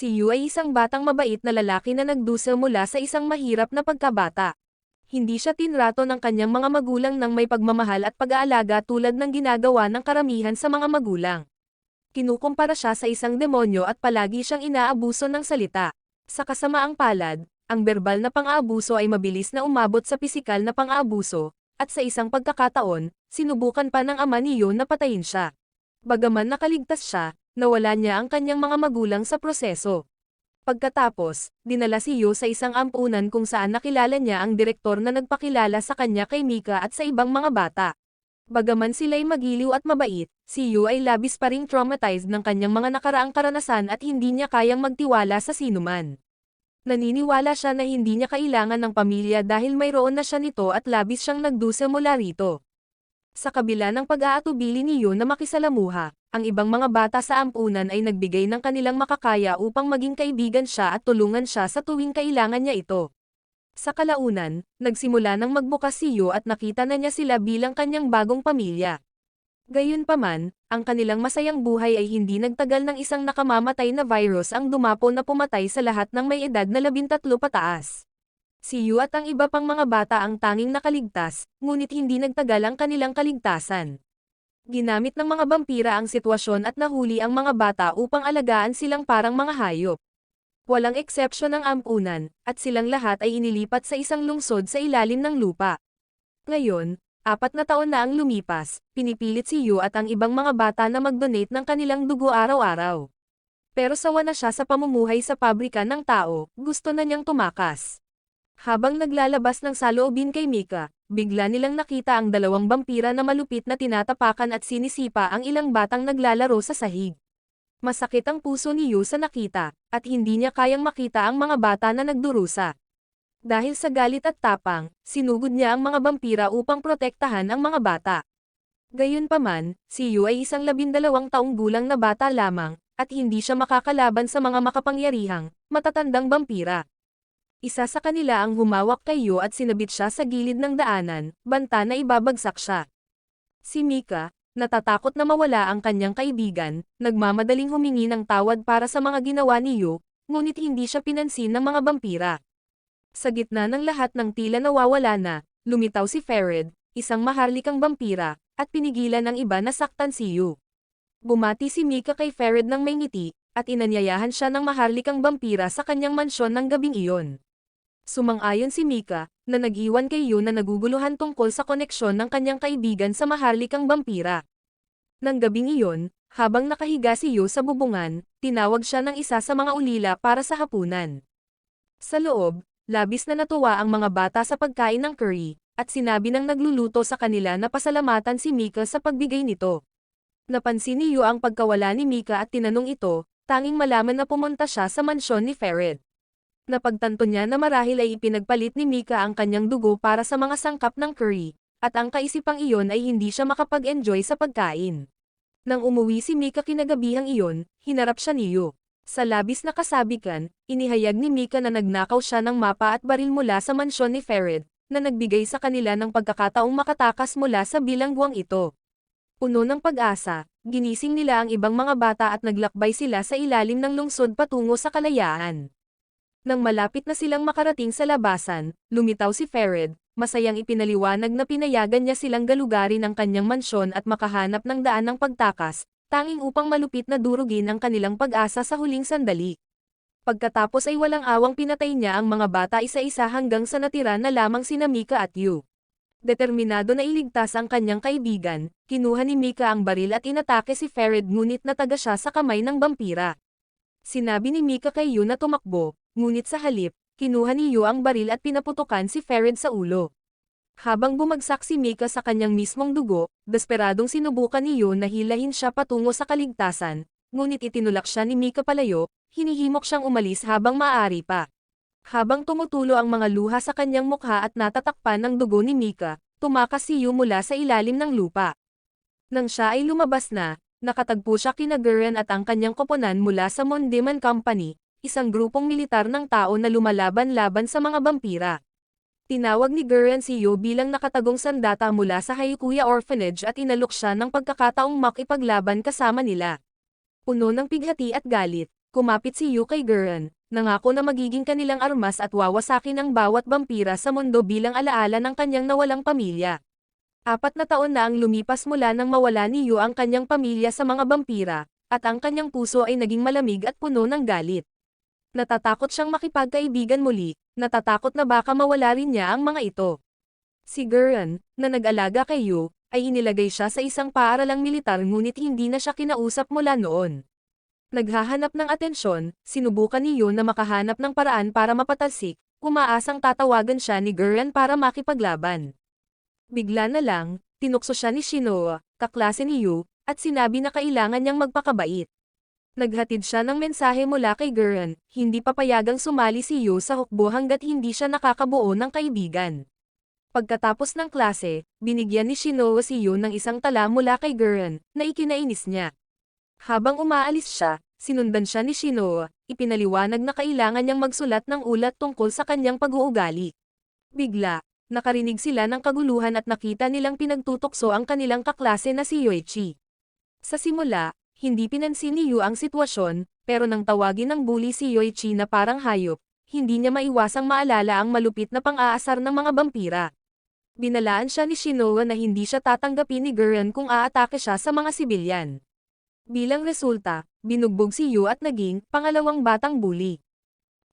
Si Yu ay isang batang mabait na lalaki na nagdusa mula sa isang mahirap na pagkabata. Hindi siya tinrato ng kanyang mga magulang ng may pagmamahal at pag-aalaga tulad ng ginagawa ng karamihan sa mga magulang. Kinukumpara siya sa isang demonyo at palagi siyang inaabuso ng salita. Sa kasamaang palad, ang berbal na pang-aabuso ay mabilis na umabot sa pisikal na pang-aabuso, at sa isang pagkakataon, sinubukan pa ng ama ni Yu na patayin siya. Bagaman nakaligtas siya, nawala niya ang kanyang mga magulang sa proseso. Pagkatapos, dinala si Yu sa isang ampunan kung saan nakilala niya ang direktor na nagpakilala sa kanya kay Mika at sa ibang mga bata. Bagaman sila'y magiliw at mabait, si Yu ay labis pa ring traumatized ng kanyang mga nakaraang karanasan at hindi niya kayang magtiwala sa sinuman. Naniniwala siya na hindi niya kailangan ng pamilya dahil mayroon na siya nito at labis siyang nagdusa mula rito. Sa kabila ng pag-aatubili ni Yu na makisalamuha, ang ibang mga bata sa ampunan ay nagbigay ng kanilang makakaya upang maging kaibigan siya at tulungan siya sa tuwing kailangan niya ito. Sa kalaunan, nagsimula nang magbukas si Yu at nakita na niya sila bilang kanyang bagong pamilya. Gayunpaman, ang kanilang masayang buhay ay hindi nagtagal ng isang nakamamatay na virus ang dumapo na pumatay sa lahat ng may edad na 13 pataas. Si Yu at ang iba pang mga bata ang tanging nakaligtas, ngunit hindi nagtagal ang kanilang kaligtasan. Ginamit ng mga bampira ang sitwasyon at nahuli ang mga bata upang alagaan silang parang mga hayop. Walang eksepsyon ang ampunan, at silang lahat ay inilipat sa isang lungsod sa ilalim ng lupa. Ngayon, 4 na taon na ang lumipas, pinipilit si Yu at ang ibang mga bata na mag-donate ng kanilang dugo araw-araw. Pero sawa na siya sa pamumuhay sa pabrika ng tao, gusto na niyang tumakas. Habang naglalabas ng saloobin kay Mika, bigla nilang nakita ang 2 vampira na malupit na tinatapakan at sinisipa ang ilang batang naglalaro sa sahig. Masakit ang puso ni Yu sa nakita, at hindi niya kayang makita ang mga bata na nagdurusa. Dahil sa galit at tapang, sinugod niya ang mga vampira upang protektahan ang mga bata. Gayunpaman, si Yu ay isang 12 taong gulang na bata lamang, at hindi siya makakalaban sa mga makapangyarihang, matatandang vampira. Isa sa kanila ang humawak kay Yu at sinabit siya sa gilid ng daanan, banta na ibabagsak siya. Si Mika, natatakot na mawala ang kanyang kaibigan, nagmamadaling humingi ng tawad para sa mga ginawa ni Yu, ngunit hindi siya pinansin ng mga vampira. Sa gitna ng lahat ng tila nawawala na, lumitaw si Ferid, isang maharlikang vampira, at pinigilan ng iba na saktan si Yu. Bumati si Mika kay Ferid ng may ngiti, at inanyayahan siya ng maharlikang vampira sa kanyang mansyon ng gabing iyon. Sumang-ayon si Mika, na nag-iwan kay Yu na naguguluhan tungkol sa koneksyon ng kanyang kaibigan sa maharlikang vampira. Nang gabing iyon, habang nakahiga si Yu sa bubungan, tinawag siya ng isa sa mga ulila para sa hapunan. Sa loob, labis na natuwa ang mga bata sa pagkain ng curry, at sinabi ng nagluluto sa kanila na pasalamatan si Mika sa pagbigay nito. Napansin ni Yu ang pagkawala ni Mika at tinanong ito, tanging malaman na pumunta siya sa mansyon ni Ferid. Napagtanto niya na marahil ay ipinagpalit ni Mika ang kanyang dugo para sa mga sangkap ng curry, at ang kaisipang iyon ay hindi siya makapag-enjoy sa pagkain. Nang umuwi si Mika kinagabihang iyon, hinarap siya ni Yu. Sa labis na kasabikan, inihayag ni Mika na nagnakaw siya ng mapa at baril mula sa mansyon ni Ferid, na nagbigay sa kanila ng pagkakataong makatakas mula sa bilangguang ito. Puno ng pag-asa, ginising nila ang ibang mga bata at naglakbay sila sa ilalim ng lungsod patungo sa kalayaan. Nang malapit na silang makarating sa labasan, lumitaw si Ferid, masayang ipinaliwanag na pinayagan niya silang galugarin ang kanyang mansyon at makahanap ng daan ng pagtakas, tanging upang malupit na durugin ang kanilang pag-asa sa huling sandali. Pagkatapos ay walang awang pinatay niya ang mga bata isa-isa hanggang sa natira na lamang sina Mika at Yu. Determinado na iligtas ang kanyang kaibigan, kinuha ni Mika ang baril at inatake si Ferid ngunit nataga siya sa kamay ng vampira. Sinabi ni Mika kay Yu na tumakbo, ngunit sa halip, kinuha ni Yu ang baril at pinaputukan si Ferid sa ulo. Habang bumagsak si Mika sa kanyang mismong dugo, desperadong sinubukan ni Yu na hilahin siya patungo sa kaligtasan, ngunit itinulak siya ni Mika palayo, hinihimok siyang umalis habang maaari pa. Habang tumutulo ang mga luha sa kanyang mukha at natatakpan ng dugo ni Mika, tumakas si Yu mula sa ilalim ng lupa. Nang siya ay lumabas na, nakatagpo siya kina Gurren at ang kanyang koponan mula sa Mondeman Company, isang grupong militar ng tao na lumalaban-laban sa mga vampira. Tinawag ni Gurren si Yu bilang nakatagong sandata mula sa Hayukuya Orphanage at inalok siya ng pagkakataong makipaglaban kasama nila. Puno ng pighati at galit, kumapit si Yu kay Gurren, nangako na magiging kanilang armas at wawasakin ang bawat vampira sa mundo bilang alaala ng kanyang nawalang pamilya. 4 na taon na ang lumipas mula nang mawala ni Yu ang kanyang pamilya sa mga vampira, at ang kanyang puso ay naging malamig at puno ng galit. Natatakot siyang makipagkaibigan muli, natatakot na baka mawala rin niya ang mga ito. Si Gurren, na nag-alaga kay Yu, ay inilagay siya sa isang paaralang militar ngunit hindi na siya kinausap mula noon. Naghahanap ng atensyon, sinubukan ni Yu na makahanap ng paraan para mapatalsik, umaasang tatawagan siya ni Gurren para makipaglaban. Bigla na lang, tinukso siya ni Shinoa, kaklase ni Yu, at sinabi na kailangan niyang magpakabait. Naghatid siya ng mensahe mula kay Gurren, hindi papayagang sumali si Yu sa hukbo hanggat hindi siya nakakabuo ng kaibigan. Pagkatapos ng klase, binigyan ni Shinoa si Yu ng isang tala mula kay Gurren, na ikinainis niya. Habang umaalis siya, sinundan siya ni Shinoa, ipinaliwanag na kailangan niyang magsulat ng ulat tungkol sa kanyang pag-uugali. Bigla, nakarinig sila ng kaguluhan at nakita nilang pinagtutukso ang kanilang kaklase na si Yoichi. Sa simula, hindi pinansin ni Yu ang sitwasyon, pero nang tawagin ng bully si Yoichi na parang hayop, hindi niya maiwasang maalala ang malupit na pang-aasar ng mga vampira. Binalaan siya ni Shinoa na hindi siya tatanggapin ni Gurren kung aatake siya sa mga sibilyan. Bilang resulta, binugbog si Yu at naging pangalawang batang bully.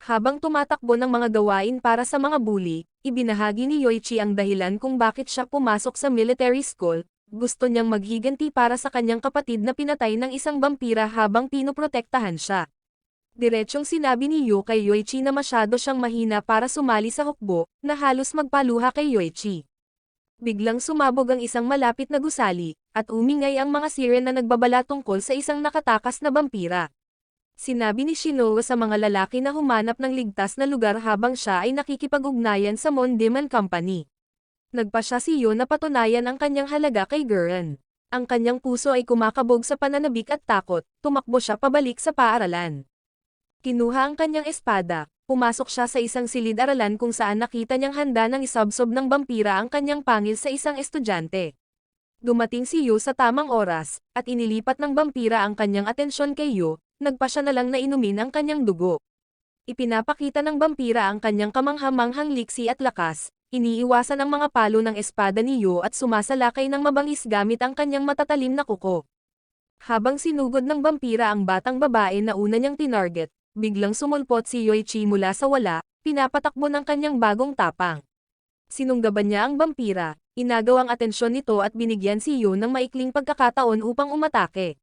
Habang tumatakbo ng mga gawain para sa mga bully, ibinahagi ni Yoichi ang dahilan kung bakit siya pumasok sa military school. Gusto niyang maghiganti para sa kanyang kapatid na pinatay ng isang vampira habang pinoprotektahan siya. Diretsyong sinabi ni Yu kay Yoichi na masyado siyang mahina para sumali sa hukbo, na halos magpaluha kay Yoichi. Biglang sumabog ang isang malapit na gusali, at umingay ang mga siren na nagbabala tungkol sa isang nakatakas na vampira. Sinabi ni Shinoa sa mga lalaki na humanap ng ligtas na lugar habang siya ay nakikipag-ugnayan sa Moon Demon Company. Nagpa siya si Yu na patunayan ang kanyang halaga kay Gurren. Ang kanyang puso ay kumakabog sa pananabik at takot, tumakbo siya pabalik sa paaralan. Kinuha ang kanyang espada, pumasok siya sa isang silid-aralan kung saan nakita niyang handa ng isabsob ng vampira ang kanyang pangil sa isang estudyante. Dumating si Yu sa tamang oras, at inilipat ng vampira ang kanyang atensyon kay Yu, nagpa siya na lang na inumin ang kanyang dugo. Ipinapakita ng vampira ang kanyang kamanghamanghang liksi at lakas. Iniiwasan ang mga palo ng espada ni Yu at sumasalakay ng mabangis gamit ang kanyang matatalim na kuko. Habang sinugod ng vampira ang batang babae na una niyang tinarget, biglang sumulpot si Yoichi mula sa wala, pinapatakbo ng kanyang bagong tapang. Sinunggaban niya ang vampira, inagaw ang atensyon nito at binigyan si Yu ng maikling pagkakataon upang umatake.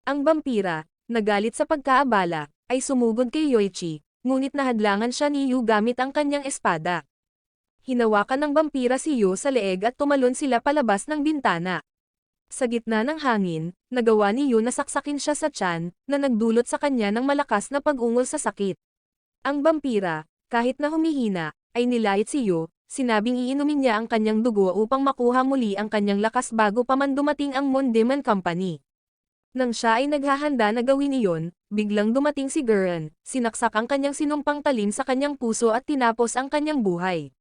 Ang vampira, nagalit sa pagkaabala, ay sumugod kay Yoichi, ngunit nahadlangan siya ni Yu gamit ang kanyang espada. Hinawakan ng vampira si Yu sa leeg at tumalon sila palabas ng bintana. Sa gitna ng hangin, nagawa ni Yu na saksakin siya sa tiyan, na nagdulot sa kanya ng malakas na pag-ungol sa sakit. Ang vampira, kahit na humihina, ay nilait si Yu, sinabing iinumin niya ang kanyang dugo upang makuha muli ang kanyang lakas bago pa man dumating ang Moon Demon Company. Nang siya ay naghahanda na gawin iyon, biglang dumating si Gurren, sinaksak ang kanyang sinumpang talim sa kanyang puso at tinapos ang kanyang buhay.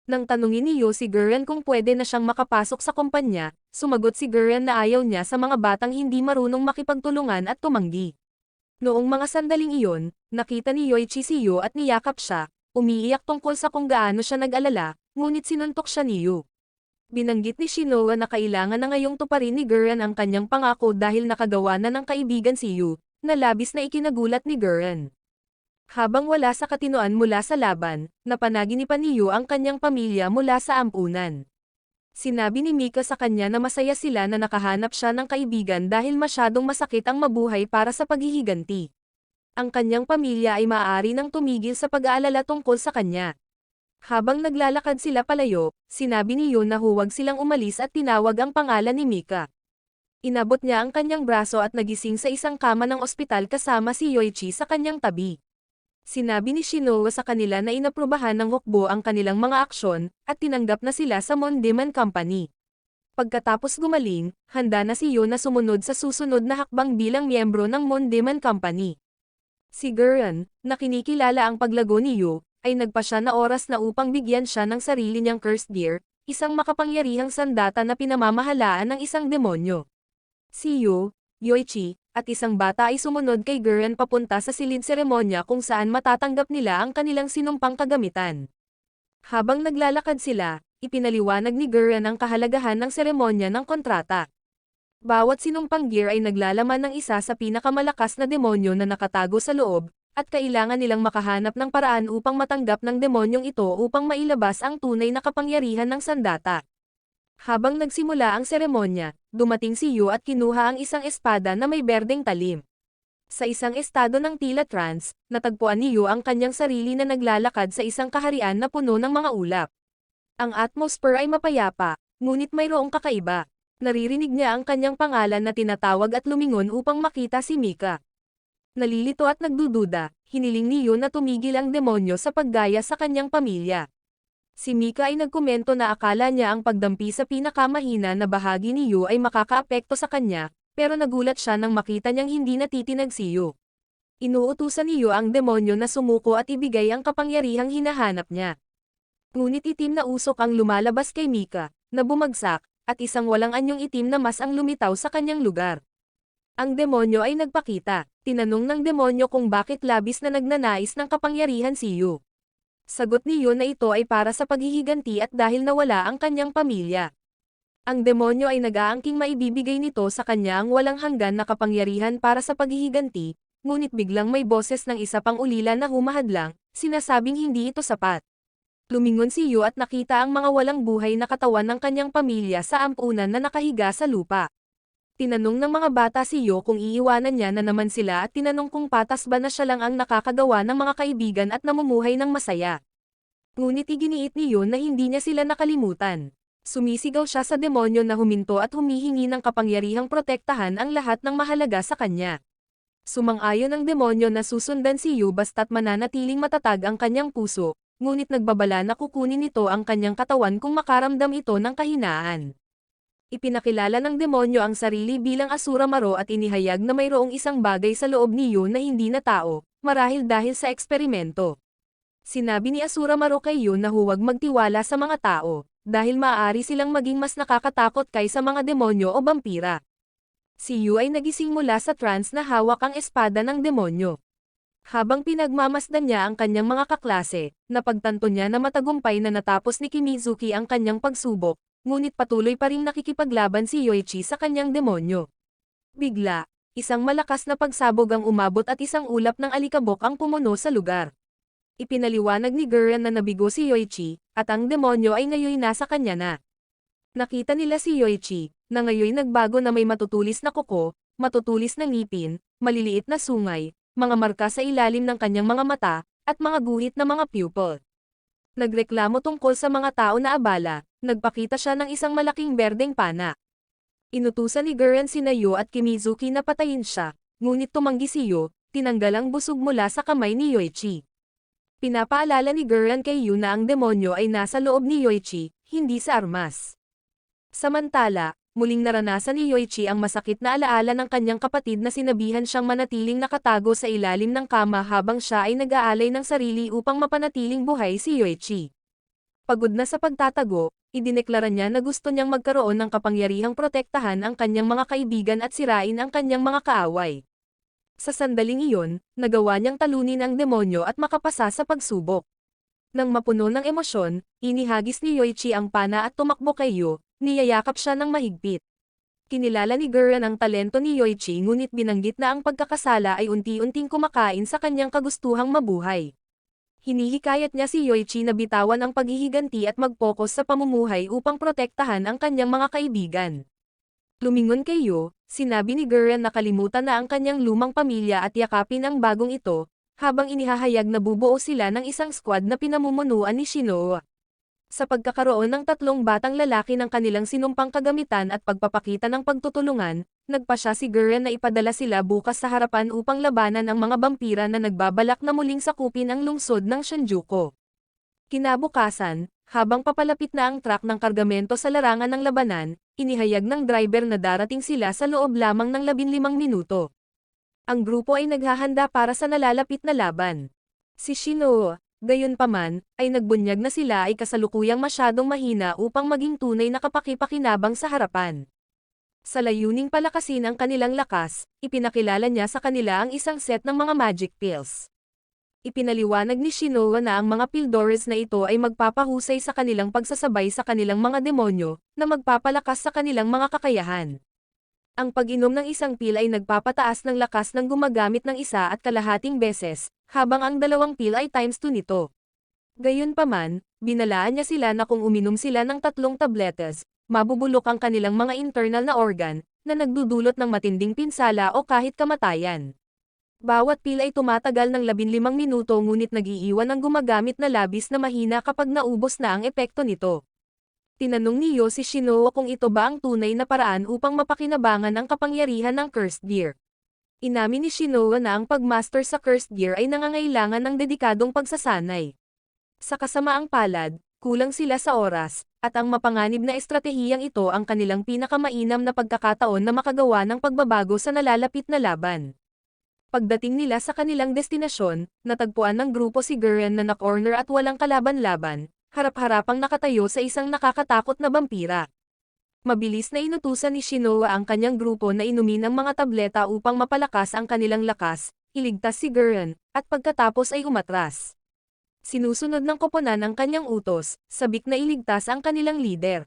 Nang tanungin ni Yu si Gurren kung pwede na siyang makapasok sa kumpanya, sumagot si Gurren na ayaw niya sa mga batang hindi marunong makipagtulungan at tumanggi. Noong mga sandaling iyon, nakita ni Yoichi si Yu at niyakap siya, umiiyak tungkol sa kung gaano siya nag-alala, ngunit sinuntok siya ni Yu. Binanggit ni Shinoa na kailangan na ngayong tuparin ni Gurren ang kanyang pangako dahil nakagawa na ng kaibigan si Yu, na labis na ikinagulat ni Gurren. Habang wala sa katinoan mula sa laban, napanaginipan ni Yu ang kanyang pamilya mula sa ampunan. Sinabi ni Mika sa kanya na masaya sila na nakahanap siya ng kaibigan dahil masyadong masakit ang mabuhay para sa paghihiganti. Ang kanyang pamilya ay maaari nang tumigil sa pag-aalala tungkol sa kanya. Habang naglalakad sila palayo, sinabi ni Yu na huwag silang umalis at tinawag ang pangalan ni Mika. Inabot niya ang kanyang braso at nagising sa isang kama ng ospital kasama si Yoichi sa kanyang tabi. Sinabi ni Shinoa sa kanila na inaprubahan ng hukbo ang kanilang mga aksyon, at tinanggap na sila sa Moon Demon Company. Pagkatapos gumaling, handa na si Yu na sumunod sa susunod na hakbang bilang miyembro ng Moon Demon Company. Si Gurren, na kinikilala ang paglago ni Yu, ay nagpa siya na oras na upang bigyan siya ng sarili niyang cursed deer, isang makapangyarihang sandata na pinamamahalaan ng isang demonyo. Si Yu, Yoichi, at isang bata ay sumunod kay Gurren papunta sa silid seremonya kung saan matatanggap nila ang kanilang sinumpang kagamitan. Habang naglalakad sila, ipinaliwanag ni Gurren ang kahalagahan ng seremonya ng kontrata. Bawat sinumpang gear ay naglalaman ng isa sa pinakamalakas na demonyo na nakatago sa loob, at kailangan nilang makahanap ng paraan upang matanggap ng demonyong ito upang mailabas ang tunay na kapangyarihan ng sandata. Habang nagsimula ang seremonya, dumating si Yu at kinuha ang isang espada na may berdeng talim. Sa isang estado ng tila trance, natagpuan ni Yu ang kanyang sarili na naglalakad sa isang kaharian na puno ng mga ulap. Ang atmosphere ay mapayapa, ngunit mayroong kakaiba. Naririnig niya ang kanyang pangalan na tinatawag at lumingon upang makita si Mika. Nalilito at nagdududa, hiniling ni Yu na tumigil ang demonyo sa paggaya sa kanyang pamilya. Si Mika ay nagkomento na akala niya ang pagdampi sa pinakamahina na bahagi ni Yu ay makakaapekto sa kanya, pero nagulat siya nang makita niyang hindi natitinag si Yu. Inuutusan ni Yu ang demonyo na sumuko at ibigay ang kapangyarihang hinahanap niya. Ngunit itim na usok ang lumalabas kay Mika, na bumagsak, at isang walang anyong itim na mas ang lumitaw sa kanyang lugar. Ang demonyo ay nagpakita. Tinanong ng demonyo kung bakit labis na nagnanais ng kapangyarihan si Yu. Sagot ni Yu na ito ay para sa paghihiganti at dahil nawala ang kanyang pamilya. Ang demonyo ay nag-aangking maibibigay nito sa kanya ang walang hanggan na kapangyarihan para sa paghihiganti, ngunit biglang may boses ng isa pang ulila na humahadlang, sinasabing hindi ito sapat. Lumingon si Yu at nakita ang mga walang buhay na katawan ng kanyang pamilya sa ampunan na nakahiga sa lupa. Tinanong ng mga bata si Yu kung iiwanan niya na naman sila at tinanong kung patas ba na siya lang ang nakakagawa ng mga kaibigan at namumuhay ng masaya. Ngunit iginiit ni Yu na hindi niya sila nakalimutan. Sumisigaw siya sa demonyo na huminto at humihingi ng kapangyarihang protektahan ang lahat ng mahalaga sa kanya. Sumang-ayon ang demonyo na susundan si Yu basta't mananatiling matatag ang kanyang puso, ngunit nagbabala na kukunin nito ang kanyang katawan kung makaramdam ito ng kahinaan. Ipinakilala ng demonyo ang sarili bilang Asura Maro at inihayag na mayroong isang bagay sa loob ni Yu na hindi na tao, marahil dahil sa eksperimento. Sinabi ni Asura Maro kay Yu na huwag magtiwala sa mga tao, dahil maaari silang maging mas nakakatakot kaysa mga demonyo o vampira. Si Yu ay nagising mula sa trance na hawak ang espada ng demonyo. Habang pinagmamasdan niya ang kanyang mga kaklase, napagtanto niya na matagumpay na natapos ni Kimizuki ang kanyang pagsubok, ngunit patuloy pa ring nakikipaglaban si Yoichi sa kanyang demonyo. Bigla, isang malakas na pagsabog ang umabot at isang ulap ng alikabok ang pumuno sa lugar. Ipinaliwanag ni Gurren na nabigo si Yoichi, at ang demonyo ay ngayon nasa kanya na. Nakita nila si Yoichi, na ngayon nagbago na may matutulis na kuko, matutulis na ngipin, maliliit na sungay, mga marka sa ilalim ng kanyang mga mata, at mga guhit na mga pupil. Nagreklamo tungkol sa mga tao na abala, nagpakita siya ng isang malaking berdeng pana. Inutusan ni Gurren sina Yu at Kimizuki na patayin siya, ngunit tumanggi si Yu, tinanggal ang busog mula sa kamay ni Yoichi. Pinapaalala ni Gurren kay Yu na ang demonyo ay nasa loob ni Yoichi, hindi sa armas. Samantala, muling naranasan ni Yoichi ang masakit na alaala ng kanyang kapatid na sinabihan siyang manatiling nakatago sa ilalim ng kama habang siya ay nag-aalay ng sarili upang mapanatiling buhay si Yoichi. Pagod na sa pagtatago, idineklara niya na gusto niyang magkaroon ng kapangyarihang protektahan ang kanyang mga kaibigan at sirain ang kanyang mga kaaway. Sa sandaling iyon, nagawa niyang talunin ang demonyo at makapasa sa pagsubok. Nang mapuno ng emosyon, inihagis ni Yoichi ang pana at tumakbo kay Yu, niyayakap siya ng mahigpit. Kinilala ni Gurren ang talento ni Yoichi ngunit binanggit na ang pagkakasala ay unti-unting kumakain sa kanyang kagustuhang mabuhay. Hinihikayat niya si Yoichi na bitawan ang paghihiganti at mag-focus sa pamumuhay upang protektahan ang kanyang mga kaibigan. Lumingon kay Yu, sinabi ni Gurren na kalimutan na ang kanyang lumang pamilya at yakapin ang bagong ito, habang inihahayag na bubuo sila ng isang squad na pinamumunuan ni Shinoa. Sa pagkakaroon ng tatlong batang lalaki ng kanilang sinumpang kagamitan at pagpapakita ng pagtutulungan, nagpasya si Gurren na ipadala sila bukas sa harapan upang labanan ang mga vampira na nagbabalak na muling sakupin ang lungsod ng Shinjuku. Kinabukasan, habang papalapit na ang truck ng kargamento sa larangan ng labanan, inihayag ng driver na darating sila sa loob lamang ng 15 minuto. Ang grupo ay naghahanda para sa nalalapit na laban. Si Shinoa, gayunpaman, ay nagbunyag na sila ay kasalukuyang masyadong mahina upang maging tunay na kapakipakinabang sa harapan. Sa layuning palakasin ang kanilang lakas, ipinakilala niya sa kanila ang isang set ng mga magic pills. Ipinaliwanag ni Shinoa na ang mga pildores na ito ay magpapahusay sa kanilang pagsasabay sa kanilang mga demonyo, na magpapalakas sa kanilang mga kakayahan. Ang pag-inom ng isang pil ay nagpapataas ng lakas ng gumagamit ng 1.5 beses, habang ang 2 pil ay times 2 nito. Gayunpaman, binalaan niya sila na kung uminom sila ng 3 tabletes, mabubulok ang kanilang mga internal na organ, na nagdudulot ng matinding pinsala o kahit kamatayan. Bawat pil ay tumatagal ng 15 minuto ngunit nag-iiwan ng gumagamit na labis na mahina kapag naubos na ang epekto nito. Tinanong ni Yo si Shinoa kung ito ba ang tunay na paraan upang mapakinabangan ang kapangyarihan ng Cursed Gear. Inamin ni Shinoa na ang pagmaster sa Cursed Gear ay nangangailangan ng dedikadong pagsasanay. Sa kasamaang palad, kulang sila sa oras, at ang mapanganib na estratehiyang ito ang kanilang pinakamainam na pagkakataon na makagawa ng pagbabago sa nalalapit na laban. Pagdating nila sa kanilang destinasyon, natagpuan ng grupo si Gurren na na-corner at walang kalaban-laban, harap-harapang nakatayo sa isang nakakatakot na vampira. Mabilis na inutusan ni Shinoa ang kanyang grupo na inumin ang mga tableta upang mapalakas ang kanilang lakas, iligtas si Gurren, at pagkatapos ay umatras. Sinusunod ng koponan ang kanyang utos, sabik na iligtas ang kanilang lider.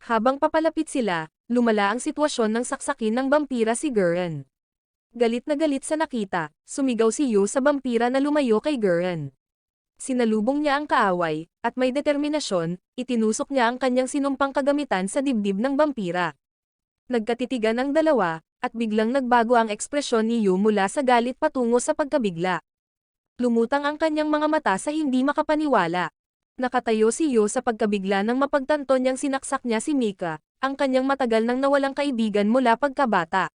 Habang papalapit sila, lumala ang sitwasyon ng saksakin ng vampira si Gurren. Galit na galit sa nakita, sumigaw si Yo sa vampira na lumayo kay Gurren. Sinalubong niya ang kaaway, at may determinasyon, itinusok niya ang kanyang sinumpang kagamitan sa dibdib ng vampira. Nagkatitigan ang dalawa, at biglang nagbago ang ekspresyon ni Yo mula sa galit patungo sa pagkabigla. Lumutang ang kanyang mga mata sa hindi makapaniwala. Nakatayo si Yo sa pagkabigla nang mapagtanto niyang sinaksak niya si Mika, ang kanyang matagal nang nawalang kaibigan mula pagkabata.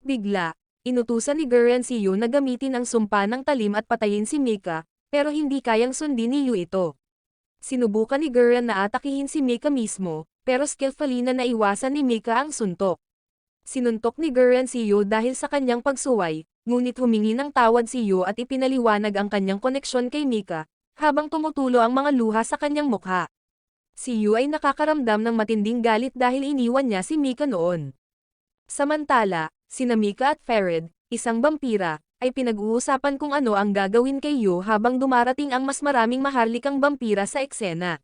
Bigla, inutusan ni Gurren si Yo na gamitin ang sumpa ng talim at patayin si Mika, pero hindi kayang sundin ni Yo ito. Sinubukan ni Gurren na atakihin si Mika mismo, pero skillfully na naiwasan ni Mika ang suntok. Sinuntok ni Gurren si Yo dahil sa kanyang pagsuway, ngunit humingi ng tawad si Yo at ipinaliwanag ang kanyang koneksyon kay Mika, habang tumutulo ang mga luha sa kanyang mukha. Si Yo ay nakakaramdam ng matinding galit dahil iniwan niya si Mika noon. Samantala, sina Mika at Ferid, isang vampira, ay pinag-uusapan kung ano ang gagawin kay Yo habang dumarating ang mas maraming maharlikang vampira sa eksena.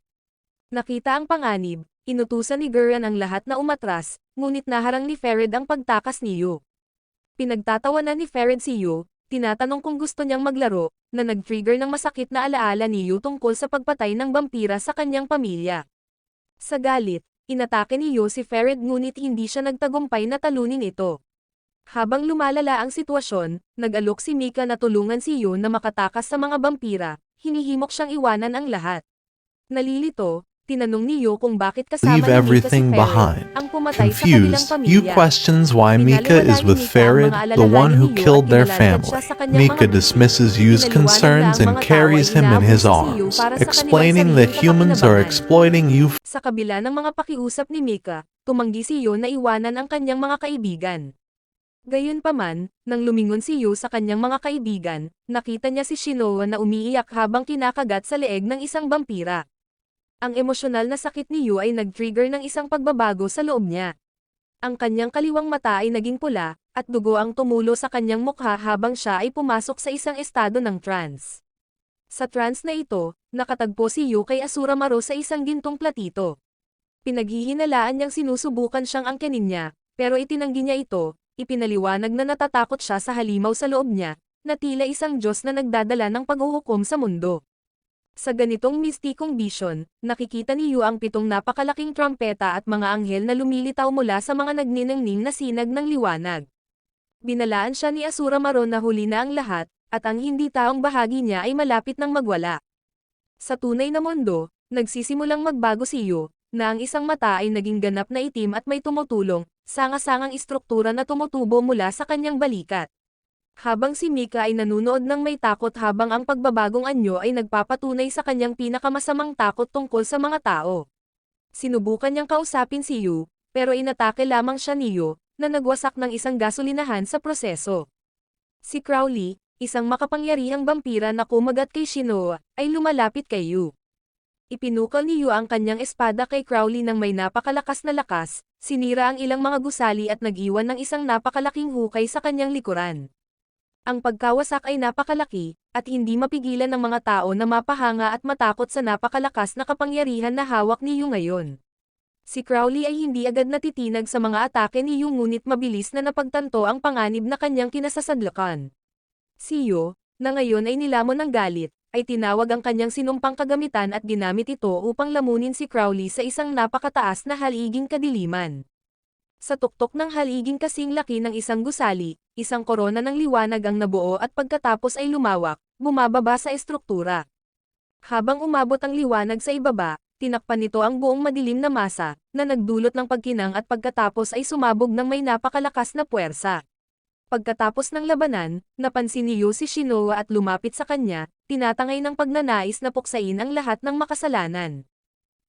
Nakita ang panganib, inutusan ni Gurren ang lahat na umatras, ngunit naharang ni Ferid ang pagtakas ni Yo. Pinagtatawanan ni Ferid si Yo, tinatanong kung gusto niyang maglaro, na nag-trigger ng masakit na alaala ni Yo tungkol sa pagpatay ng vampira sa kanyang pamilya. Sa galit, inatake ni Yo si Ferid ngunit hindi siya nagtagumpay na talunin ito. Habang lumalala ang sitwasyon, nag-alok si Mika na tulungan si Yo na makatakas sa mga vampira, hinihimok siyang iwanan ang lahat. Nalilito, tinanong ni Yo kung bakit kasama Leave ni Mika si everything Ferid, behind. ang pumatay sa kanilang Confused, pamilya. you questions why Mika is with Ferid, the one who killed their family. Mika dismisses Yu's concerns and carries him in his arms, explaining that humans are exploiting Yu. Sa kabila ng mga pakiusap ni Mika, tumanggi si Yo na iwanan ang kanyang mga kaibigan. Gayunpaman, nang lumingon si Yo sa kanyang mga kaibigan, nakita niya si Shinoa na umiiyak habang kinakagat sa leeg ng isang vampira. Ang emosyonal na sakit ni Yo ay nag-trigger ng isang pagbabago sa loob niya. Ang kanyang kaliwang mata ay naging pula, at dugo ang tumulo sa kanyang mukha habang siya ay pumasok sa isang estado ng trance. Sa trance na ito, nakatagpo si Yo kay Asura Maro sa isang gintong platito. Pinaghihinalaan niyang sinusubukan siyang angkenin niya, pero itinanggi niya ito. Ipinaliwanag na natatakot siya sa halimaw sa loob niya, na tila isang Diyos na nagdadala ng paghuhukom sa mundo. Sa ganitong mistikong vision, nakikita ni Yu ang 7 napakalaking trompeta at mga anghel na lumilitaw mula sa mga nagniningning na sinag ng liwanag. Binalaan siya ni Asura Maro na huli na ang lahat, at ang hindi taong bahagi niya ay malapit nang magwala. Sa tunay na mundo, nagsisimulang magbago si Yu, na ang isang mata ay naging ganap na itim at may tumutulong, sanga-sangang istruktura na tumutubo mula sa kanyang balikat. Habang si Mika ay nanunood ng may takot habang ang pagbabagong anyo ay nagpapatunay sa kanyang pinakamasamang takot tungkol sa mga tao. Sinubukan niyang kausapin si Yu, pero inatake lamang siya ni Yu, na nagwasak ng isang gasolinahan sa proseso. Si Crowley, isang makapangyarihang vampira na kumagat kay Shinoa, ay lumalapit kay Yu. Ipinukol ni Yu ang kanyang espada kay Crowley ng may napakalakas na lakas, sinira ang ilang mga gusali at nag-iwan ng isang napakalaking hukay sa kanyang likuran. Ang pagkawasak ay napakalaki, at hindi mapigilan ng mga tao na mapahanga at matakot sa napakalakas na kapangyarihan na hawak ni Yu ngayon. Si Crowley ay hindi agad natitinag sa mga atake ni Yu ngunit mabilis na napagtanto ang panganib na kanyang kinasasadlakan. Si Yu, na ngayon ay nilamon ng galit, ay tinawag ang kanyang sinumpang kagamitan at ginamit ito upang lamunin si Crowley sa isang napakataas na haliging kadiliman. Sa tuktok ng haliging kasing laki ng isang gusali, isang korona ng liwanag ang nabuo at pagkatapos ay lumawak, bumababa sa estruktura. Habang umabot ang liwanag sa ibaba, tinakpan nito ang buong madilim na masa, na nagdulot ng pagkinang at pagkatapos ay sumabog ng may napakalakas na puwersa. Pagkatapos ng labanan, napansin ni Yu si Shinoa at lumapit sa kanya, tinatangay ng pagnanais na puksain ang lahat ng makasalanan.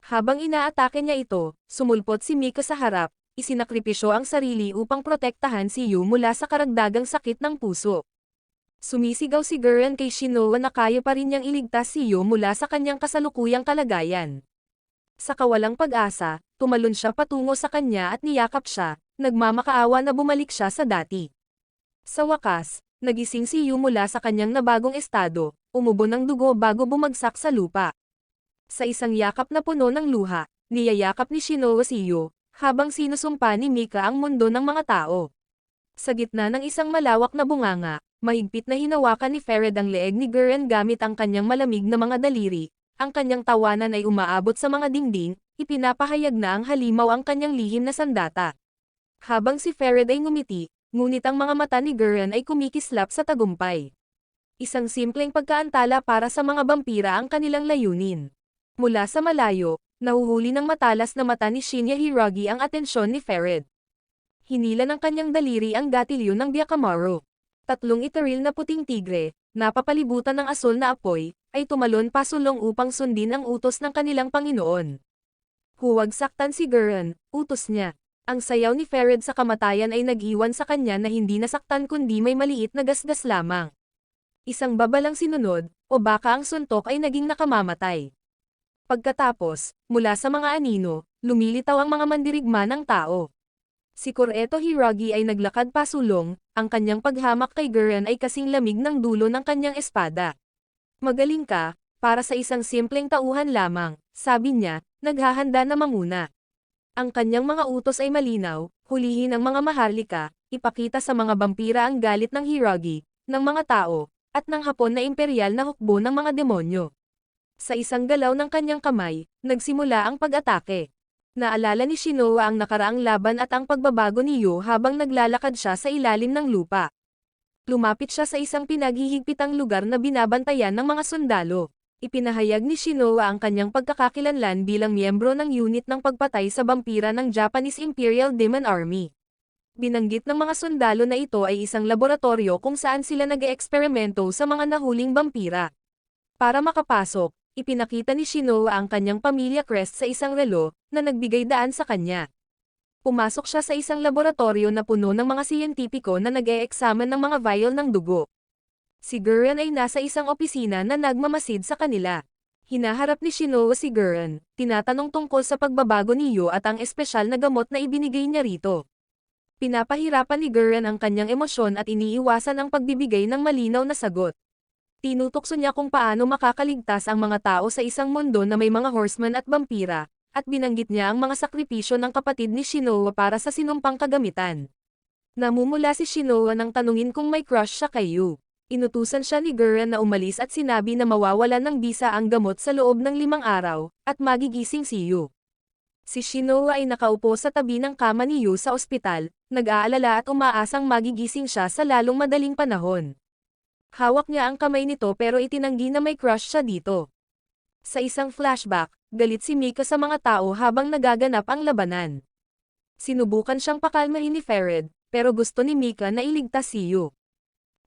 Habang inaatake niya ito, sumulpot si Mika sa harap, isinakripisyo ang sarili upang protektahan si Yu mula sa karagdagang sakit ng puso. Sumisigaw si Gurren kay Shinoa na kaya pa rin niyang iligtas si Yu mula sa kanyang kasalukuyang kalagayan. Sa kawalang pag-asa, tumalon siya patungo sa kanya at niyakap siya, nagmamakaawa na bumalik siya sa dati. Sa wakas, nagising si Yu mula sa kanyang nabagong estado, umubo ng dugo bago bumagsak sa lupa. Sa isang yakap na puno ng luha, niyayakap ni Shinoa si Yu, habang sinusumpa ni Mika ang mundo ng mga tao. Sa gitna ng isang malawak na bunganga, mahigpit na hinawakan ni Fered ang leeg ni Gurren gamit ang kanyang malamig na mga daliri, ang kanyang tawanan ay umaabot sa mga dingding, ipinapahayag na ang halimaw ang kanyang lihim na sandata. Habang si Fered ay ngumiti, ngunit ang mga mata ni Gurren ay kumikislap sa tagumpay. Isang simpleng pagkaantala para sa mga vampira ang kanilang layunin. Mula sa malayo, nahuhuli ng matalas na mata ni Shinya Hiragi ang atensyon ni Fered. Hinila ng kanyang daliri ang gatilyo ng Byakumaru. Tatlong itaril na puting tigre, napapalibutan ng asul na apoy, ay tumalon pasulong upang sundin ang utos ng kanilang Panginoon. Huwag saktan si Gurren, utos niya. Ang sayaw ni Fered sa kamatayan ay nag-iwan sa kanya na hindi nasaktan kundi may maliit na gasgas lamang. Isang babalang sinunod, o baka ang suntok ay naging nakamamatay. Pagkatapos, mula sa mga anino, lumilitaw ang mga mandirigma ng tao. Si Kureto Hiragi ay naglakad pasulong, ang kanyang paghamak kay Gurren ay kasing lamig ng dulo ng kanyang espada. Magaling ka, para sa isang simpleng tauhan lamang, sabi niya, naghahanda na manguna. Ang kanyang mga utos ay malinaw, hulihin ang mga maharlika, ipakita sa mga vampira ang galit ng Hiragi, ng mga tao, at ng Hapon na imperial na hukbo ng mga demonyo. Sa isang galaw ng kanyang kamay, nagsimula ang pag-atake. Naalala ni Shinoa ang nakaraang laban at ang pagbabago ni Yu habang naglalakad siya sa ilalim ng lupa. Lumapit siya sa isang pinaghihigpitang lugar na binabantayan ng mga sundalo. Ipinahayag ni Shinoa ang kanyang pagkakakilanlan bilang miyembro ng unit ng pagpatay sa vampira ng Japanese Imperial Demon Army. Binanggit ng mga sundalo na ito ay isang laboratorio kung saan sila nag-eeksperimento sa mga nahuling vampira. Para makapasok, ipinakita ni Shinoa ang kanyang pamilya crest sa isang relo, na nagbigay daan sa kanya. Pumasok siya sa isang laboratorio na puno ng mga siyentipiko na nag-e-examine ng mga vial ng dugo. Si Gurren ay nasa isang opisina na nagmamasid sa kanila. Hinaharap ni Shinoa si Gurren, tinatanong tungkol sa pagbabago ni Yu at ang espesyal na gamot na ibinigay niya rito. Pinapahirapan ni Gurren ang kanyang emosyon at iniiwasan ang pagbibigay ng malinaw na sagot. Tinutokso niya kung paano makakaligtas ang mga tao sa isang mundo na may mga horseman at vampira, at binanggit niya ang mga sakripisyo ng kapatid ni Shinoa para sa sinumpang kagamitan. Namumula si Shinoa nang tanungin kung may crush siya kay Yu. Inutusan siya ni Gurren na umalis at sinabi na mawawalan ng bisa ang gamot sa loob ng 5 araw, at magigising si Yu. Si Shinoa ay nakaupo sa tabi ng kama ni Yu sa ospital, nag-aalala at umaasang magigising siya sa lalong madaling panahon. Hawak niya ang kamay nito pero itinanggi na may crush siya dito. Sa isang flashback, galit si Mika sa mga tao habang nagaganap ang labanan. Sinubukan siyang pakalmahin ni Fered, pero gusto ni Mika na iligtas si Yu.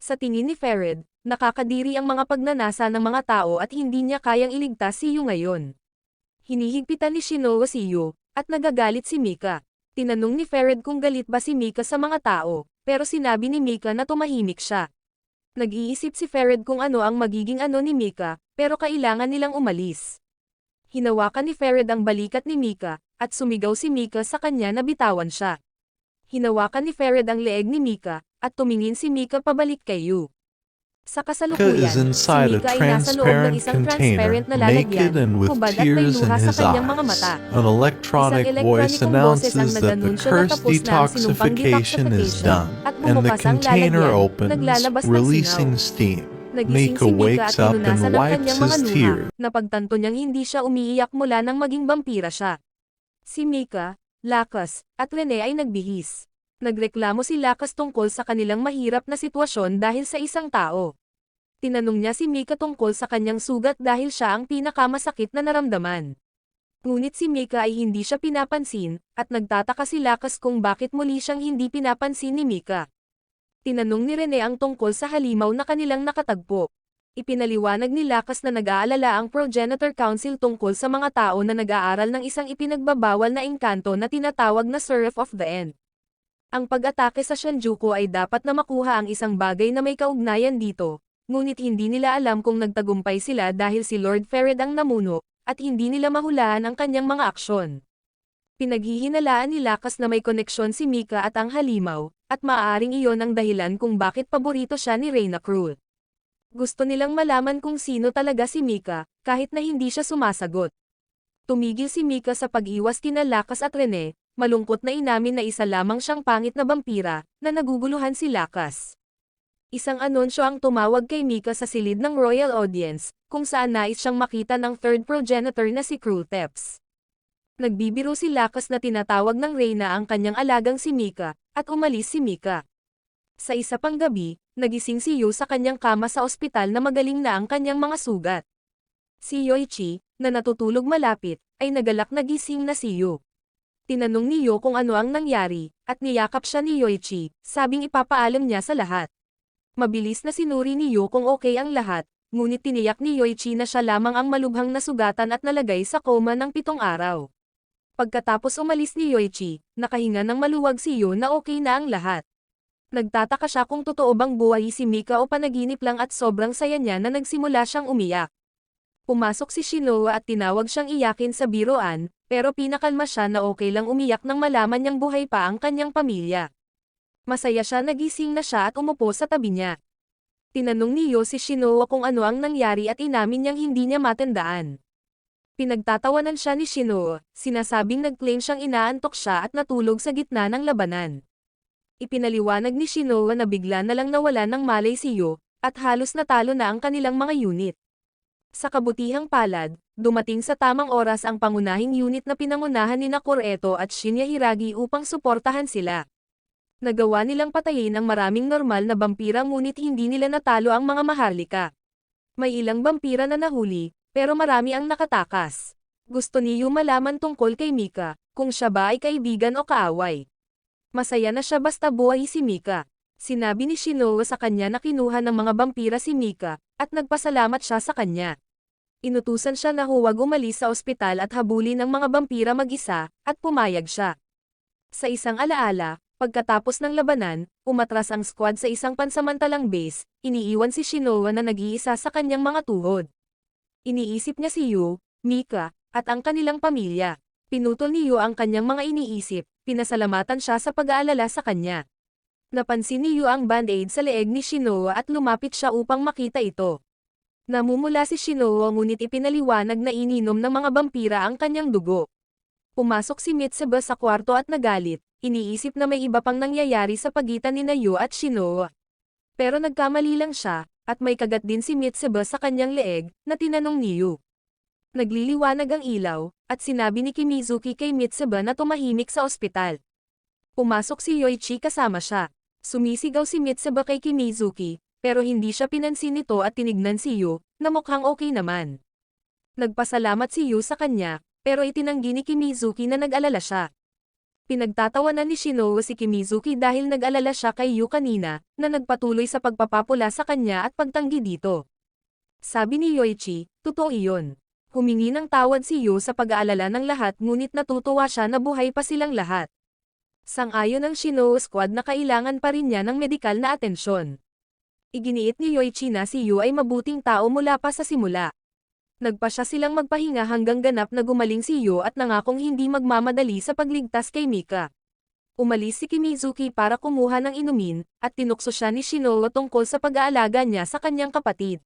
Sa tingin ni Fered, nakakadiri ang mga pagnanasa ng mga tao at hindi niya kayang iligtas si Yu ngayon. Hinihigpitan ni Shinoa si Yu, at nagagalit si Mika. Tinanong ni Fered kung galit ba si Mika sa mga tao, pero sinabi ni Mika na tumahimik siya. Nag-iisip si Fered kung ano ang magiging ano ni Mika, pero kailangan nilang umalis. Hinawakan ni Ferid ang balikat ni Mika, at sumigaw si Mika sa kanya na bitawan siya. Hinawakan ni Ferid ang leeg ni Mika, at tumingin si Mika pabalik kay Yu. Sa Mika kasalukuyan, is si inside a Mika ay nasa loob ng transparent isang container, transparent na lalagyan, naked and with hubad at may tears in luha sa his kanyang mga mata. eyes. An electronic Isang voice elektronikong boses ang announces that the nag-anunsyo na cursed tapos na ang sinumpang detoxification is done, at and the bumukas ang container lalagyan, opens, naglalabas ng releasing sinaw. steam. Nagising Mika si Mika wakes at up pinunasan and ang wipes kanyang mga his luha, tears. napagtanto niyang hindi siya umiiyak mula nang maging vampira siya. Si Mika, Lakas, at Rene ay nagbihis. Nagreklamo si Lakas tungkol sa kanilang mahirap na sitwasyon dahil sa isang tao. Tinanong niya si Mika tungkol sa kanyang sugat dahil siya ang pinakamasakit na naramdaman. Ngunit si Mika ay hindi siya pinapansin, at nagtataka si Lakas kung bakit muli siyang hindi pinapansin ni Mika. Tinanong ni Rene ang tungkol sa halimaw na kanilang nakatagpo. Ipinaliwanag ni Lakas na nag-aalala ang Progenitor Council tungkol sa mga tao na nag-aaral ng isang ipinagbabawal na engkanto na tinatawag na Seraph of the End. Ang pag-atake sa Shinjuku ay dapat na makuha ang isang bagay na may kaugnayan dito, ngunit hindi nila alam kung nagtagumpay sila dahil si Lord Ferid ang namuno, at hindi nila mahulaan ang kanyang mga aksyon. Pinaghihinalaan ni Lakas na may koneksyon si Mika at ang halimaw, at maaaring iyon ang dahilan kung bakit paborito siya ni Reina Cruz. Gusto nilang malaman kung sino talaga si Mika, kahit na hindi siya sumasagot. Tumigil si Mika sa pag-iwas kina Lakas at Rene, malungkot na inamin na isa lamang siyang pangit na vampira, na naguguluhan si Lakas. Isang anunsyo ang tumawag kay Mika sa silid ng Royal Audience, kung saan nais siyang makita ng third progenitor na si Krulteps. Nagbibiro si Lakas na tinatawag ng Reyna ang kanyang alagang si Mika, at umalis si Mika. Sa isa pang gabi, nagising si Yu sa kanyang kama sa ospital na magaling na ang kanyang mga sugat. Si Yoichi, na natutulog malapit, ay nagalak na gising na si Yu. Tinanong ni Yu kung ano ang nangyari, at niyakap siya ni Yoichi, sabing ipapaalam niya sa lahat. Mabilis na sinuri ni Yu kung okay ang lahat, ngunit tiniyak ni Yoichi na siya lamang ang malubhang nasugatan at nalagay sa koma ng 7 araw. Pagkatapos umalis ni Yoichi, nakahinga ng maluwag si Yu na okay na ang lahat. Nagtataka siya kung totoo bang buhay si Mika o panaginip lang at sobrang saya niya na nagsimula siyang umiyak. Pumasok si Shinoa at tinawag siyang iyakin sa biroan, pero pinakalma siya na okay lang umiyak nang malaman niyang buhay pa ang kanyang pamilya. Masaya siya nagising na siya at umupo sa tabi niya. Tinanong ni Yu si Shinoa kung ano ang nangyari at inamin niyang hindi niya matandaan. Pinagtatawanan siya ni Shinoa, sinasabing nag-claim siyang inaantok siya at natulog sa gitna ng labanan. Ipinaliwanag ni Shinoa na bigla na lang nawala ng malay si Yu, at halos natalo na ang kanilang mga unit. Sa kabutihang palad, dumating sa tamang oras ang pangunahing unit na pinangunahan ni Koreto at Shinya Hiragi upang suportahan sila. Nagawa nilang patayin ang maraming normal na vampira ngunit hindi nila natalo ang mga maharlika. May ilang vampira na nahuli, pero marami ang nakatakas. Gusto ni Yu malaman tungkol kay Mika, kung siya ba ay kaibigan o kaaway. Masaya na siya basta buhay si Mika. Sinabi ni Shinoa sa kanya na kinuha ng mga vampira si Mika, at nagpasalamat siya sa kanya. Inutusan siya na huwag umalis sa ospital at habulin ng mga vampira mag-isa, at pumayag siya. Sa isang alaala, pagkatapos ng labanan, umatras ang squad sa isang pansamantalang base, iniiwan si Shinoa na nag-iisa sa kanyang mga tuhod. Iniisip niya si Yu, Mika, at ang kanilang pamilya. Pinutol ni Yu ang kanyang mga iniisip, pinasalamatan siya sa pag-aalala sa kanya. Napansin ni Yu ang band-aid sa leeg ni Shinoa at lumapit siya upang makita ito. Namumula si Shinoa ngunit ipinaliwanag na ininom ng mga vampira ang kanyang dugo. Pumasok si Mitsuba sa kwarto at nagalit, iniisip na may iba pang nangyayari sa pagitan ni Yu at Shinoa. Pero nagkamali lang siya, at may kagat din si Mitsuba sa kanyang leeg, na tinanong ni Yu. Nagliliwanag ang ilaw, at sinabi ni Kimizuki kay Mitsuba na tumahimik sa ospital. Pumasok si Yoichi kasama siya. Sumisigaw si Mitsuba kay Kimizuki, pero hindi siya pinansin nito at tinignan si Yu, na mukhang okay naman. Nagpasalamat si Yu sa kanya, pero itinanggi ni Kimizuki na nag-alala siya. Pinagtatawanan ni Shinoa si Kimizuki dahil nag-alala siya kay Yu kanina, na nagpatuloy sa pagpapapula sa kanya at pagtanggi dito. Sabi ni Yoichi, totoo iyon. Humingi ng tawad si Yu sa pag-aalala ng lahat ngunit natutuwa siya na buhay pa silang lahat. Sang-ayon ang Shinoa squad na kailangan pa rin niya ng medikal na atensyon. Iginiit ni Yoichi na si Yu ay mabuting tao mula pa sa simula. Nagpasya silang magpahinga hanggang ganap na gumaling si Yo at nangakong hindi magmamadali sa pagligtas kay Mika. Umalis si Kimizuki para kumuha ng inumin, at tinukso siya ni Shinoa tungkol sa pag-aalaga niya sa kanyang kapatid.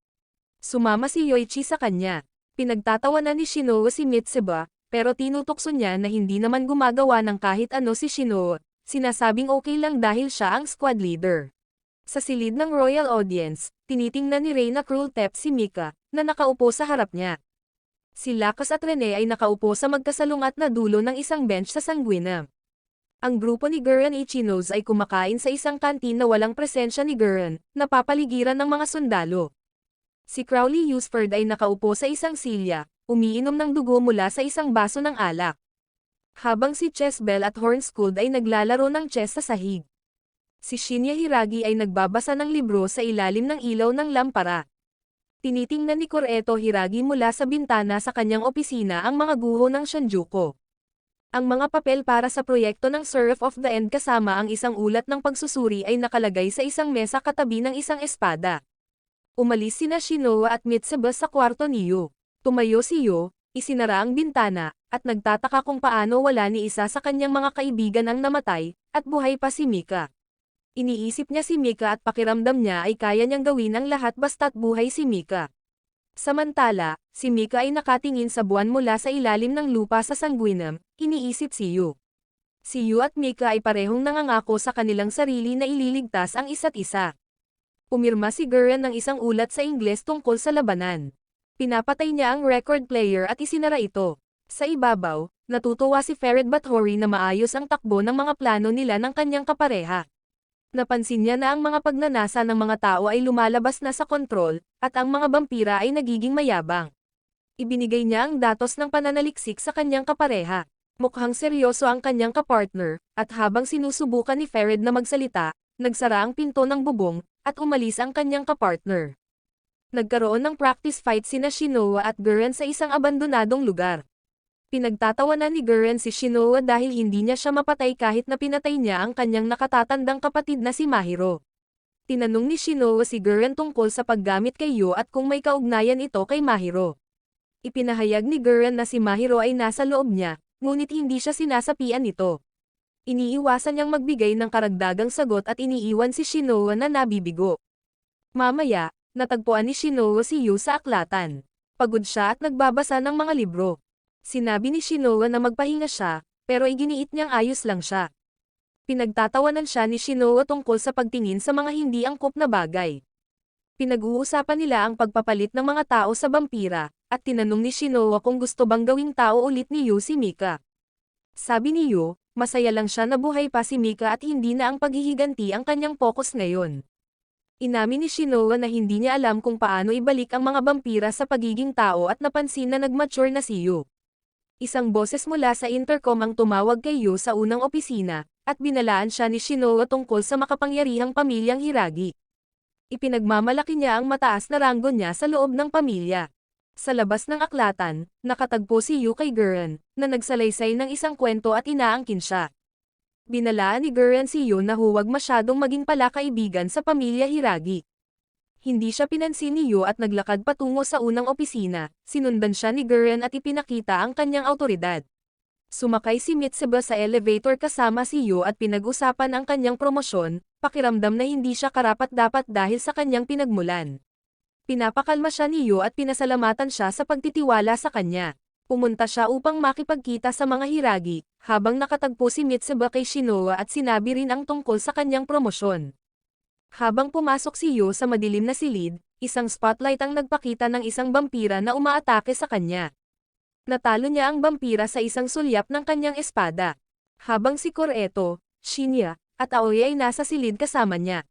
Sumama si Yoichi sa kanya. Pinagtatawanan ni Shinoa si Mitsuba, pero tinutukso niya na hindi naman gumagawa ng kahit ano si Shinoa, sinasabing okay lang dahil siya ang squad leader. Sa silid ng royal audience, tinitingnan ni Reina Crueltep si Mika, na nakaupo sa harap niya. Si Lakas at Rene ay nakaupo sa magkasalungat na dulo ng isang bench sa Sanguinam. Ang grupo ni Gurren Ichinos ay kumakain sa isang kantin na walang presensya ni Gurren, napapaligiran ng mga sundalo. Si Crowley Usford ay nakaupo sa isang silya, umiinom ng dugo mula sa isang baso ng alak. Habang si Chessbell at Hornskuld ay naglalaro ng chess sa sahig. Si Shinya Hiragi ay nagbabasa ng libro sa ilalim ng ilaw ng lampara. Tinitingnan ni Koreto Hiragi mula sa bintana sa kanyang opisina ang mga guho ng Shinjuku. Ang mga papel para sa proyekto ng Seraph of the End kasama ang isang ulat ng pagsusuri ay nakalagay sa isang mesa katabi ng isang espada. Umalis sina Shinoa at Mitsuba sa kwarto ni Yo. Tumayo si Yo, isinara ang bintana, at nagtataka kung paano wala ni isa sa kanyang mga kaibigan ang namatay, at buhay pa si Mika. Iniisip niya si Mika at pakiramdam niya ay kaya niyang gawin ang lahat basta't buhay si Mika. Samantala, si Mika ay nakatingin sa buwan mula sa ilalim ng lupa sa Sanguinam, iniisip si Yu. Si Yu at Mika ay parehong nangangako sa kanilang sarili na ililigtas ang isa't isa. Pumirma si Gurren ng isang ulat sa Ingles tungkol sa labanan. Pinapatay niya ang record player at isinara ito. Sa ibabaw, natutuwa si Ferid Bathori na maayos ang takbo ng mga plano nila ng kanyang kapareha. Napansin niya na ang mga pagnanasa ng mga tao ay lumalabas na sa kontrol, at ang mga vampira ay nagiging mayabang. Ibinigay niya ang datos ng pananaliksik sa kanyang kapareha. Mukhang seryoso ang kanyang kapartner, at habang sinusubukan ni Ferid na magsalita, nagsara ang pinto ng bubong, at umalis ang kanyang kapartner. Nagkaroon ng practice fight sina Shinoa at Gurren sa isang abandonadong lugar. Pinagtatawanan ni Gurren si Shinoa dahil hindi niya siya mapatay kahit na pinatay niya ang kanyang nakatatandang kapatid na si Mahiro. Tinanong ni Shinoa si Gurren tungkol sa paggamit kay Yo at kung may kaugnayan ito kay Mahiro. Ipinahayag ni Gurren na si Mahiro ay nasa loob niya, ngunit hindi siya sinasapian nito. Iniiwasan niyang magbigay ng karagdagang sagot at iniiwan si Shinoa na nabibigo. Mamaya, natagpuan ni Shinoa si Yo sa aklatan. Pagod siya at nagbabasa ng mga libro. Sinabi ni Shinoa na magpahinga siya, pero iginiit niyang ayos lang siya. Pinagtatawanan siya ni Shinoa tungkol sa pagtingin sa mga hindi angkop na bagay. Pinag-uusapan nila ang pagpapalit ng mga tao sa vampira, at tinanong ni Shinoa kung gusto bang gawing tao ulit ni Yo si Mika. Sabi ni Yo, masaya lang siya na buhay pa si Mika at hindi na ang paghihiganti ang kanyang focus ngayon. Inamin ni Shinoa na hindi niya alam kung paano ibalik ang mga vampira sa pagiging tao at napansin na nag-mature na si Yo. Isang boses mula sa intercom ang tumawag kay Yo sa unang opisina, at binalaan siya ni Shinoa tungkol sa makapangyarihang pamilyang Hiragi. Ipinagmamalaki niya ang mataas na ranggo niya sa loob ng pamilya. Sa labas ng aklatan, nakatagpo si Yo kay Gurren, na nagsalaysay ng isang kwento at inaangkin siya. Binalaan ni Gurren si Yo na huwag masyadong maging palakaibigan sa pamilya Hiragi. Hindi siya pinansin ni Yo at naglakad patungo sa unang opisina, sinundan siya ni Gurren at ipinakita ang kanyang awtoridad. Sumakay si Mitsuba sa elevator kasama si Yo at pinag-usapan ang kanyang promosyon, pakiramdam na hindi siya karapat-dapat dahil sa kanyang pinagmulan. Pinapakalma siya ni Yo at pinasalamatan siya sa pagtitiwala sa kanya. Pumunta siya upang makipagkita sa mga Hiragi, habang nakatagpo si Mitsuba kay Shinoa at sinabi rin ang tungkol sa kanyang promosyon. Habang pumasok si Yo sa madilim na silid, isang spotlight ang nagpakita ng isang vampira na umaatake sa kanya. Natalo niya ang vampira sa isang sulyap ng kanyang espada. Habang si Koreto, Shinya, at Aoi ay nasa silid kasama niya.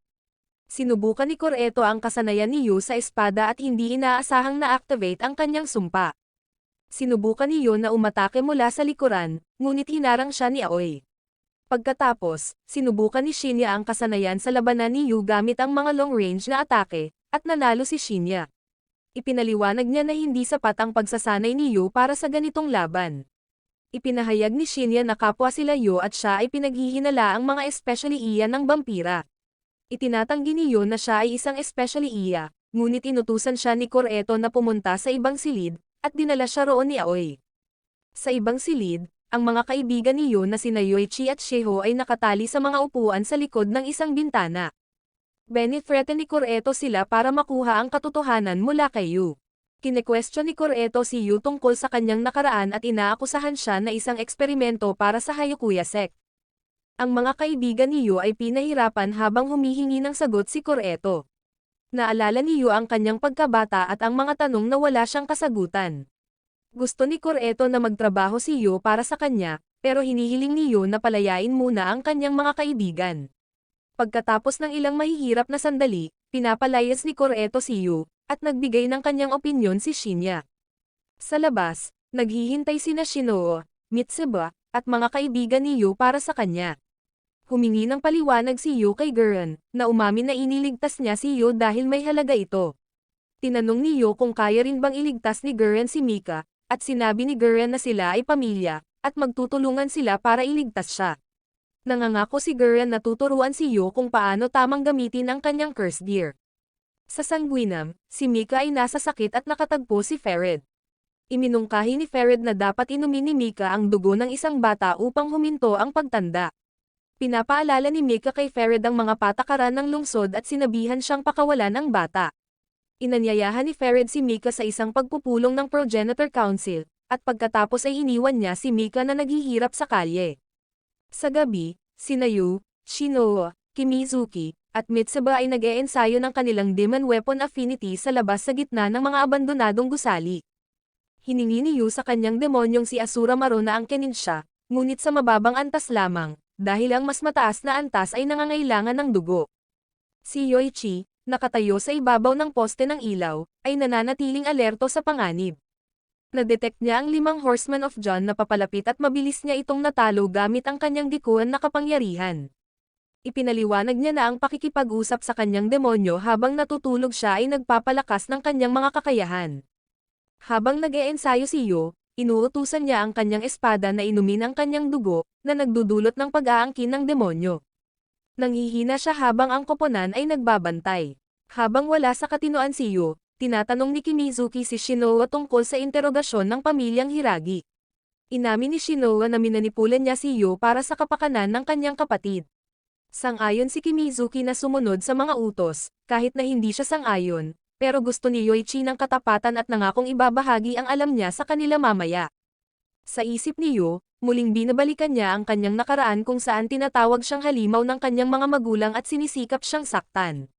Sinubukan ni Koreto ang kasanayan ni Yo sa espada at hindi inaasahang na-activate ang kanyang sumpa. Sinubukan ni Yo na umatake mula sa likuran, ngunit hinarang siya ni Aoi. Pagkatapos, sinubukan ni Shinya ang kasanayan sa labanan ni Yo gamit ang mga long-range na atake, at nanalo si Shinya. Ipinaliwanag niya na hindi sapat ang pagsasanay ni Yo para sa ganitong laban. Ipinahayag ni Shinya na kapwa sila Yo at siya ay pinaghihinala ang mga especially iya ng vampira. Itinatanggi ni Yo na siya ay isang especially iya, ngunit inutusan siya ni Koreto na pumunta sa ibang silid, at dinala siya roon ni Aoi. Sa ibang silid, ang mga kaibigan ni Yu na sina Yoichi at Shieho ay nakatali sa mga upuan sa likod ng isang bintana. Beni-threaten ni Kureto sila para makuha ang katotohanan mula kay Yu. Kine-question ni Kureto si Yu tungkol sa kanyang nakaraan at inaakusahan siya na isang eksperimento para sa Hayakuya sect. Ang mga kaibigan ni Yu ay pinahirapan habang humihingi ng sagot si Kureto. Naalala ni Yu ang kanyang pagkabata at ang mga tanong na wala siyang kasagutan. Gusto ni Kureto na magtrabaho si Yu para sa kanya, pero hinihiling ni Yu na palayain muna ang kanyang mga kaibigan. Pagkatapos ng ilang mahihirap na sandali, pinapalayas ni Kureto si Yu, at nagbigay ng kanyang opinyon si Shinya. Sa labas, naghihintay sina Shinoo, Mitsuba, at mga kaibigan ni Yu para sa kanya. Humingi ng paliwanag si Yu kay Gurren, na umamin na iniligtas niya si Yu dahil may halaga ito. Tinanong ni Yu kung kaya rin bang iligtas ni Gurren si Mika, at sinabi ni Gurren na sila ay pamilya, at magtutulungan sila para iligtas siya. Nangangako si Gurren na tuturuan si Yu kung paano tamang gamitin ang kanyang curse gear. Sa Sanguinam, si Mika ay nasa sakit at nakatagpo si Ferid. Iminungkahi ni Ferid na dapat inumin ni Mika ang dugo ng isang bata upang huminto ang pagtanda. Pinapaalala ni Mika kay Ferid ang mga patakaran ng lungsod at sinabihan siyang pakawalan ang bata. Inanyayahan ni Ferid si Mika sa isang pagpupulong ng Progenitor Council, at pagkatapos ay iniwan niya si Mika na naghihirap sa kalye. Sa gabi, sina Yu, Shinoo, Kimizuki, at Mitsuba ay nag-e-ensayo ng kanilang Demon Weapon Affinity sa labas sa gitna ng mga abandonadong gusali. Hiningi ni Yu sa kanyang demonyong si Asura Maro na angkenin siya, ngunit sa mababang antas lamang, dahil ang mas mataas na antas ay nangangailangan ng dugo. Si Yoichi, nakatayo sa ibabaw ng poste ng ilaw, ay nananatiling alerto sa panganib. Na-detect niya ang 5 Horsemen of John na papalapit at mabilis niya itong natalo gamit ang kanyang dikuan na kapangyarihan. Ipinaliwanag niya na ang pakikipag-usap sa kanyang demonyo habang natutulog siya ay nagpapalakas ng kanyang mga kakayahan. Habang nag-e-ensayo si Yu, inuutusan niya ang kanyang espada na inumin ang kanyang dugo, na nagdudulot ng pag-aangkin ng demonyo. Nanghihina siya habang ang koponan ay nagbabantay. Habang wala sa katinoan si Yu, tinatanong ni Kimizuki si Shinoo tungkol sa interogasyon ng pamilyang Hiragi. Inamin ni Shinoo na minanipulan niya si Yu para sa kapakanan ng kanyang kapatid. Sang-ayon si Kimizuki na sumunod sa mga utos, kahit na hindi siya sang-ayon, pero gusto ni Yoichi ng katapatan at nangakong ibabahagi ang alam niya sa kanila mamaya. Sa isip ni Yu, muling binabalikan niya ang kanyang nakaraan kung saan tinatawag siyang halimaw ng kanyang mga magulang at sinisikap siyang saktan.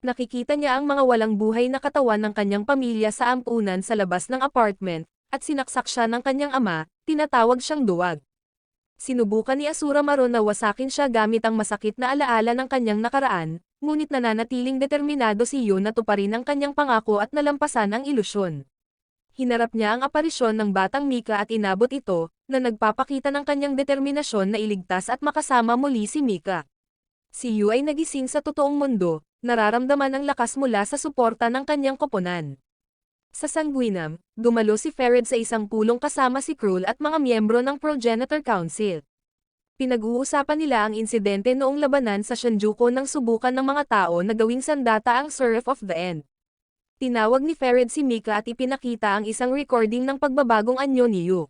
Nakikita niya ang mga walang buhay na katawan ng kanyang pamilya sa ampunan sa labas ng apartment, at sinaksak siya ng kanyang ama, tinatawag siyang duwag. Sinubukan ni Asura Maro na wasakin siya gamit ang masakit na alaala ng kanyang nakaraan, ngunit nananatiling determinado si Yu na tuparin ang kanyang pangako at nalampasan ang ilusyon. Hinarap niya ang aparisyon ng batang Mika at inabot ito, na nagpapakita ng kanyang determinasyon na iligtas at makasama muli si Mika. Si Yu ay nagising sa totoong mundo, nararamdaman ang lakas mula sa suporta ng kanyang koponan. Sa Sanguinam, dumalo si Ferid sa isang pulong kasama si Krul at mga miyembro ng Progenitor Council. Pinag-uusapan nila ang insidente noong labanan sa Shinjuku nang subukan ng mga tao na gawing sandata ang Seraph of the End. Tinawag ni Ferid si Mika at ipinakita ang isang recording ng pagbabagong anyo ni Yu.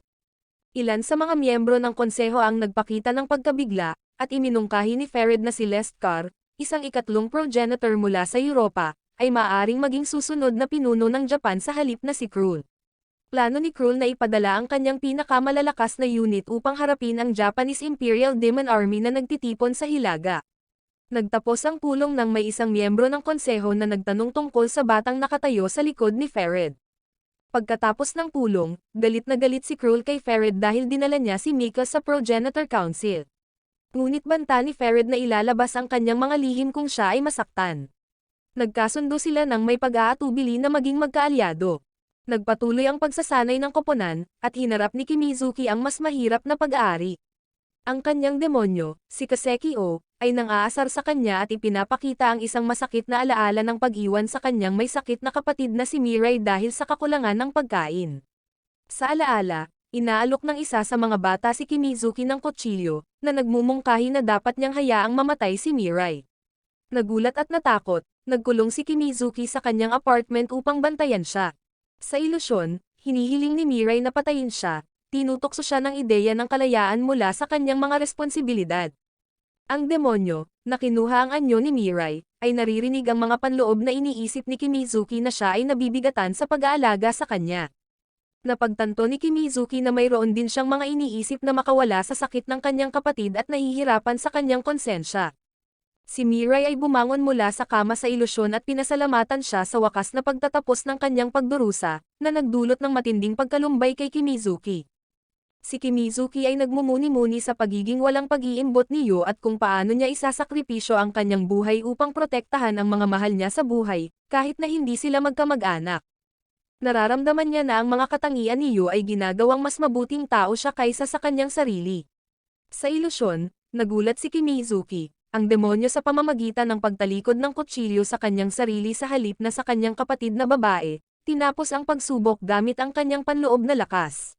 Ilan sa mga miyembro ng konseho ang nagpakita ng pagkabigla, at iminungkahi ni Ferid na si Lestkar, isang ikatlong progenitor mula sa Europa, ay maaaring maging susunod na pinuno ng Japan sa halip na si Krul. Plano ni Krul na ipadala ang kanyang pinakamalalakas na unit upang harapin ang Japanese Imperial Demon Army na nagtitipon sa Hilaga. Nagtapos ang pulong nang may isang miyembro ng konseho na nagtanong tungkol sa batang nakatayo sa likod ni Ferid. Pagkatapos ng pulong, galit na galit si Krul kay Ferid dahil dinala niya si Mika sa Progenitor Council. Ngunit banta ni Ferid na ilalabas ang kanyang mga lihim kung siya ay masaktan. Nagkasundo sila nang may pag-aatubili na maging magkaalyado. Nagpatuloy ang pagsasanay ng koponan, at hinarap ni Kimizuki ang mas mahirap na pag-aari. Ang kanyang demonyo, si Kaseki-o, ay nang-aasar sa kanya at ipinapakita ang isang masakit na alaala ng pag-iwan sa kanyang may sakit na kapatid na si Mirai dahil sa kakulangan ng pagkain. Sa alaala, inaalok ng isa sa mga bata si Kimizuki ng kutsilyo, na nagmumungkahi na dapat niyang hayaang mamatay si Mirai. Nagulat at natakot, nagkulong si Kimizuki sa kanyang apartment upang bantayan siya. Sa ilusyon, hinihiling ni Mirai na patayin siya, tinutokso siya ng ideya ng kalayaan mula sa kanyang mga responsibilidad. Ang demonyo, na kinuha ang anyo ni Mirai, ay naririnig ang mga panloob na iniisip ni Kimizuki na siya ay nabibigatan sa pag-aalaga sa kanya. Napagtanto ni Kimizuki na mayroon din siyang mga iniisip na makawala sa sakit ng kanyang kapatid at nahihirapan sa kanyang konsensya. Si Mirai ay bumangon mula sa kama sa ilusyon at pinasalamatan siya sa wakas na pagtatapos ng kanyang pagdurusa, na nagdulot ng matinding pagkalumbay kay Kimizuki. Si Kimizuki ay nagmumuni-muni sa pagiging walang pag-iimbot ni Yo at kung paano niya isasakripisyo ang kanyang buhay upang protektahan ang mga mahal niya sa buhay, kahit na hindi sila magkamag-anak. Nararamdaman niya na ang mga katangian ni Yo ay ginagawang mas mabuting tao siya kaysa sa kanyang sarili. Sa ilusyon, nagulat si Kimizuki, ang demonyo sa pamamagitan ng pagtalikod ng kutsilyo sa kanyang sarili sa halip na sa kanyang kapatid na babae, tinapos ang pagsubok gamit ang kanyang panloob na lakas.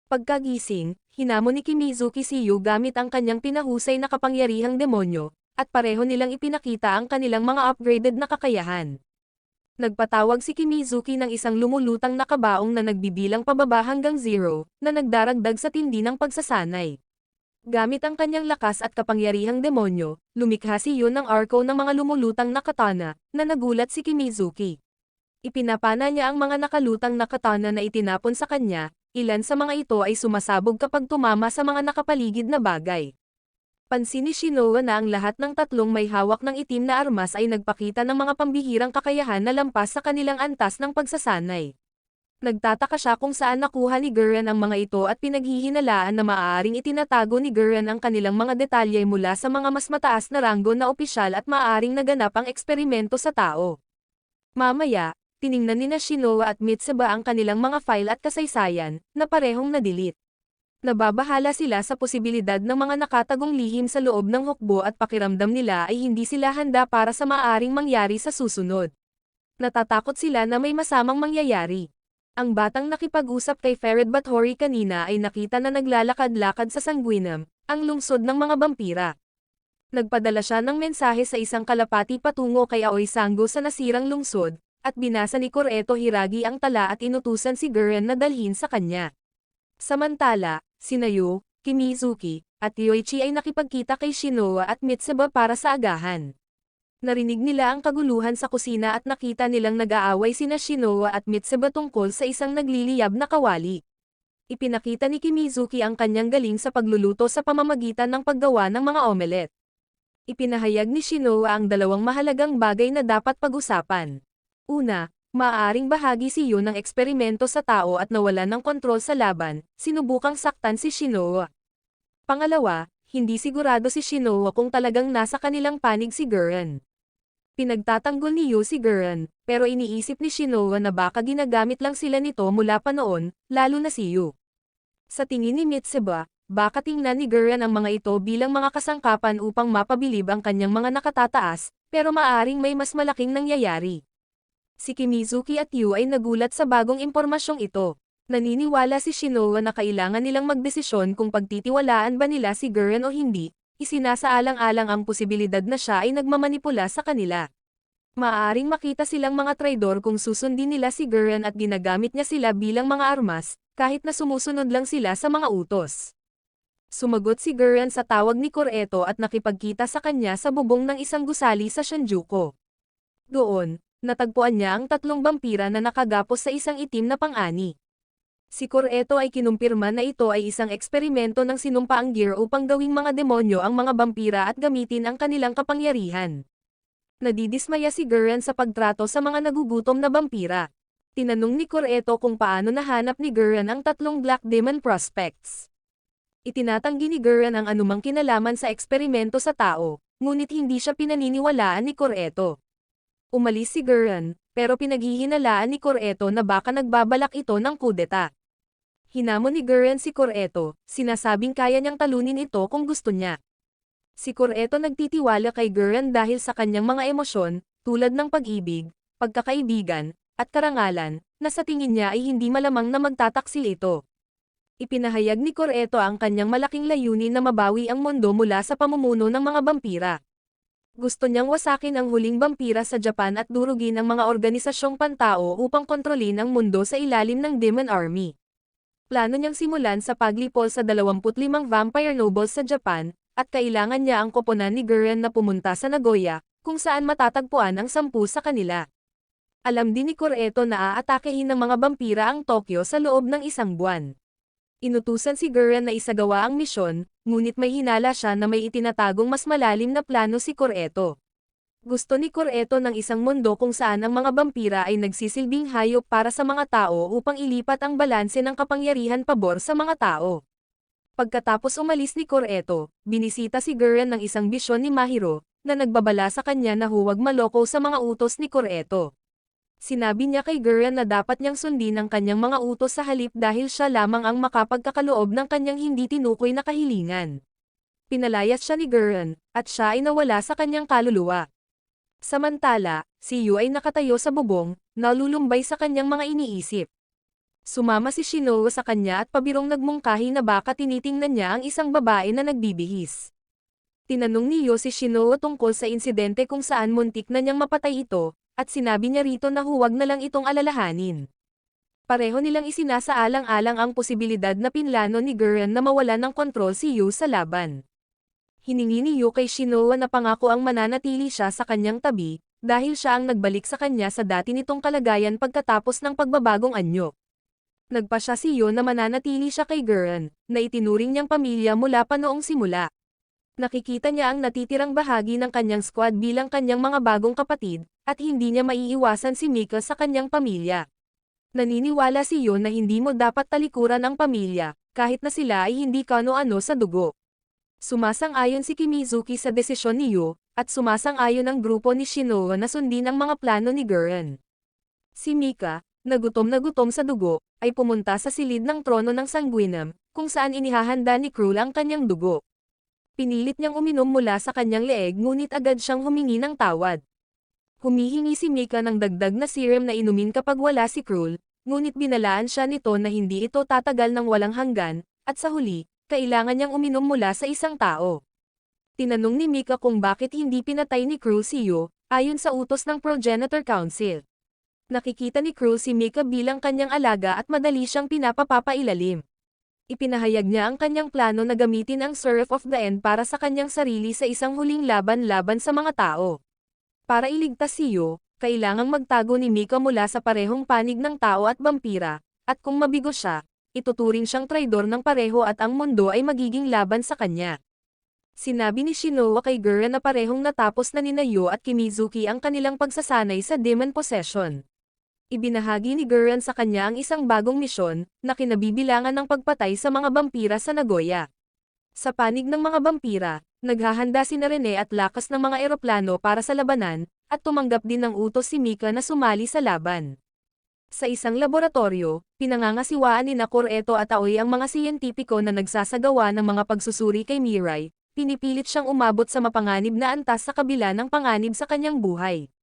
Pagkagising, hinamon ni Kimizuki si Yo gamit ang kanyang pinahusay na kapangyarihang demonyo, at pareho nilang ipinakita ang kanilang mga upgraded na kakayahan. Nagpatawag si Kimizuki ng isang lumulutang na kabaong na nagbibilang pababa hanggang 0, na nagdaragdag sa tindi ng pagsasanay. Gamit ang kanyang lakas at kapangyarihang demonyo, lumikha si Yo ng arco ng mga lumulutang na katana, na nagulat si Kimizuki. Ipinapana niya ang mga nakalutang na katana na itinapon sa kanya, ilan sa mga ito ay sumasabog kapag tumama sa mga nakapaligid na bagay. Pansin ni Shinoa na ang lahat ng tatlong may hawak ng itim na armas ay nagpakita ng mga pambihirang kakayahan na lampas sa kanilang antas ng pagsasanay. Nagtataka siya kung saan nakuha ni Guren ang mga ito at pinaghihinalaan na maaaring itinatago ni Guren ang kanilang mga detalye mula sa mga mas mataas na ranggo na opisyal at maaaring naganap ang eksperimento sa tao. Mamaya, tiningnan ni Shinoa at Mitsuba ang kanilang mga file at kasaysayan, na parehong na-delete. Nababahala sila sa posibilidad ng mga nakatagong lihim sa loob ng hukbo at pakiramdam nila ay hindi sila handa para sa maaaring mangyari sa susunod. Natatakot sila na may masamang mangyayari. Ang batang nakipag-usap kay Ferid Bathory kanina ay nakita na naglalakad-lakad sa Sanguinam, ang lungsod ng mga bampira. Nagpadala siya ng mensahe sa isang kalapati patungo kay Aoi Sango sa nasirang lungsod, at binasa ni Kureto Hiragi ang tala at inutusan si Guren na dalhin sa kanya. Samantala, sina Yo, Kimizuki, at Yoichi ay nakipagkita kay Shinoa at Mitsuba para sa agahan. Narinig nila ang kaguluhan sa kusina at nakita nilang nag-aaway sina Shinoa at Mitsuba tungkol sa isang nagliliyab na kawali. Ipinakita ni Kimizuki ang kanyang galing sa pagluluto sa pamamagitan ng paggawa ng mga omelette. Ipinahayag ni Shinoa ang dalawang mahalagang bagay na dapat pag-usapan. Una, maaaring bahagi si Yo ng eksperimento sa tao at nawalan ng kontrol sa laban, sinubukang saktan si Shinoa. Pangalawa, hindi sigurado si Shinoa kung talagang nasa kanilang panig si Guren. Pinagtatanggol ni Yo si Guren, pero iniisip ni Shinoa na baka ginagamit lang sila nito mula pa noon, lalo na si Yo. Sa tingin ni Mitsuba, baka tingnan ni Guren ang mga ito bilang mga kasangkapan upang mapabilib ang kanyang mga nakatataas, pero maaaring may mas malaking nangyayari. Si Kimizuki at Yo ay nagulat sa bagong impormasyong ito. Naniniwala si Shinoa na kailangan nilang magdesisyon kung pagtitiwalaan ba nila si Guren o hindi, isinasaalang-alang ang posibilidad na siya ay nagmamanipula sa kanila. Maaaring makita silang mga traidor kung susundin nila si Guren at ginagamit niya sila bilang mga armas, kahit na sumusunod lang sila sa mga utos. Sumagot si Guren sa tawag ni Kureto at nakipagkita sa kanya sa bubong ng isang gusali sa Shinjuku. Doon, natagpuan niya ang tatlong vampira na nakagapos sa isang itim na pang-ani. Si Kureto ay kinumpirma na ito ay isang eksperimento ng sinumpaang gear upang gawing mga demonyo ang mga vampira at gamitin ang kanilang kapangyarihan. Nadidismaya si Guren sa pagtrato sa mga nagugutom na vampira. Tinanong ni Kureto kung paano nahanap ni Guren ang tatlong Black Demon prospects. Itinatanggi ni Guren ang anumang kinalaman sa eksperimento sa tao, ngunit hindi siya pinaniniwalaan ni Kureto. Umalis si Guren, pero pinaghihinalaan ni Kureto na baka nagbabalak ito ng kudeta. Hinamon ni Guren si Kureto, sinasabing kaya niyang talunin ito kung gusto niya. Si Kureto nagtitiwala kay Guren dahil sa kanyang mga emosyon, tulad ng pag-ibig, pagkakaibigan, at karangalan, na sa tingin niya ay hindi malamang na magtataksil ito. Ipinahayag ni Kureto ang kanyang malaking layunin na mabawi ang mundo mula sa pamumuno ng mga vampira. Gusto niyang wasakin ang huling vampira sa Japan at durugin ang mga organisasyong pantao upang kontrolin ang mundo sa ilalim ng Demon Army. Plano niyang simulan sa paglipol sa 25 vampire nobles sa Japan, at kailangan niya ang koponan ni Gurren na pumunta sa Nagoya, kung saan matatagpuan ang 10 sa kanila. Alam din ni Kureto na aatakehin ng mga vampira ang Tokyo sa loob ng 1 buwan. Inutusan si Gurren na isagawa ang misyon, ngunit may hinala siya na may itinatagong mas malalim na plano si Kureto. Gusto ni Kureto ng isang mundo kung saan ang mga vampira ay nagsisilbing hayop para sa mga tao upang ilipat ang balanse ng kapangyarihan pabor sa mga tao. Pagkatapos umalis ni Kureto, binisita si Gurren ng isang bisyon ni Mahiro, na nagbabala sa kanya na huwag maloko sa mga utos ni Kureto. Sinabi niya kay Gurren na dapat niyang sundin ang kanyang mga utos sa halip dahil siya lamang ang makapagkakaloob ng kanyang hindi tinukoy na kahilingan. Pinalayas siya ni Gurren, at siya ay nawala sa kanyang kaluluwa. Samantala, si Yu ay nakatayo sa bubong, nalulumbay sa kanyang mga iniisip. Sumama si Shinoa sa kanya at pabirong nagmungkahi na baka tinitingnan niya ang isang babae na nagbibihis. Tinanong ni Yu si Shinoa tungkol sa insidente kung saan muntik na niyang mapatay ito, at sinabi niya rito na huwag na lang itong alalahanin. Pareho nilang isinasaalang-alang ang posibilidad na pinlano ni Gurren na mawala ng kontrol si Yu sa laban. Hiningi ni Yu kay Shinoa na pangako ang mananatili siya sa kanyang tabi, dahil siya ang nagbalik sa kanya sa dati nitong kalagayan pagkatapos ng pagbabagong anyo. Nagpa siya si Yu na mananatili siya kay Gurren, na itinuring niyang pamilya mula pa noong simula. Nakikita niya ang natitirang bahagi ng kanyang squad bilang kanyang mga bagong kapatid, at hindi niya maiiwasan si Mika sa kanyang pamilya. Naniniwala si Yu na hindi mo dapat talikuran ang pamilya, kahit na sila ay hindi kano-ano sa dugo. Sumasang-ayon si Kimizuki sa desisyon ni Yu, at sumasang-ayon ang grupo ni Shinoa na sundin ang mga plano ni Gurren. Si Mika, na gutom sa dugo, ay pumunta sa silid ng trono ng Sanguinam, kung saan inihahanda ni Krul ang kanyang dugo. Pinilit niyang uminom mula sa kanyang leeg ngunit agad siyang humingi ng tawad. Humihingi si Mika ng dagdag na serum na inumin kapag wala si Krul, ngunit binalaan siya nito na hindi ito tatagal ng walang hanggan, at sa huli, kailangan niyang uminom mula sa isang tao. Tinanong ni Mika kung bakit hindi pinatay ni Krul si Yu, ayon sa utos ng Progenitor Council. Nakikita ni Krul si Mika bilang kanyang alaga at madali siyang pinapapailalim. Ipinahayag niya ang kanyang plano na gamitin ang Seraph of the End para sa kanyang sarili sa isang huling laban sa mga tao. Para iligtas si Yu, kailangang magtago ni Mika mula sa parehong panig ng tao at vampira, at kung mabigo siya, ituturing siyang traidor ng pareho at ang mundo ay magiging laban sa kanya. Sinabi ni Shinoa kay Gurren na parehong natapos na nina Yu at Kimizuki ang kanilang pagsasanay sa Demon Possession. Ibinahagi ni Gurren sa kanya ang isang bagong misyon, na kinabibilangan ng pagpatay sa mga vampira sa Nagoya. Sa panig ng mga vampira, naghahanda sina Rene at lakas ng mga eroplano para sa labanan, at tumanggap din ng utos si Mika na sumali sa laban. Sa isang laboratorio, pinangangasiwaan ni Kureto at Aoi ang mga siyentipiko na nagsasagawa ng mga pagsusuri kay Mirai, pinipilit siyang umabot sa mapanganib na antas sa kabila ng panganib sa kanyang buhay.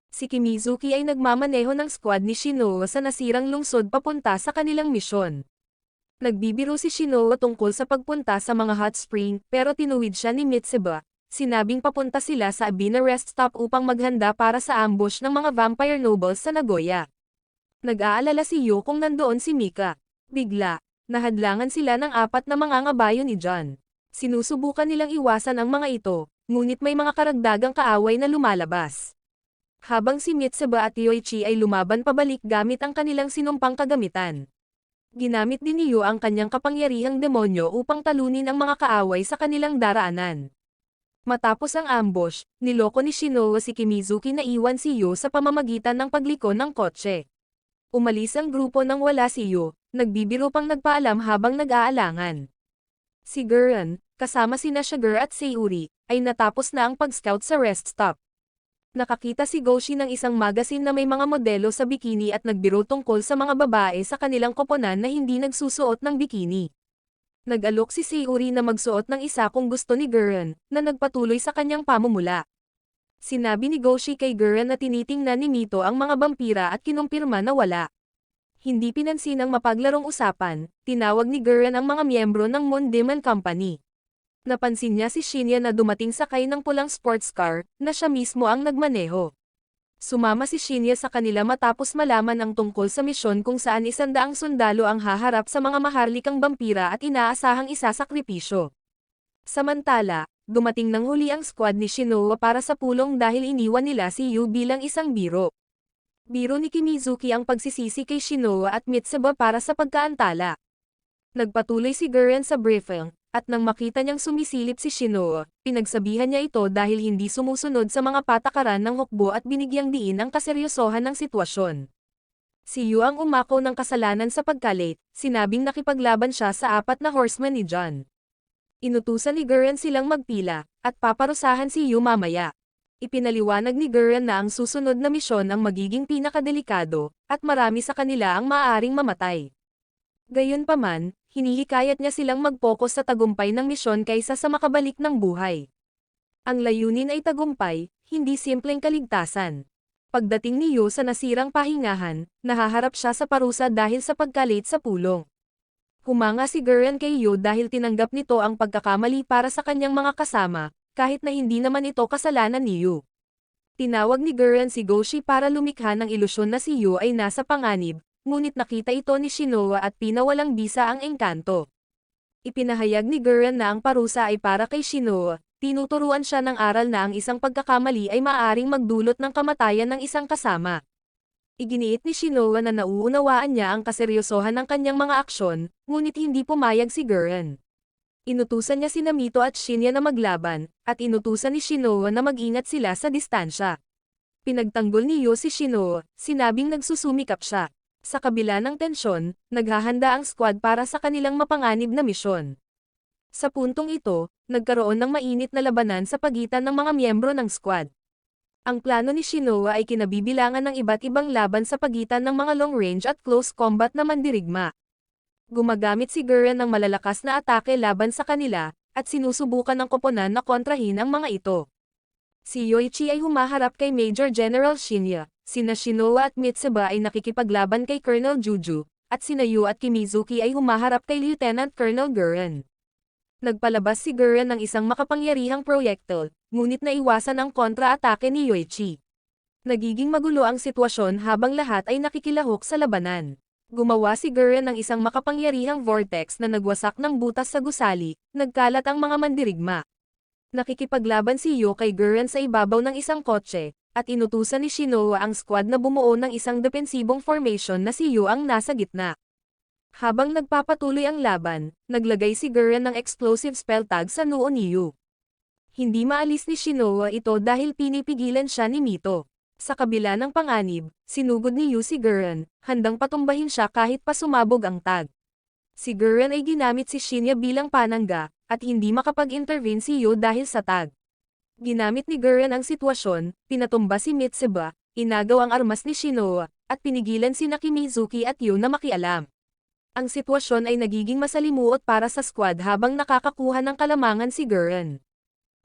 Si Kimizuki ay nagmamaneho ng squad ni Shinoa sa nasirang lungsod papunta sa kanilang misyon. Nagbibiro si Shinoa tungkol sa pagpunta sa mga hot spring, pero tinuwid siya ni Mitsuba. Sinabing papunta sila sa Abina rest stop upang maghanda para sa ambush ng mga vampire nobles sa Nagoya. Nag-aalala si Yu kung nandoon si Mika. Bigla, nahadlangan sila ng 4 na mangangabayo ni John. Sinusubukan nilang iwasan ang mga ito, ngunit may mga karagdagang kaaway na lumalabas. Habang si Mitsuba at Yoichi ay lumaban pabalik gamit ang kanilang sinumpang kagamitan. Ginamit din ni Yu ang kanyang kapangyarihang demonyo upang talunin ang mga kaaway sa kanilang daraanan. Matapos ang ambush, niloko ni Shinoa si Kimizuki na iwan si Yu sa pamamagitan ng pagliko ng kotse. Umalis ang grupo nang wala si Yu, nagbibiro pang nagpaalam habang nag-aalangan. Si Gurren, kasama sina Sugar at Sayuri, ay natapos na ang pag-scout sa rest stop. Nakakita si Goshi ng isang magazine na may mga modelo sa bikini at nagbiro tungkol sa mga babae sa kanilang koponan na hindi nagsusuot ng bikini. Nag-alok si Sayuri na magsuot ng isa kung gusto ni Gurren, na nagpatuloy sa kanyang pamumula. Sinabi ni Goshi kay Gurren na tinitingnan ni Mito ang mga vampira at kinumpirma na wala. Hindi pinansin ang mapaglarong usapan, tinawag ni Gurren ang mga miyembro ng Moon Demon Company. Napansin niya si Shinya na dumating sakay ng pulang sports car, na siya mismo ang nagmaneho. Sumama si Shinya sa kanila matapos malaman ang tungkol sa misyon kung saan 100 sundalo ang haharap sa mga maharlikang vampira at inaasahang isasakripisyo. Samantala, dumating ng huli ang squad ni Shinoa para sa pulong dahil iniwan nila si Yu bilang isang biro. Biro ni Kimizuki ang pagsisisi kay Shinoa at Mitsuba para sa pagkaantala. Nagpatuloy si Guren sa briefing, at nang makita niyang sumisilip si Shinoa, pinagsabihan niya ito dahil hindi sumusunod sa mga patakaran ng hukbo at binigyang diin ang kaseryosohan ng sitwasyon. Si Yu ang umako ng kasalanan sa pagka-late, sinabing nakipaglaban siya sa 4 na horsemen ni John. Inutusan ni Guren silang magpila, at paparusahan si Yu mamaya. Ipinaliwanag ni Guren na ang susunod na misyon ang magiging pinakadelikado, at marami sa kanila ang maaaring mamatay. Gayunpaman, hinihikayat niya silang mag-focus sa tagumpay ng misyon kaysa sa makabalik ng buhay. Ang layunin ay tagumpay, hindi simpleng kaligtasan. Pagdating ni Yu sa nasirang pahingahan, nahaharap siya sa parusa dahil sa pagka-late sa pulong. Humanga si Guren kay Yu dahil tinanggap nito ang pagkakamali para sa kanyang mga kasama, kahit na hindi naman ito kasalanan ni Yu. Tinawag ni Guren si Goshi para lumikha ng ilusyon na si Yu ay nasa panganib, ngunit nakita ito ni Shinoa at pinawalang bisa ang engkanto. Ipinahayag ni Guren na ang parusa ay para kay Shinoa, tinuturuan siya ng aral na ang isang pagkakamali ay maaaring magdulot ng kamatayan ng isang kasama. Iginiit ni Shinoa na nauunawaan niya ang kaseryosohan ng kanyang mga aksyon, ngunit hindi pumayag si Guren. Inutusan niya si Namito at Shinya na maglaban, at inutusan ni Shinoa na mag-ingat sila sa distansya. Pinagtanggol ni Yu si Shinoa, sinabing nagsusumikap siya. Sa kabila ng tensyon, naghahanda ang squad para sa kanilang mapanganib na misyon. Sa puntong ito, nagkaroon ng mainit na labanan sa pagitan ng mga miyembro ng squad. Ang plano ni Shinoa ay kinabibilangan ng iba't ibang laban sa pagitan ng mga long-range at close combat na mandirigma. Gumagamit si Guren ng malalakas na atake laban sa kanila, at sinusubukan ng koponan na kontrahin ang mga ito. Si Yoichi ay humaharap kay Major General Shinya, sina Shinoa at Mitsuba ay nakikipaglaban kay Colonel Juju, at sina Yu at Kimizuki ay humaharap kay Lieutenant Colonel Guren. Nagpalabas si Guren ng isang makapangyarihang projectile, ngunit naiwasan ang kontra-atake ni Yoichi. Nagiging magulo ang sitwasyon habang lahat ay nakikilahok sa labanan. Gumawa si Guren ng isang makapangyarihang vortex na nagwasak ng butas sa gusali, nagkalat ang mga mandirigma. Nakikipaglaban si Yu kay Guren sa ibabaw ng isang kotse, at inutusan ni Shinoa ang squad na bumuo ng isang depensibong formation na si Yu ang nasa gitna. Habang nagpapatuloy ang laban, naglagay si Guren ng explosive spell tag sa noo ni Yu. Hindi maalis ni Shinoa ito dahil pinipigilan siya ni Mito. Sa kabila ng panganib, sinugod ni Yu si Guren, handang patumbahin siya kahit pa sumabog ang tag. Si Guren ay ginamit si Shinya bilang panangga, at hindi makapag-intervene si Yu dahil sa tag. Ginamit ni Guren ang sitwasyon, pinatumba si Mitsuba, inagaw ang armas ni Shinoa, at pinigilan si Kimizuki at Yu na makialam. Ang sitwasyon ay nagiging masalimuot para sa squad habang nakakakuha ng kalamangan si Guren.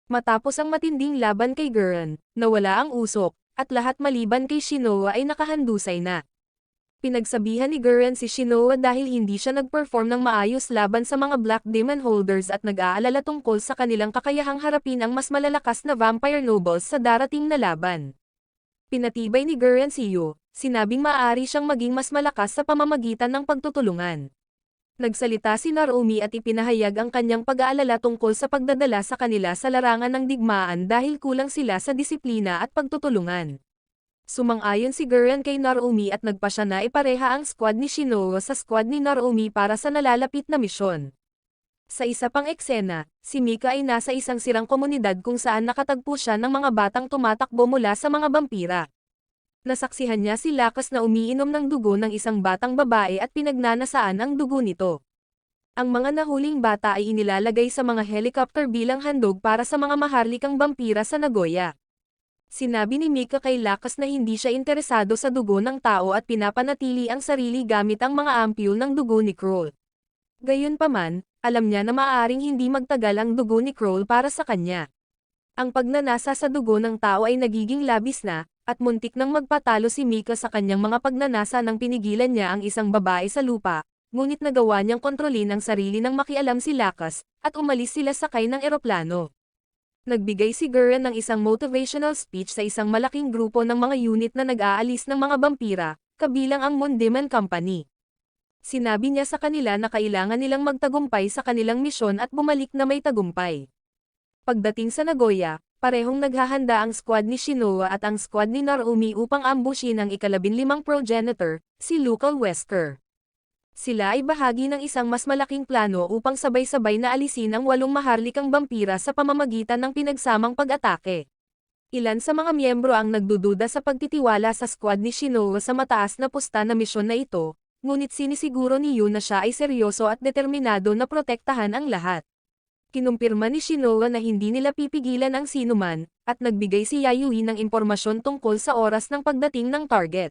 Matapos ang matinding laban kay Guren, nawala ang usok, at lahat maliban kay Shinoa ay nakahandusay na. Pinagsabihan ni Guren si Shinoa dahil hindi siya nag-perform ng maayos laban sa mga Black Demon holders at nag-aalala tungkol sa kanilang kakayahang harapin ang mas malalakas na vampire nobles sa darating na laban. Pinatibay ni Guren si Yu, sinabing maaari siyang maging mas malakas sa pamamagitan ng pagtutulungan. Nagsalita si Narumi at ipinahayag ang kanyang pag-aalala tungkol sa pagdadala sa kanila sa larangan ng digmaan dahil kulang sila sa disiplina at pagtutulungan. Sumang-ayon si Guren kay Narumi at nagpasya na ipareha ang squad ni Shinoa sa squad ni Narumi para sa nalalapit na misyon. Sa isa pang eksena, si Mika ay nasa isang sirang komunidad kung saan nakatagpo siya ng mga batang tumatakbo mula sa mga vampira. Nasaksihan niya si Lakas na umiinom ng dugo ng isang batang babae at pinagnanasaan ang dugo nito. Ang mga nahuling bata ay inilalagay sa mga helicopter bilang handog para sa mga maharlikang vampira sa Nagoya. Sinabi ni Mika kay Lakas na hindi siya interesado sa dugo ng tao at pinapanatili ang sarili gamit ang mga ampule ng dugo ni Kroll. Gayunpaman, alam niya na maaaring hindi magtagal ang dugo ni Kroll para sa kanya. Ang pagnanasa sa dugo ng tao ay nagiging labis na, at muntik nang magpatalo si Mika sa kanyang mga pagnanasa nang pinigilan niya ang isang babae sa lupa, ngunit nagawa niyang kontrolin ang sarili nang makialam si Lakas, at umalis sila sakay ng eroplano. Nagbigay si Gurren ng isang motivational speech sa isang malaking grupo ng mga unit na nag-aalis ng mga vampira, kabilang ang Moon Demon Company. Sinabi niya sa kanila na kailangan nilang magtagumpay sa kanilang misyon at bumalik na may tagumpay. Pagdating sa Nagoya, parehong naghahanda ang squad ni Shinoa at ang squad ni Narumi upang ambushin ang ika-15 progenitor, si Lucal Wesker. Sila ay bahagi ng isang mas malaking plano upang sabay-sabay na alisin ang 8 maharlikang vampira sa pamamagitan ng pinagsamang pag-atake. Ilan sa mga miyembro ang nagdududa sa pagtitiwala sa squad ni Shinoa sa mataas na pusta na misyon na ito, ngunit sinisiguro ni Yu na siya ay seryoso at determinado na protektahan ang lahat. Kinumpirma ni Shinoa na hindi nila pipigilan ang sinuman, at nagbigay si Yayoi ng impormasyon tungkol sa oras ng pagdating ng target.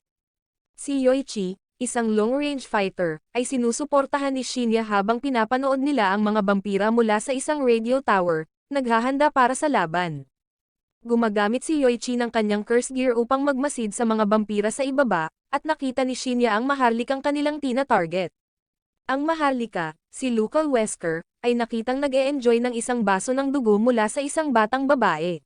Si Yoichi, isang long-range fighter, ay sinusuportahan ni Shinya habang pinapanood nila ang mga vampira mula sa isang radio tower, naghahanda para sa laban. Gumagamit si Yoichi ng kanyang curse gear upang magmasid sa mga vampira sa ibaba, at nakita ni Shinya ang maharlikang kanilang tina-target. Ang maharlika, si Lucal Wesker, ay nakitang nag-e-enjoy ng isang baso ng dugo mula sa isang batang babae.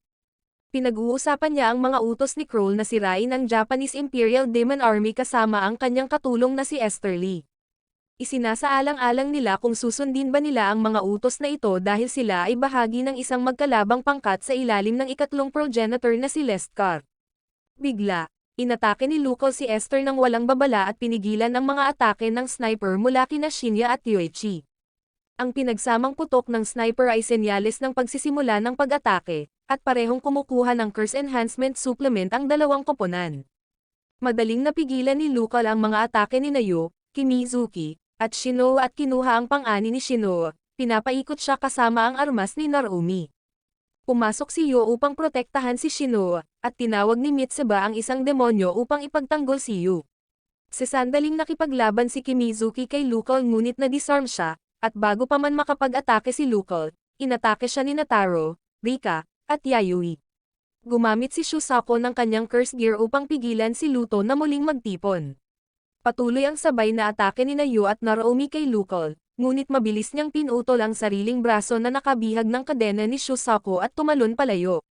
Pinag-uusapan niya ang mga utos ni Kroll na sirain ang Japanese Imperial Demon Army kasama ang kanyang katulong na si Esther Lee. Isinasaalang-alang nila kung susundin ba nila ang mga utos na ito dahil sila ay bahagi ng isang magkalabang pangkat sa ilalim ng ikatlong progenitor na si Lescar. Bigla, inatake ni Lucal si Esther ng walang babala at pinigilan ang mga atake ng sniper mula kina Shinya at Yoichi. Ang pinagsamang putok ng sniper ay senyales ng pagsisimula ng pag-atake, at parehong kumukuha ng curse enhancement supplement ang dalawang koponan. Madaling napigilan ni Lucal ang mga atake ni Nayo, Kimizuki, at Shinoa at kinuha ang pang-ani ni Shinoa, pinapaikot siya kasama ang armas ni Narumi. Pumasok si Yo upang protektahan si Shinoa, at tinawag ni Mitsuba ang isang demonyo upang ipagtanggol si Yu. Sa sandaling nakipaglaban si Kimizuki kay Lucal ngunit na-disarm siya, at bago pa man makapag-atake si Lucal, inatake siya ni Nataro, Rika, at Yayoi. Gumamit si Shusako ng kanyang curse gear upang pigilan si Luto na muling magtipon. Patuloy ang sabay na atake ni Nayo at Narumi kay Lucal, ngunit mabilis niyang pinutol ang sariling braso na nakabihag ng kadena ni Shusako at tumalon palayo.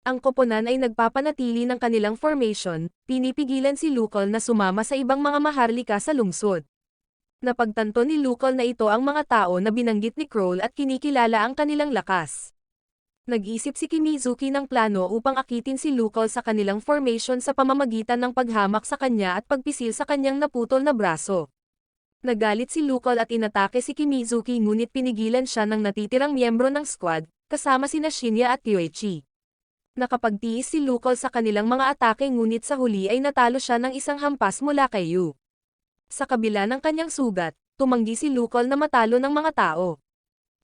Ang koponan ay nagpapanatili ng kanilang formation, pinipigilan si Lucal na sumama sa ibang mga maharlika sa lungsod. Napagtanto ni Lucal na ito ang mga tao na binanggit ni Kroll at kinikilala ang kanilang lakas. Nag-isip si Kimizuki ng plano upang akitin si Lucal sa kanilang formation sa pamamagitan ng paghamak sa kanya at pagpisil sa kanyang naputol na braso. Nagalit si Lucal at inatake si Kimizuki ngunit pinigilan siya ng natitirang miyembro ng squad, kasama sina Shinya at Yoichi. Nakapagtiis si Lucal sa kanilang mga atake ngunit sa huli ay natalo siya ng isang hampas mula kay Yu. Sa kabila ng kanyang sugat, tumanggi si Lucal na matalo ng mga tao.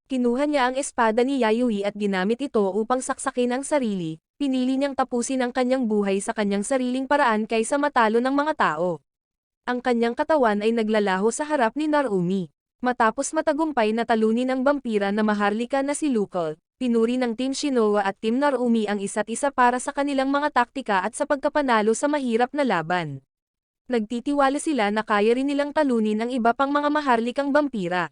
Kinuha niya ang espada ni Yayoi at ginamit ito upang saksakin ang sarili, pinili niyang tapusin ang kanyang buhay sa kanyang sariling paraan kaysa matalo ng mga tao. Ang kanyang katawan ay naglalaho sa harap ni Narumi. Matapos matagumpay na talunin ang vampira na maharlika na si Lucal, pinuri ng Team Shinoa at Team Narumi ang isa't isa para sa kanilang mga taktika at sa pagkapanalo sa mahirap na laban. Nagtitiwala sila na kaya rin nilang talunin ang iba pang mga maharlikang vampira.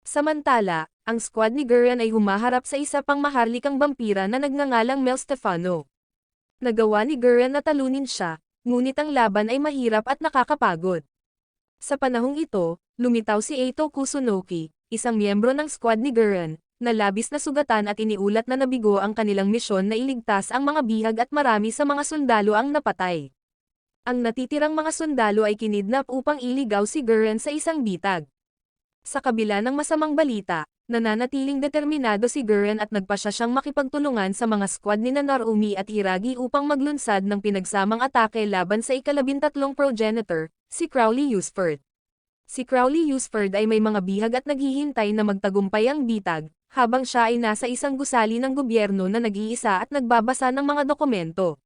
Samantala, ang squad ni Gurren ay humaharap sa isa pang maharlikang vampira na nagngangalang Mel Stefano. Nagawa ni Gurren na talunin siya, ngunit ang laban ay mahirap at nakakapagod. Sa panahong ito, lumitaw si Eito Kusunoki, isang miyembro ng squad ni Gurren, na labis na sugatan at iniulat na nabigo ang kanilang misyon na iligtas ang mga bihag at marami sa mga sundalo ang napatay. Ang natitirang mga sundalo ay kinidnap upang iligaw si Gurren sa isang bitag. Sa kabila ng masamang balita, nananatiling determinado si Gurren at nagpasya siyang makipagtulungan sa mga squad ni Narumi at Hiragi upang maglunsad ng pinagsamang atake laban sa ika-13 progenitor, si Crowley Usford. Si Crowley Usford ay may mga bihag at naghihintay na magtagumpay ang bitag, habang siya ay nasa isang gusali ng gobyerno na nag-iisa at nagbabasa ng mga dokumento.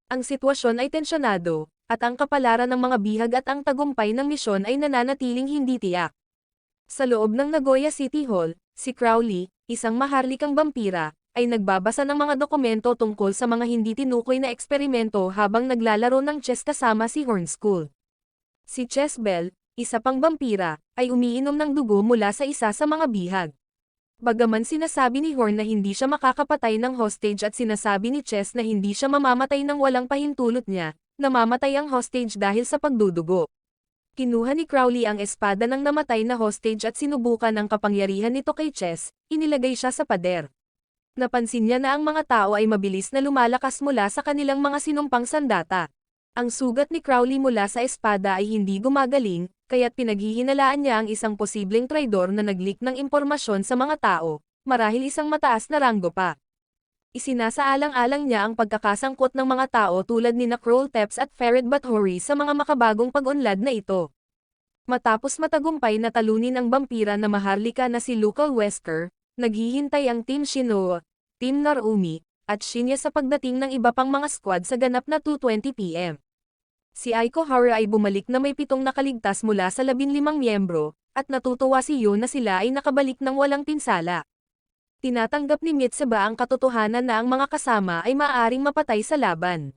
Ang sitwasyon ay tensyonado, at ang kapalaran ng mga bihag at ang tagumpay ng misyon ay nananatiling hindi tiyak. Sa loob ng Nagoya City Hall, si Crowley, isang maharlikang vampira, ay nagbabasa ng mga dokumento tungkol sa mga hindi tinukoy na eksperimento habang naglalaro ng chess kasama si Hornskull. Si Chess Bell, isa pang vampira, ay umiinom ng dugo mula sa isa sa mga bihag. Bagaman sinasabi ni Horn na hindi siya makakapatay ng hostage at sinasabi ni Chess na hindi siya mamamatay ng walang pahintulot niya, namamatay ang hostage dahil sa pagdudugo. Kinuha ni Crowley ang espada ng namatay na hostage at sinubukan ang kapangyarihan nito kay Chess, inilagay siya sa pader. Napansin niya na ang mga tao ay mabilis na lumalakas mula sa kanilang mga sinumpang sandata. Ang sugat ni Crowley mula sa espada ay hindi gumagaling, kaya't pinaghihinalaan niya ang isang posibleng traidor na nag-leak ng impormasyon sa mga tao, marahil isang mataas na ranggo pa. Isinasaalang-alang niya ang pagkakasangkot ng mga tao tulad ni Kroll-Teps at Ferid Bathory sa mga makabagong pag-unlad na ito. Matapos matagumpay na talunin ang vampira na maharlika na si Luca Wesker, naghihintay ang Team Shinoa, Team Narumi, at Shinya sa pagdating ng iba pang mga squad sa ganap na 2:20 PM. Si Aiko Hara ay bumalik na may 7 nakaligtas mula sa 15 miyembro, at natutuwa si Yo na sila ay nakabalik ng walang pinsala. Tinatanggap ni Mitsaba ang katotohanan na ang mga kasama ay maaaring mapatay sa laban.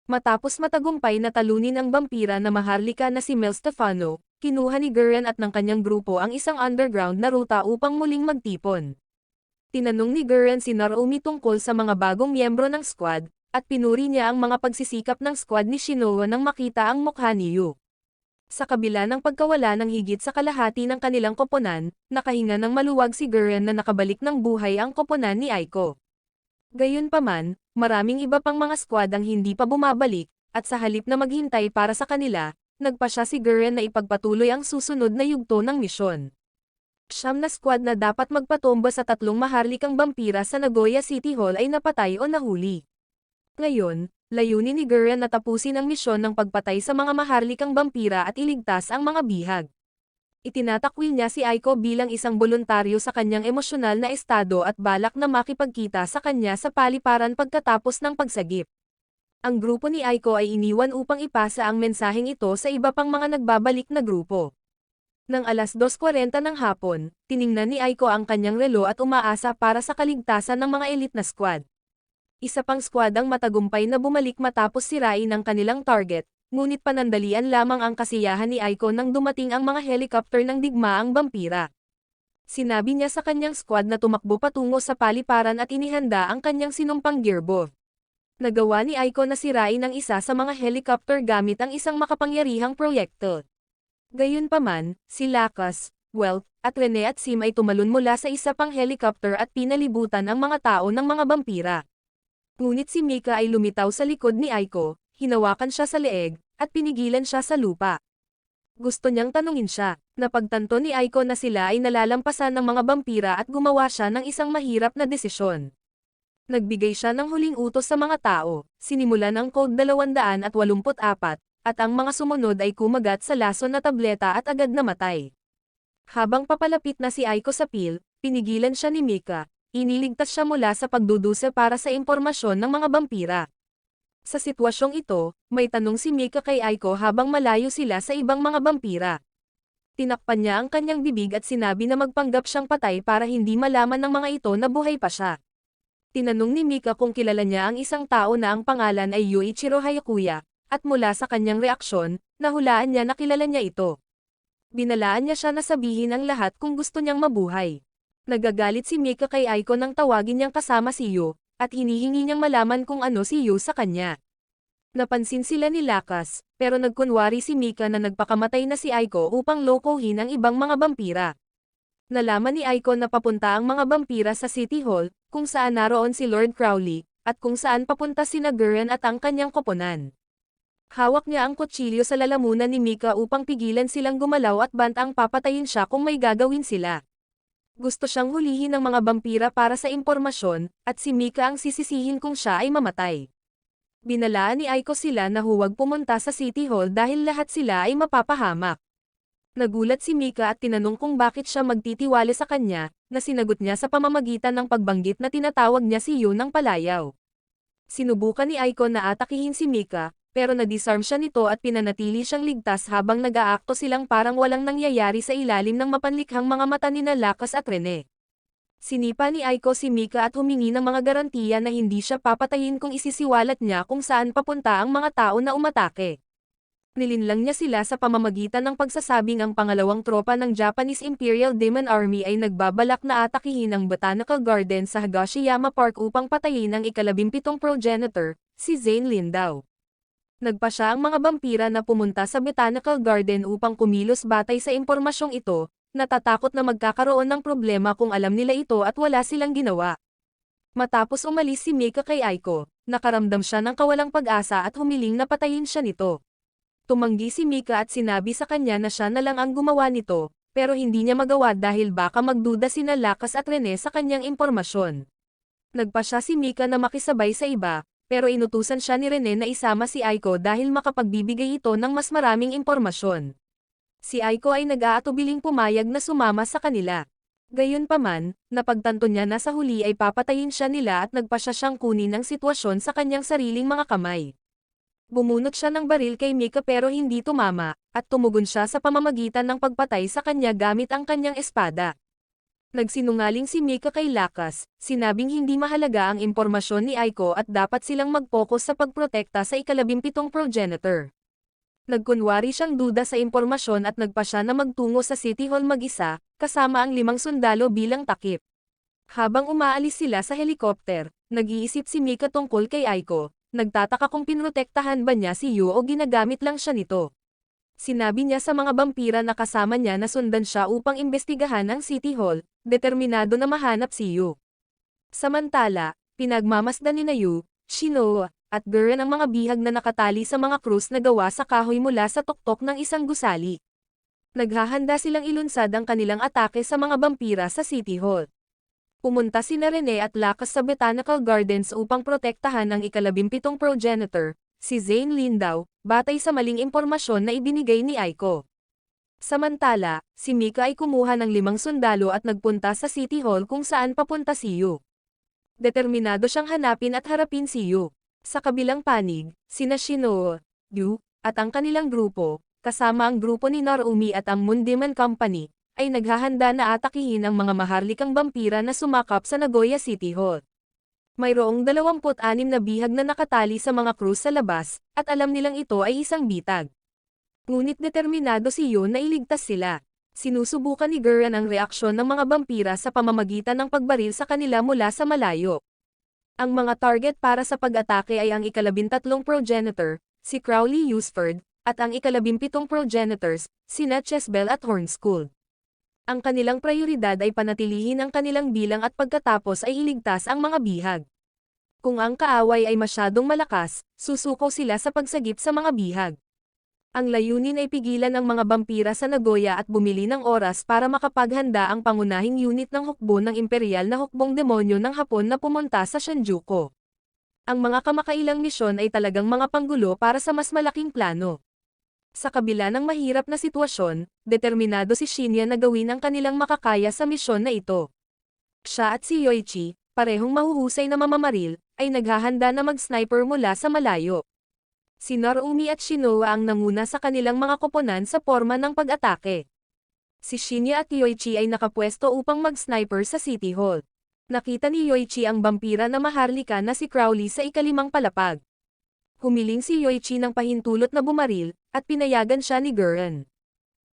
Matapos matagumpay na talunin ang vampira na maharlika na si Mel Stefano, kinuha ni Gurren at ng kanyang grupo ang isang underground na ruta upang muling magtipon. Tinanong ni Gurren si Narumi tungkol sa mga bagong miyembro ng squad, at pinuri niya ang mga pagsisikap ng squad ni Shinoa nang makita ang mukha ni Yu. Sa kabila ng pagkawala ng higit sa kalahati ng kanilang koponan, nakahinga ng maluwag si Gurren na nakabalik ng buhay ang koponan ni Aiko. Gayunpaman, maraming iba pang mga squad ang hindi pa bumabalik, at sa halip na maghintay para sa kanila, nagpa siya si Gurren na ipagpatuloy ang susunod na yugto ng misyon. Siyam na squad na dapat magpatomba sa 3 maharlikang vampira sa Nagoya City Hall ay napatay o nahuli. Ngayon, layunin ni Gurren na tapusin ang misyon ng pagpatay sa mga maharlikang vampira at iligtas ang mga bihag. Itinatakwil niya si Aiko bilang isang voluntaryo sa kanyang emosyonal na estado at balak na makipagkita sa kanya sa paliparan pagkatapos ng pagsagip. Ang grupo ni Aiko ay iniwan upang ipasa ang mensaheng ito sa iba pang mga nagbabalik na grupo. Nang alas 2:40 ng hapon, tiningnan ni Aiko ang kanyang relo at umaasa para sa kaligtasan ng mga elite na squad. Isa pang squad ang matagumpay na bumalik matapos sirain ang kanilang target, ngunit panandalian lamang ang kasiyahan ni Aiko nang dumating ang mga helicopter ng digmaang vampira. Sinabi niya sa kanyang squad na tumakbo patungo sa paliparan at inihanda ang kanyang sinumpang gearbox. Nagawa ni Aiko na sirain ang isa sa mga helicopter gamit ang isang makapangyarihang proyektil. Gayunpaman, si Lakas, Welt, at Rene at Sim ay tumalon mula sa isa pang helicopter at pinalibutan ang mga tao ng mga vampira. Ngunit si Mika ay lumitaw sa likod ni Aiko, hinawakan siya sa leeg, at pinigilan siya sa lupa. Gusto niyang tanungin siya. Napagtanto ni Aiko na sila ay nalalampasan ng mga vampira at gumawa siya ng isang mahirap na desisyon. Nagbigay siya ng huling utos sa mga tao, sinimulan ang code 284, at ang mga sumunod ay kumagat sa lason na tableta at agad namatay. Habang papalapit na si Aiko sa pil, pinigilan siya ni Mika. Iniligtas siya mula sa pagdudusa para sa impormasyon ng mga vampira. Sa sitwasyong ito, may tanong si Mika kay Aiko habang malayo sila sa ibang mga vampira. Tinakpan niya ang kanyang bibig at sinabi na magpanggap siyang patay para hindi malaman ng mga ito na buhay pa siya. Tinanong ni Mika kung kilala niya ang isang tao na ang pangalan ay Yuichiro Hayakuya, at mula sa kanyang reaksyon, nahulaan niya na kilala niya ito. Binalaan niya siya na sabihin ang lahat kung gusto niyang mabuhay. Nagagalit si Mika kay Aiko nang tawagin niyang kasama si Yu, at hinihingi niyang malaman kung ano si Yu sa kanya. Napansin sila ni Lakas, pero nagkunwari si Mika na nagpakamatay na si Aiko upang lokohin ang ibang mga vampira. Nalaman ni Aiko na papunta ang mga vampira sa City Hall, kung saan naroon si Lord Crowley, at kung saan papunta sina Gurren at ang kanyang koponan. Hawak niya ang kutsilyo sa lalamunan ni Mika upang pigilan silang gumalaw at bantang papatayin siya kung may gagawin sila. Gusto siyang hulihin ng mga vampira para sa impormasyon, at si Mika ang sisisihin kung siya ay mamatay. Binalaan ni Aiko sila na huwag pumunta sa City Hall dahil lahat sila ay mapapahamak. Nagulat si Mika at tinanong kung bakit siya magtitiwala sa kanya, na sinagot niya sa pamamagitan ng pagbanggit na tinatawag niya si Yu ng palayaw. Sinubukan ni Aiko na atakihin si Mika, pero na-disarm siya nito at pinanatili siyang ligtas habang nag-aakto silang parang walang nangyayari sa ilalim ng mapanlikhang mga mata ni Lakas at Rene. Sinipa ni Aiko si Mika at humingi ng mga garantiya na hindi siya papatayin kung isisiwalat niya kung saan papunta ang mga tao na umatake. Nilinlang niya sila sa pamamagitan ng pagsasabing ang pangalawang tropa ng Japanese Imperial Demon Army ay nagbabalak na atakihin ang Botanical Garden sa Higashiyama Park upang patayin ang ika-17 progenitor, si Zane Lindau. Nagpa siya ang mga vampira na pumunta sa Botanical Garden upang kumilos batay sa impormasyong ito, natatakot na magkakaroon ng problema kung alam nila ito at wala silang ginawa. Matapos umalis si Mika kay Aiko, nakaramdam siya ng kawalang pag-asa at humiling na patayin siya nito. Tumanggi si Mika at sinabi sa kanya na siya na lang ang gumawa nito, pero hindi niya magawa dahil baka magduda sina Lakas at Rene sa kanyang impormasyon. Nagpa siya si Mika na makisabay sa iba, pero inutusan siya ni Rene na isama si Aiko dahil makapagbibigay ito ng mas maraming impormasyon. Si Aiko ay nag-aatubiling pumayag na sumama sa kanila. Gayunpaman, napagtanto niya na sa huli ay papatayin siya nila at nagpa siya siyang kunin ang sitwasyon sa kanyang sariling mga kamay. Bumunot siya ng baril kay Mika pero hindi tumama, at tumugon siya sa pamamagitan ng pagpatay sa kanya gamit ang kanyang espada. Nagsinungaling si Mika kay Lakas, sinabing hindi mahalaga ang impormasyon ni Aiko at dapat silang mag-focus sa pagprotekta sa ika-17 progenitor. Nagkunwari siyang duda sa impormasyon at nagpa siya na magtungo sa City Hall mag-isa, kasama ang 5 sundalo bilang takip. Habang umaalis sila sa helikopter, nag-iisip si Mika tungkol kay Aiko. Nagtataka kung pinrotektahan ba niya si Yu o ginagamit lang siya nito. Sinabi niya sa mga vampira na kasama niya na sundan siya upang imbestigahan ang City Hall, determinado na mahanap si Yu. Samantala, pinagmamasdan ni Yu, Shinoa, at Gurren ang mga bihag na nakatali sa mga krus na gawa sa kahoy mula sa tuktok ng isang gusali. Naghahanda silang ilunsad ang kanilang atake sa mga vampira sa City Hall. Pumunta sina Rene at Lakas sa Botanical Gardens upang protektahan ang ika-17 progenitor, si Zane Lindau, batay sa maling impormasyon na ibinigay ni Aiko. Samantala, si Mika ay kumuha ng 5 sundalo at nagpunta sa City Hall kung saan papunta si Yu. Determinado siyang hanapin at harapin si Yu. Sa kabilang panig, sina Shinoa, Yu, at ang kanilang grupo, kasama ang grupo ni Narumi at ang Moon Demon Company, ay naghahanda na atakihin ang mga maharlikang vampira na sumakap sa Nagoya City Hall. Mayroong 26 na bihag na nakatali sa mga krus sa labas, at alam nilang ito ay isang bitag. Ngunit determinado si Yu na iligtas sila. Sinusubukan ni Gurren ang reaksyon ng mga vampira sa pamamagitan ng pagbaril sa kanila mula sa malayo. Ang mga target para sa pag-atake ay ang ika-13 progenitor, si Crowley Usford, at ang ika-17 progenitors, sina Chesbel at Hornskull. Ang kanilang prioridad ay panatilihin ang kanilang bilang at pagkatapos ay iligtas ang mga bihag. Kung ang kaaway ay masyadong malakas, susuko sila sa pagsagip sa mga bihag. Ang layunin ay pigilan ang mga vampira sa Nagoya at bumili ng oras para makapaghanda ang pangunahing unit ng hukbo ng imperial na hukbong demonyo ng Hapon na pumunta sa Shinjuku. Ang mga kamakailang misyon ay talagang mga panggulo para sa mas malaking plano. Sa kabila ng mahirap na sitwasyon, determinado si Shinya na gawin ang kanilang makakaya sa misyon na ito. Siya at si Yoichi, parehong mahuhusay na mamamaril, ay naghahanda na mag-sniper mula sa malayo. Si Narumi at Shinoa ang nanguna sa kanilang mga koponan sa porma ng pag-atake. Si Shinya at Yoichi ay nakapwesto upang mag-sniper sa City Hall. Nakita ni Yoichi ang vampira na maharlika na si Crowley sa ika-5 palapag. Humiling si Yoichi ng pahintulot na bumaril, at pinayagan siya ni Gurren.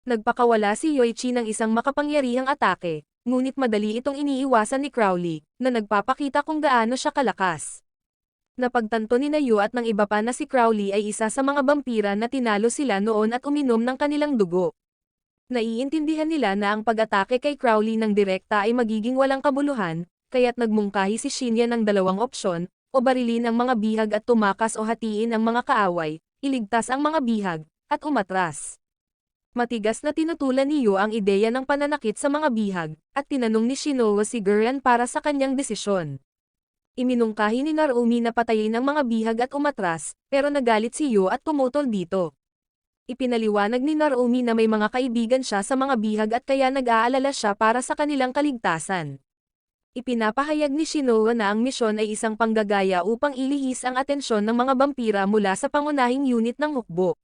Nagpakawala si Yoichi ng isang makapangyarihang atake, ngunit madali itong iniiwasan ni Crowley, na nagpapakita kung gaano siya kalakas. Napagtanto ni Yu at ng iba pa na si Crowley ay isa sa mga vampira na tinalo sila noon at uminom ng kanilang dugo. Naiintindihan nila na ang pag-atake kay Crowley ng direkta ay magiging walang kabuluhan, kaya't nagmungkahi si Shinya ng 2 opsyon, o barilin ang mga bihag at tumakas o hatiin ang mga kaaway, iligtas ang mga bihag, at umatras. Matigas na tinutulan ni Yu ang ideya ng pananakit sa mga bihag, at tinanong ni Shinoa si Gurren para sa kanyang desisyon. Iminungkahi ni Narumi na patayin ang mga bihag at umatras, pero nagalit si Yu at tumutol dito. Ipinaliwanag ni Narumi na may mga kaibigan siya sa mga bihag at kaya nag-aalala siya para sa kanilang kaligtasan. Ipinapahayag ni Shinoa na ang misyon ay isang panggagaya upang ilihis ang atensyon ng mga vampira mula sa pangunahing unit ng hukbo.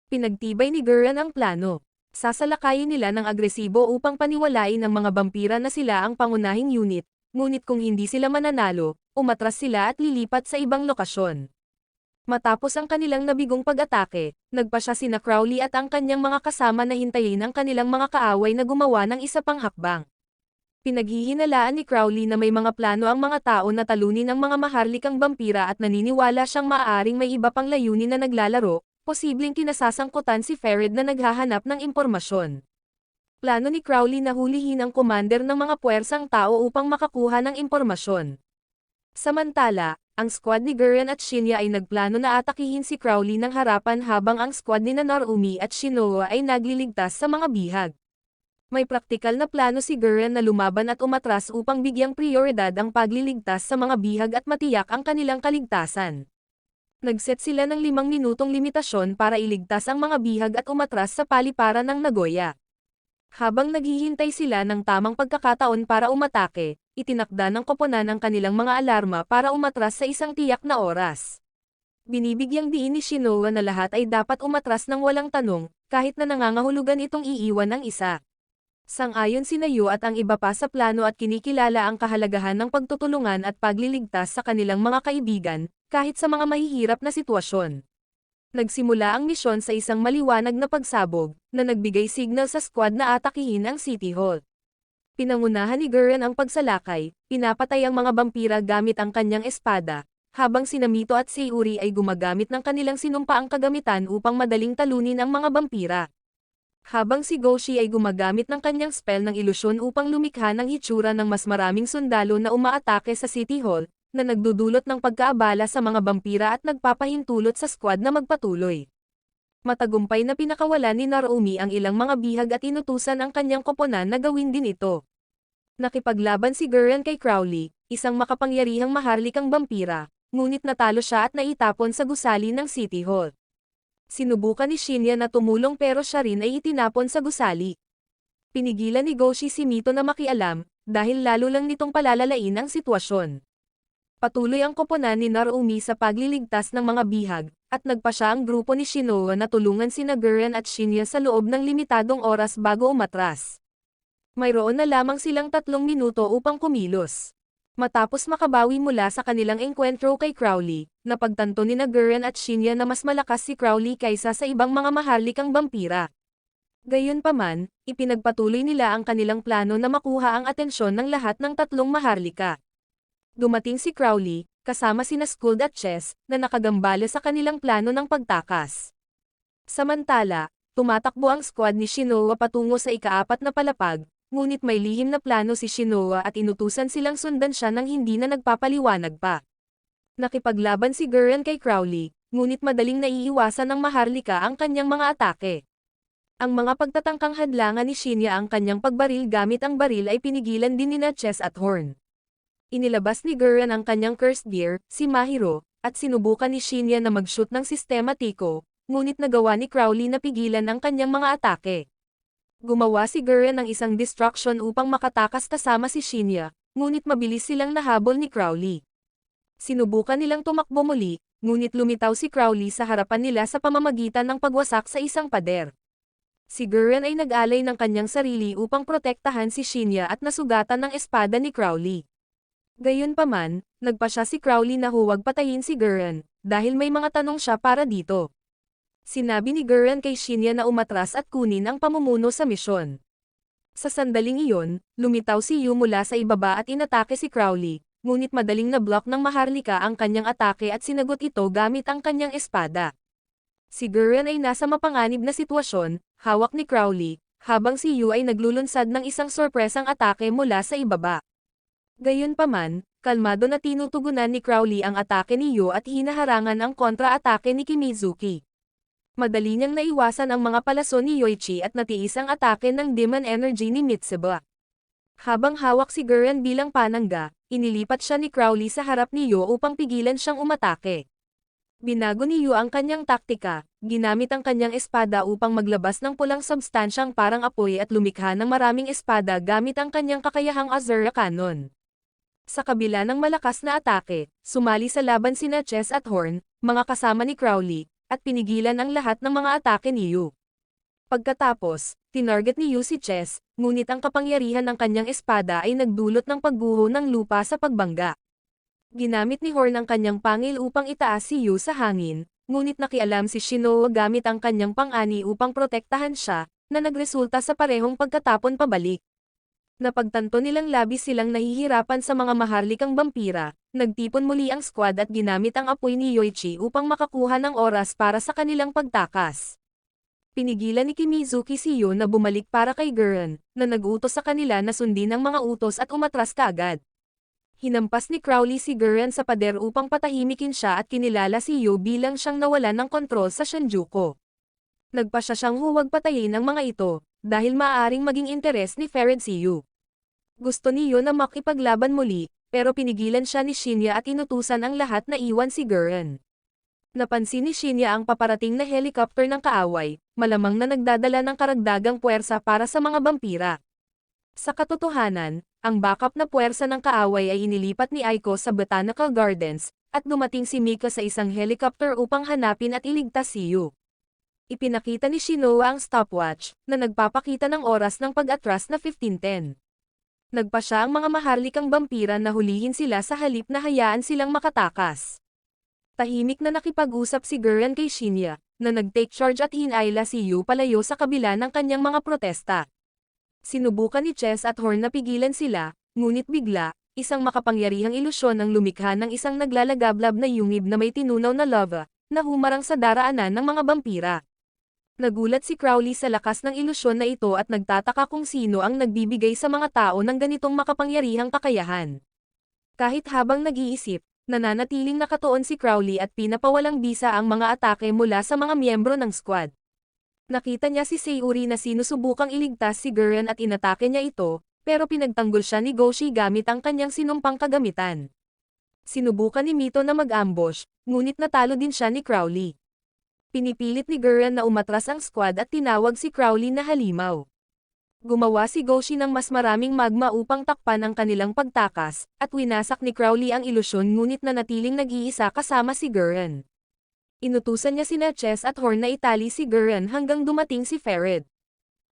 Pinagtibay ni Gurren ang plano. Sasalakayin nila ng agresibo upang paniwalain ng mga vampira na sila ang pangunahing unit, ngunit kung hindi sila mananalo, umatras sila at lilipat sa ibang lokasyon. Matapos ang kanilang nabigong pag-atake, nagpa siya sina Crowley at ang kanyang mga kasama na hintayin ang kanilang mga kaaway na gumawa ng isa pang hakbang. Pinaghihinalaan ni Crowley na may mga plano ang mga tao na talunin ang mga maharlikang vampira at naniniwala siyang maaaring may iba pang layunin na naglalaro, posibleng kinasasangkutan si Ferid na naghahanap ng impormasyon. Plano ni Crowley na hulihin ang commander ng mga puwersang tao upang makakuha ng impormasyon. Samantala, ang squad ni Gurren at Shinya ay nagplano na atakihin si Crowley ng harapan habang ang squad ni Narumi at Shinoa ay nagliligtas sa mga bihag. May praktikal na plano si Gurren na lumaban at umatras upang bigyang prioridad ang pagliligtas sa mga bihag at matiyak ang kanilang kaligtasan. Nagset sila ng 5 minutong limitasyon para iligtas ang mga bihag at umatras sa paliparan ng Nagoya. Habang naghihintay sila ng tamang pagkakataon para umatake, itinakda ng koponan ang kanilang mga alarma para umatras sa isang tiyak na oras. Binibigyang diin ni Shinoa na lahat ay dapat umatras ng walang tanong, kahit na nangangahulugan itong iiwan ng isa. Sang-ayon si Nayu at ang iba pa sa plano at kinikilala ang kahalagahan ng pagtutulungan at pagliligtas sa kanilang mga kaibigan, kahit sa mga mahihirap na sitwasyon. Nagsimula ang misyon sa isang maliwanag na pagsabog, na nagbigay signal sa squad na atakihin ang City Hall. Pinangunahan ni Gurren ang pagsalakay, pinapatay ang mga vampira gamit ang kanyang espada, habang si Namito at Sayuri ay gumagamit ng kanilang sinumpaang kagamitan upang madaling talunin ang mga vampira. Habang si Goshi ay gumagamit ng kanyang spell ng ilusyon upang lumikha ng hitsura ng mas maraming sundalo na umaatake sa City Hall, na nagdudulot ng pagkaabala sa mga vampira at nagpapahintulot sa squad na magpatuloy. Matagumpay na pinakawalan ni Narumi ang ilang mga bihag at inutusan ang kanyang koponan na gawin din ito. Nakipaglaban si Gurren kay Crowley, isang makapangyarihang maharlikang vampira, ngunit natalo siya at naitapon sa gusali ng City Hall. Sinubukan ni Shinya na tumulong pero siya rin ay itinapon sa gusali. Pinigilan ni Goshi si Mito na makialam, dahil lalo lang nitong palalalain ang sitwasyon. Patuloy ang koponan ni Narumi sa pagliligtas ng mga bihag, at nagpa siya ang grupo ni Shinoa na tulungan sina Gurren at Shinya sa loob ng limitadong oras bago umatras. Mayroon na lamang silang 3 minuto upang kumilos. Matapos makabawi mula sa kanilang engkwentro kay Crowley, napagtanto ni Gurren at Shinya na mas malakas si Crowley kaysa sa ibang mga maharlikang vampira. Gayunpaman, ipinagpatuloy nila ang kanilang plano na makuha ang atensyon ng lahat ng 3 maharlika. Dumating si Crowley, kasama sina Skuld at Chess, na nakagambala sa kanilang plano ng pagtakas. Samantala, tumatakbo ang squad ni Shinoa patungo sa ika-4 na palapag, ngunit may lihim na plano si Shinoa at inutusan silang sundan siya nang hindi na nagpapaliwanag pa. Nakipaglaban si Gurren kay Crowley, ngunit madaling naiiwasan ng maharlika ang kanyang mga atake. Ang mga pagtatangkang hadlangan ni Shinya ang kanyang pagbaril gamit ang baril ay pinigilan din nina Chess at Horn. Inilabas ni Gurren ang kanyang cursed deer, si Mahiro, at sinubukan ni Shinya na mag-shoot ng sistema Tiko, ngunit nagawa ni Crowley na pigilan ang kanyang mga atake. Gumawa si Gurren ng isang distraction upang makatakas kasama si Shinya, ngunit mabilis silang nahabol ni Crowley. Sinubukan nilang tumakbo muli, ngunit lumitaw si Crowley sa harapan nila sa pamamagitan ng pagwasak sa isang pader. Si Gurren ay nag-alay ng kanyang sarili upang protektahan si Shinya at nasugatan ng espada ni Crowley. Gayunpaman, nagpa siya si Crowley na huwag patayin si Gurren, dahil may mga tanong siya para dito. Sinabi ni Gurren kay Shinya na umatras at kunin ang pamumuno sa misyon. Sa sandaling iyon, lumitaw si Yu mula sa ibaba at inatake si Crowley, ngunit madaling na-block ng maharlika ang kanyang atake at sinagot ito gamit ang kanyang espada. Si Gurren ay nasa mapanganib na sitwasyon, hawak ni Crowley, habang si Yu ay naglulunsad ng isang sorpresang atake mula sa ibaba. Gayunpaman, kalmado na tinutugunan ni Crowley ang atake ni Yu at hinaharangan ang kontra-atake ni Kimizuki. Madali niyang naiwasan ang mga palason ni Yoichi at natiis ang atake ng Demon Energy ni Mitsuba. Habang hawak si Gurren bilang panangga, inilipat siya ni Crowley sa harap ni Yu upang pigilan siyang umatake. Binago ni Yu ang kanyang taktika, ginamit ang kanyang espada upang maglabas ng pulang substansyang parang apoy at lumikha ng maraming espada gamit ang kanyang kakayahang Azura Cannon. Sa kabila ng malakas na atake, sumali sa laban sina Chess at Horn, mga kasama ni Crowley, at pinigilan ang lahat ng mga atake ni Yu. Pagkatapos, tinarget ni Yu si Chess, ngunit ang kapangyarihan ng kanyang espada ay nagdulot ng pagguho ng lupa sa pagbangga. Ginamit ni Horn ang kanyang pangil upang itaas si Yu sa hangin, ngunit nakialam si Shinoa gamit ang kanyang pang-ani upang protektahan siya, na nagresulta sa parehong pagkatapon pabalik. Napagtanto nilang labis silang nahihirapan sa mga maharlikang vampira, nagtipon muli ang squad at ginamit ang apoy ni Yoichi upang makakuha ng oras para sa kanilang pagtakas. Pinigilan ni Kimizuki si Yu na bumalik para kay Gurren, na nag-utos sa kanila na sundin ang mga utos at umatras kaagad. Hinampas ni Crowley si Gurren sa pader upang patahimikin siya at kinilala si Yu bilang siyang nawalan ng kontrol sa Shinjuku. Nagpa siya siyang huwag patayin ang mga ito, dahil maaaring maging interes ni Ferid si Yu. Gusto ni Yu na makipaglaban muli, pero pinigilan siya ni Shinya at inutusan ang lahat na iwan si Gurren. Napansin ni Shinya ang paparating na helicopter ng kaaway, malamang na nagdadala ng karagdagang puwersa para sa mga vampira. Sa katotohanan, ang backup na puwersa ng kaaway ay inilipat ni Aiko sa Botanical Gardens, at dumating si Mika sa isang helicopter upang hanapin at iligtas si Yu. Ipinakita ni Shinoa ang stopwatch, na nagpapakita ng oras ng pag-atras na 15:10. Nagpa siya ang mga maharlikang vampira na hulihin sila sa halip na hayaan silang makatakas. Tahimik na nakipag-usap si Gurren kay Shinya, na nag-take charge at hinayla si Yu palayo sa kabila ng kanyang mga protesta. Sinubukan ni Chess at Horn na pigilan sila, ngunit bigla, isang makapangyarihang ilusyon ang lumikha ng isang naglalagablab na yungib na may tinunaw na lava, na humarang sa daraanan ng mga vampira. Nagulat si Crowley sa lakas ng ilusyon na ito at nagtataka kung sino ang nagbibigay sa mga tao ng ganitong makapangyarihang kakayahan. Kahit habang nag-iisip, nananatiling nakatuon si Crowley at pinapawalang bisa ang mga atake mula sa mga miyembro ng squad. Nakita niya si Sayuri na sinusubukang iligtas si Gurren at inatake niya ito, pero pinagtanggol siya ni Goshi gamit ang kanyang sinumpang kagamitan. Sinubukan ni Mito na mag-ambush, ngunit natalo din siya ni Crowley. Pinipilit ni Gurren na umatras ang squad at tinawag si Crowley na halimaw. Gumawa si Goshi ng mas maraming magma upang takpan ang kanilang pagtakas, at winasak ni Crowley ang ilusyon ngunit nanatiling nag-iisa kasama si Gurren. Inutusan niya sina Chess at Horn na itali si Gurren hanggang dumating si Ferid.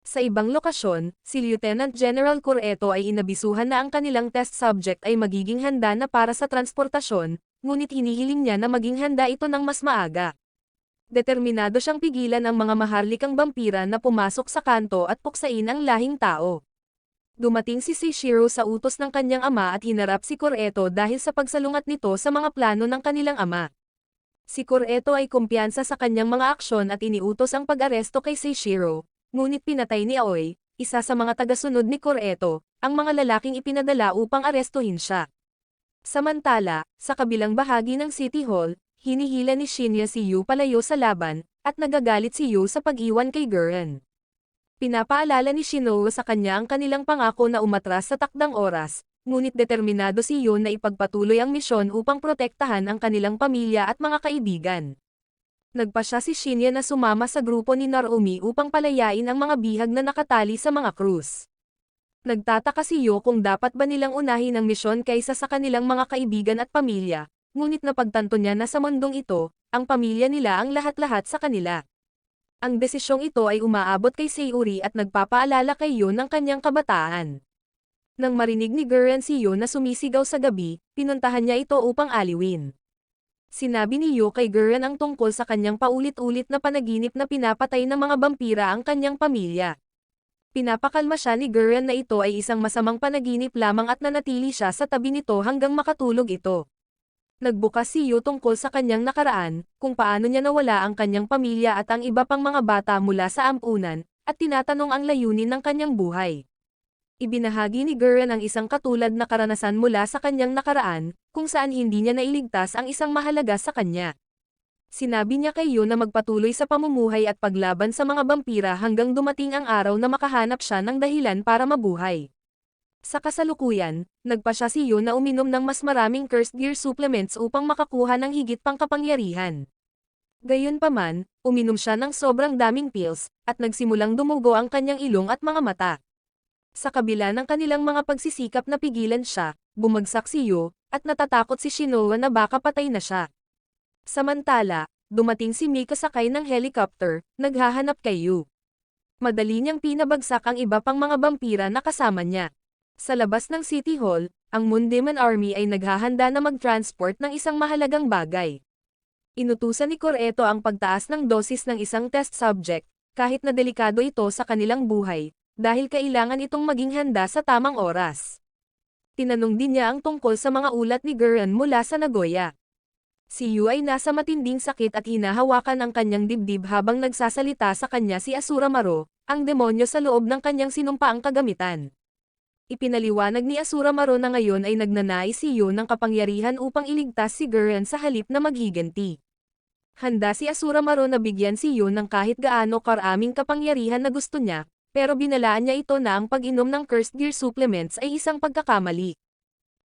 Sa ibang lokasyon, si Lieutenant General Cureto ay inabisuhan na ang kanilang test subject ay magiging handa na para sa transportasyon, ngunit hinihiling niya na maging handa ito ng mas maaga. Determinado siyang pigilan ang mga maharlikang vampira na pumasok sa kanto at puksain ang lahing tao. Dumating si Seishiro sa utos ng kanyang ama at hinarap si Cureto dahil sa pagsalungat nito sa mga plano ng kanilang ama. Si Cureto ay kumpiyansa sa kanyang mga aksyon at iniutos ang pag-aresto kay Seishiro, ngunit pinatay ni Aoi, isa sa mga tagasunod ni Cureto, ang mga lalaking ipinadala upang arestuhin siya. Samantala, sa kabilang bahagi ng City Hall, hinihila ni Shinya si Yu palayo sa laban, at nagagalit si Yu sa pag-iwan kay Gurren. Pinapaalala ni Shinoa sa kanya ang kanilang pangako na umatras sa takdang oras, ngunit determinado si Yu na ipagpatuloy ang misyon upang protektahan ang kanilang pamilya at mga kaibigan. Nagpa siya si Shinya na sumama sa grupo ni Narumi upang palayain ang mga bihag na nakatali sa mga krus. Nagtataka si Yu kung dapat ba nilang unahin ang misyon kaysa sa kanilang mga kaibigan at pamilya, ngunit napagtanto niya na sa mundong ito, ang pamilya nila ang lahat-lahat sa kanila. Ang desisyong ito ay umaabot kay Sayuri at nagpapaalala kay Yu ng kanyang kabataan. Nang marinig ni Gurren si Yu na sumisigaw sa gabi, pinuntahan niya ito upang aliwin. Sinabi ni Yu kay Gurren ang tungkol sa kanyang paulit-ulit na panaginip na pinapatay ng mga vampira ang kanyang pamilya. Pinapakalma siya ni Gurren na ito ay isang masamang panaginip lamang at nanatili siya sa tabi nito hanggang makatulog ito. Nagbukas si Yu tungkol sa kanyang nakaraan, kung paano niya nawala ang kanyang pamilya at ang iba pang mga bata mula sa ampunan, at tinatanong ang layunin ng kanyang buhay. Ibinahagi ni Gurren ang isang katulad na karanasan mula sa kanyang nakaraan, kung saan hindi niya nailigtas ang isang mahalaga sa kanya. Sinabi niya kay Yu na magpatuloy sa pamumuhay at paglaban sa mga vampira hanggang dumating ang araw na makahanap siya ng dahilan para mabuhay. Sa kasalukuyan, nagpa siya si Yu na uminom ng mas maraming cursed gear supplements upang makakuha ng higit pang kapangyarihan. Gayunpaman, uminom siya ng sobrang daming pills, at nagsimulang dumugo ang kanyang ilong at mga mata. Sa kabila ng kanilang mga pagsisikap na pigilan siya, bumagsak si Yu, at natatakot si Shinoa na baka patay na siya. Samantala, dumating si Mika sakay ng helicopter, naghahanap kay Yu. Madali niyang pinabagsak ang iba pang mga vampira na kasama niya. Sa labas ng City Hall, ang Moon Demon Army ay naghahanda na mag-transport ng isang mahalagang bagay. Inutusan ni Coreto ang pagtaas ng dosis ng isang test subject, kahit na delikado ito sa kanilang buhay, dahil kailangan itong maging handa sa tamang oras. Tinanong din niya ang tungkol sa mga ulat ni Gurren mula sa Nagoya. Si Yu ay nasa matinding sakit at hinahawakan ang kanyang dibdib habang nagsasalita sa kanya si Asura Maro, ang demonyo sa loob ng kanyang sinumpaang kagamitan. Ipinaliwanag ni Asura Maro na ngayon ay nagnanais si Yu ng kapangyarihan upang iligtas si Gurren sa halip na maghiganti. Handa si Asura Maro na bigyan si Yu ng kahit gaano karaming kapangyarihan na gusto niya, pero binalaan niya ito na ang pag-inom ng Cursed Gear supplements ay isang pagkakamali.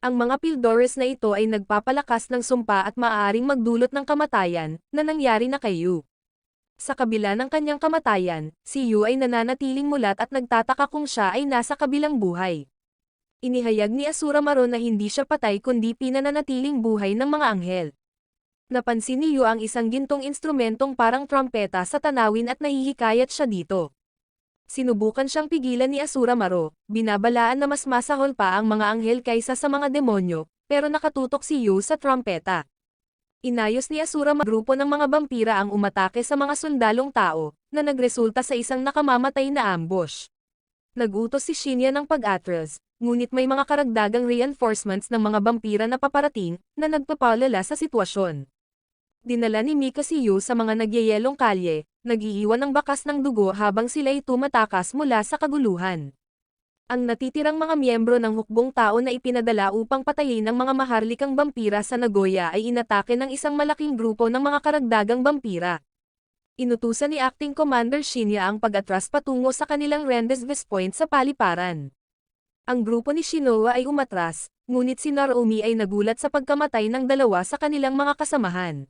Ang mga Pildores na ito ay nagpapalakas ng sumpa at maaaring magdulot ng kamatayan, na nangyari na kay Yu. Sa kabila ng kanyang kamatayan, si Yu ay nananatiling mulat at nagtataka kung siya ay nasa kabilang buhay. Inihayag ni Asura Maro na hindi siya patay kundi pinananatiling buhay ng mga anghel. Napansin ni Yu ang isang gintong instrumentong parang trompeta sa tanawin at nahihikayat siya dito. Sinubukan siyang pigilan ni Asura Maro, binabalaan na mas masahol pa ang mga anghel kaysa sa mga demonyo, pero nakatutok si Yu sa trompeta. Inayos ni Asura Maro grupo ng mga vampira ang umatake sa mga sundalong tao, na nagresulta sa isang nakamamatay na ambush. Nagutos si Shinya ng pag-atras, ngunit may mga karagdagang reinforcements ng mga vampira na paparating, na nagpapalala sa sitwasyon. Dinala ni Mika si Yu sa mga nagyayelong kalye, nag-iiwan ng bakas ng dugo habang sila'y tumatakas mula sa kaguluhan. Ang natitirang mga miyembro ng hukbong tao na ipinadala upang patayin ang mga maharlikang vampira sa Nagoya ay inatake ng isang malaking grupo ng mga karagdagang vampira. Inutusan ni Acting Commander Shinya ang pag-atras patungo sa kanilang Rendezvous Point sa paliparan. Ang grupo ni Shinoa ay umatras, ngunit si Naruomi ay nagulat sa pagkamatay ng dalawa sa kanilang mga kasamahan.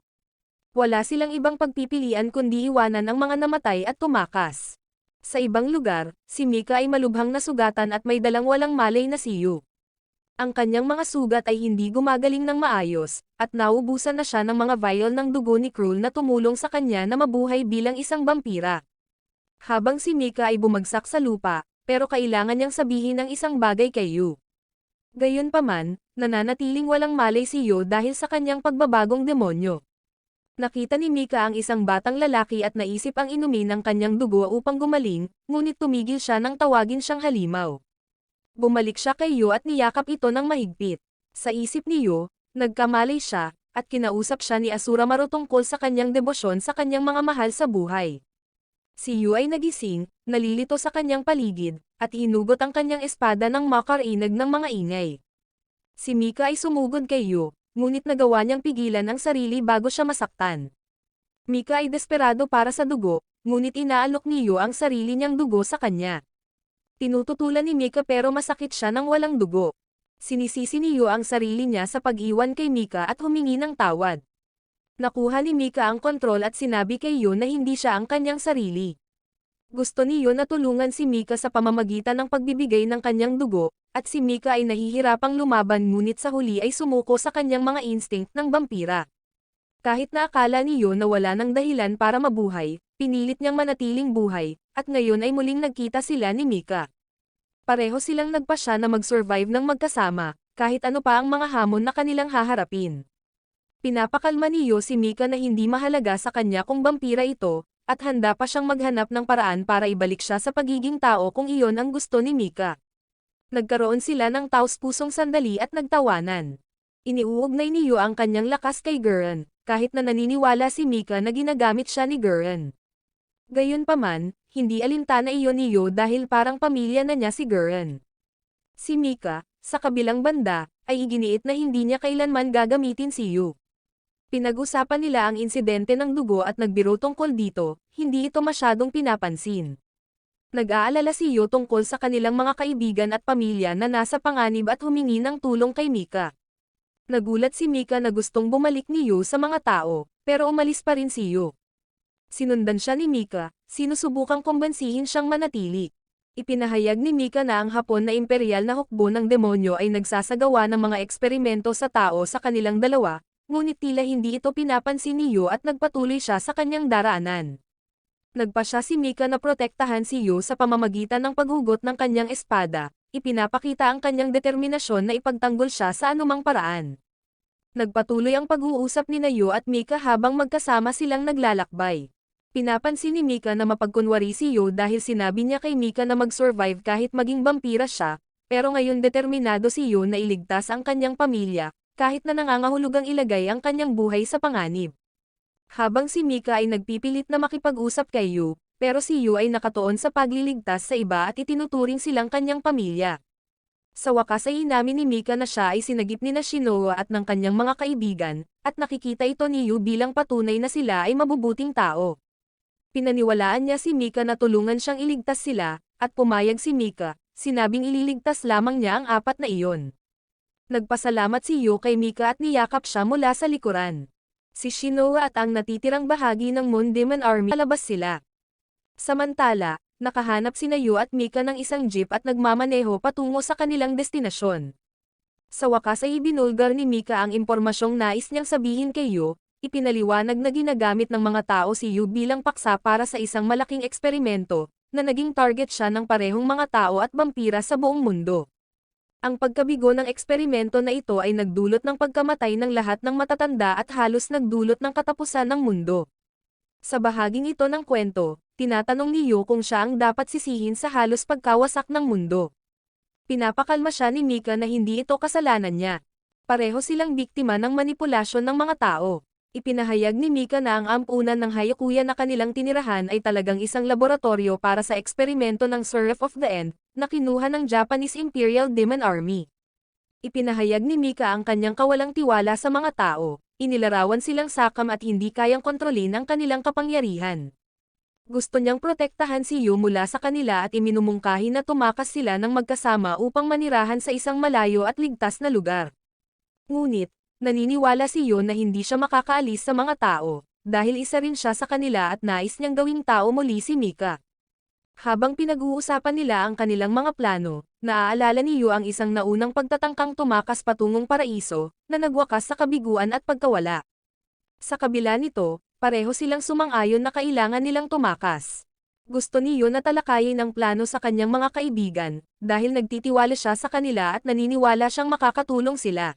Wala silang ibang pagpipilian kundi iwanan ang mga namatay at tumakas. Sa ibang lugar, si Mika ay malubhang nasugatan at may dalang walang malay na si Yu. Ang kanyang mga sugat ay hindi gumagaling ng maayos, at naubusan na siya ng mga vial ng dugo ni Krul na tumulong sa kanya na mabuhay bilang isang vampira. Habang si Mika ay bumagsak sa lupa, pero kailangan niyang sabihin ang isang bagay kay Yu. Gayunpaman, nananatiling walang malay si Yu dahil sa kanyang pagbabagong demonyo. Nakita ni Mika ang isang batang lalaki at naisip ang inumin ng kanyang dugo upang gumaling, ngunit tumigil siya nang tawagin siyang halimaw. Bumalik siya kay Yu at niyakap ito ng mahigpit. Sa isip ni Yu, nagkamalay siya, at kinausap siya ni Asura Maro tungkol sa kanyang debosyon sa kanyang mga mahal sa buhay. Si Yu ay nagising, nalilito sa kanyang paligid, at hinugot ang kanyang espada ng makarinig ng mga ingay. Si Mika ay sumugod kay Yu, ngunit nagawa niyang pigilan ang sarili bago siya masaktan. Mika ay desperado para sa dugo, ngunit inaalok ni Yu ang sarili niyang dugo sa kanya. Tinututulan ni Mika pero masakit siya nang walang dugo. Sinisisi ni Yu ang sarili niya sa pag-iwan kay Mika at humingi ng tawad. Nakuha ni Mika ang kontrol at sinabi kay Yu na hindi siya ang kanyang sarili. Gusto ni Yu na tulungan si Mika sa pamamagitan ng pagbibigay ng kanyang dugo, at si Mika ay nahihirapang lumaban ngunit sa huli ay sumuko sa kanyang mga instinct ng vampira. Kahit na akala ni Yu na wala ng dahilan para mabuhay, pinilit niyang manatiling buhay, at ngayon ay muling nagkita sila ni Mika. Pareho silang nagpasya na mag-survive ng magkasama, kahit ano pa ang mga hamon na kanilang haharapin. Pinapakalma ni Yu si Mika na hindi mahalaga sa kanya kung vampira ito, at handa pa siyang maghanap ng paraan para ibalik siya sa pagiging tao kung iyon ang gusto ni Mika. Nagkaroon sila ng taos-pusong sandali at nagtawanan. Iniuugnay ni Yu ang kanyang lakas kay Gurren, kahit na naniniwala si Mika na ginagamit siya ni Gurren. Gayunpaman, hindi alintana iyon ni Yu dahil parang pamilya na niya si Gurren. Si Mika, sa kabilang banda, ay iginiit na hindi niya kailanman gagamitin si Yu. Pinag-usapan nila ang insidente ng dugo at nagbiro tungkol dito, hindi ito masyadong pinapansin. Nag-aalala si Yu tungkol sa kanilang mga kaibigan at pamilya na nasa panganib at humingi ng tulong kay Mika. Nagulat si Mika na gustong bumalik ni Yu sa mga tao, pero umalis pa rin si Yu. Sinundan siya ni Mika, sinusubukang kumbansihin siyang manatili. Ipinahayag ni Mika na ang Hapon na imperial na hukbo ng demonyo ay nagsasagawa ng mga eksperimento sa tao sa kanilang dalawa, ngunit tila hindi ito pinapansin ni Yu at nagpatuloy siya sa kanyang daraanan. Nagpasya si Mika na protektahan si Yu sa pamamagitan ng paghugot ng kanyang espada, ipinapakita ang kanyang determinasyon na ipagtanggol siya sa anumang paraan. Nagpatuloy ang pag-uusap ni Yu at Mika habang magkasama silang naglalakbay. Pinapansin ni Mika na mapagkunwari si Yu dahil sinabi niya kay Mika na mag-survive kahit maging vampira siya, pero ngayon determinado si Yu na iligtas ang kanyang pamilya, kahit na nangangahulugang ilagay ang kanyang buhay sa panganib. Habang si Mika ay nagpipilit na makipag-usap kay Yu, pero si Yu ay nakatuon sa pagliligtas sa iba at itinuturing silang kanyang pamilya. Sa wakas ay inamin ni Mika na siya ay sinagip ni Shinoa at ng kanyang mga kaibigan, at nakikita ito ni Yu bilang patunay na sila ay mabubuting tao. Pinaniwalaan niya si Mika na tulungan siyang iligtas sila, at pumayag si Mika, sinabing ililigtas lamang niya ang apat na iyon. Nagpasalamat si Yu kay Mika at niyakap siya mula sa likuran. Si Shinoa at ang natitirang bahagi ng Moon Demon Army palabas sila. Samantala, nakahanap sina Yu at Mika ng isang jeep at nagmamaneho patungo sa kanilang destinasyon. Sa wakas ay ibinulgar ni Mika ang impormasyong nais niyang sabihin kay Yu, ipinaliwanag na ginagamit ng mga tao si Yu bilang paksa para sa isang malaking eksperimento, na naging target siya ng parehong mga tao at vampira sa buong mundo. Ang pagkabigo ng eksperimento na ito ay nagdulot ng pagkamatay ng lahat ng matatanda at halos nagdulot ng katapusan ng mundo. Sa bahaging ito ng kwento, tinatanong ni Yu kung siya ang dapat sisihin sa halos pagkawasak ng mundo. Pinapakalma siya ni Mika na hindi ito kasalanan niya. Pareho silang biktima ng manipulasyon ng mga tao. Ipinahayag ni Mika na ang ampunan ng Hayakuya na kanilang tinirahan ay talagang isang laboratorio para sa eksperimento ng Seraph of the End, na kinuha ng Japanese Imperial Demon Army. Ipinahayag ni Mika ang kanyang kawalang tiwala sa mga tao, inilarawan silang sakam at hindi kayang kontrolin ang kanilang kapangyarihan. Gusto niyang protektahan si Yu mula sa kanila at iminumungkahi na tumakas sila ng magkasama upang manirahan sa isang malayo at ligtas na lugar. Ngunit, naniniwala si Yu na hindi siya makakaalis sa mga tao, dahil isa rin siya sa kanila at nais niyang gawing tao muli si Mika. Habang pinag-uusapan nila ang kanilang mga plano, naaalala ni Yu ang isang naunang pagtatangkang tumakas patungong paraiso, na nagwakas sa kabiguan at pagkawala. Sa kabila nito, pareho silang sumang-ayon na kailangan nilang tumakas. Gusto ni Yu na talakayin ang plano sa kanyang mga kaibigan, dahil nagtitiwala siya sa kanila at naniniwala siyang makakatulong sila.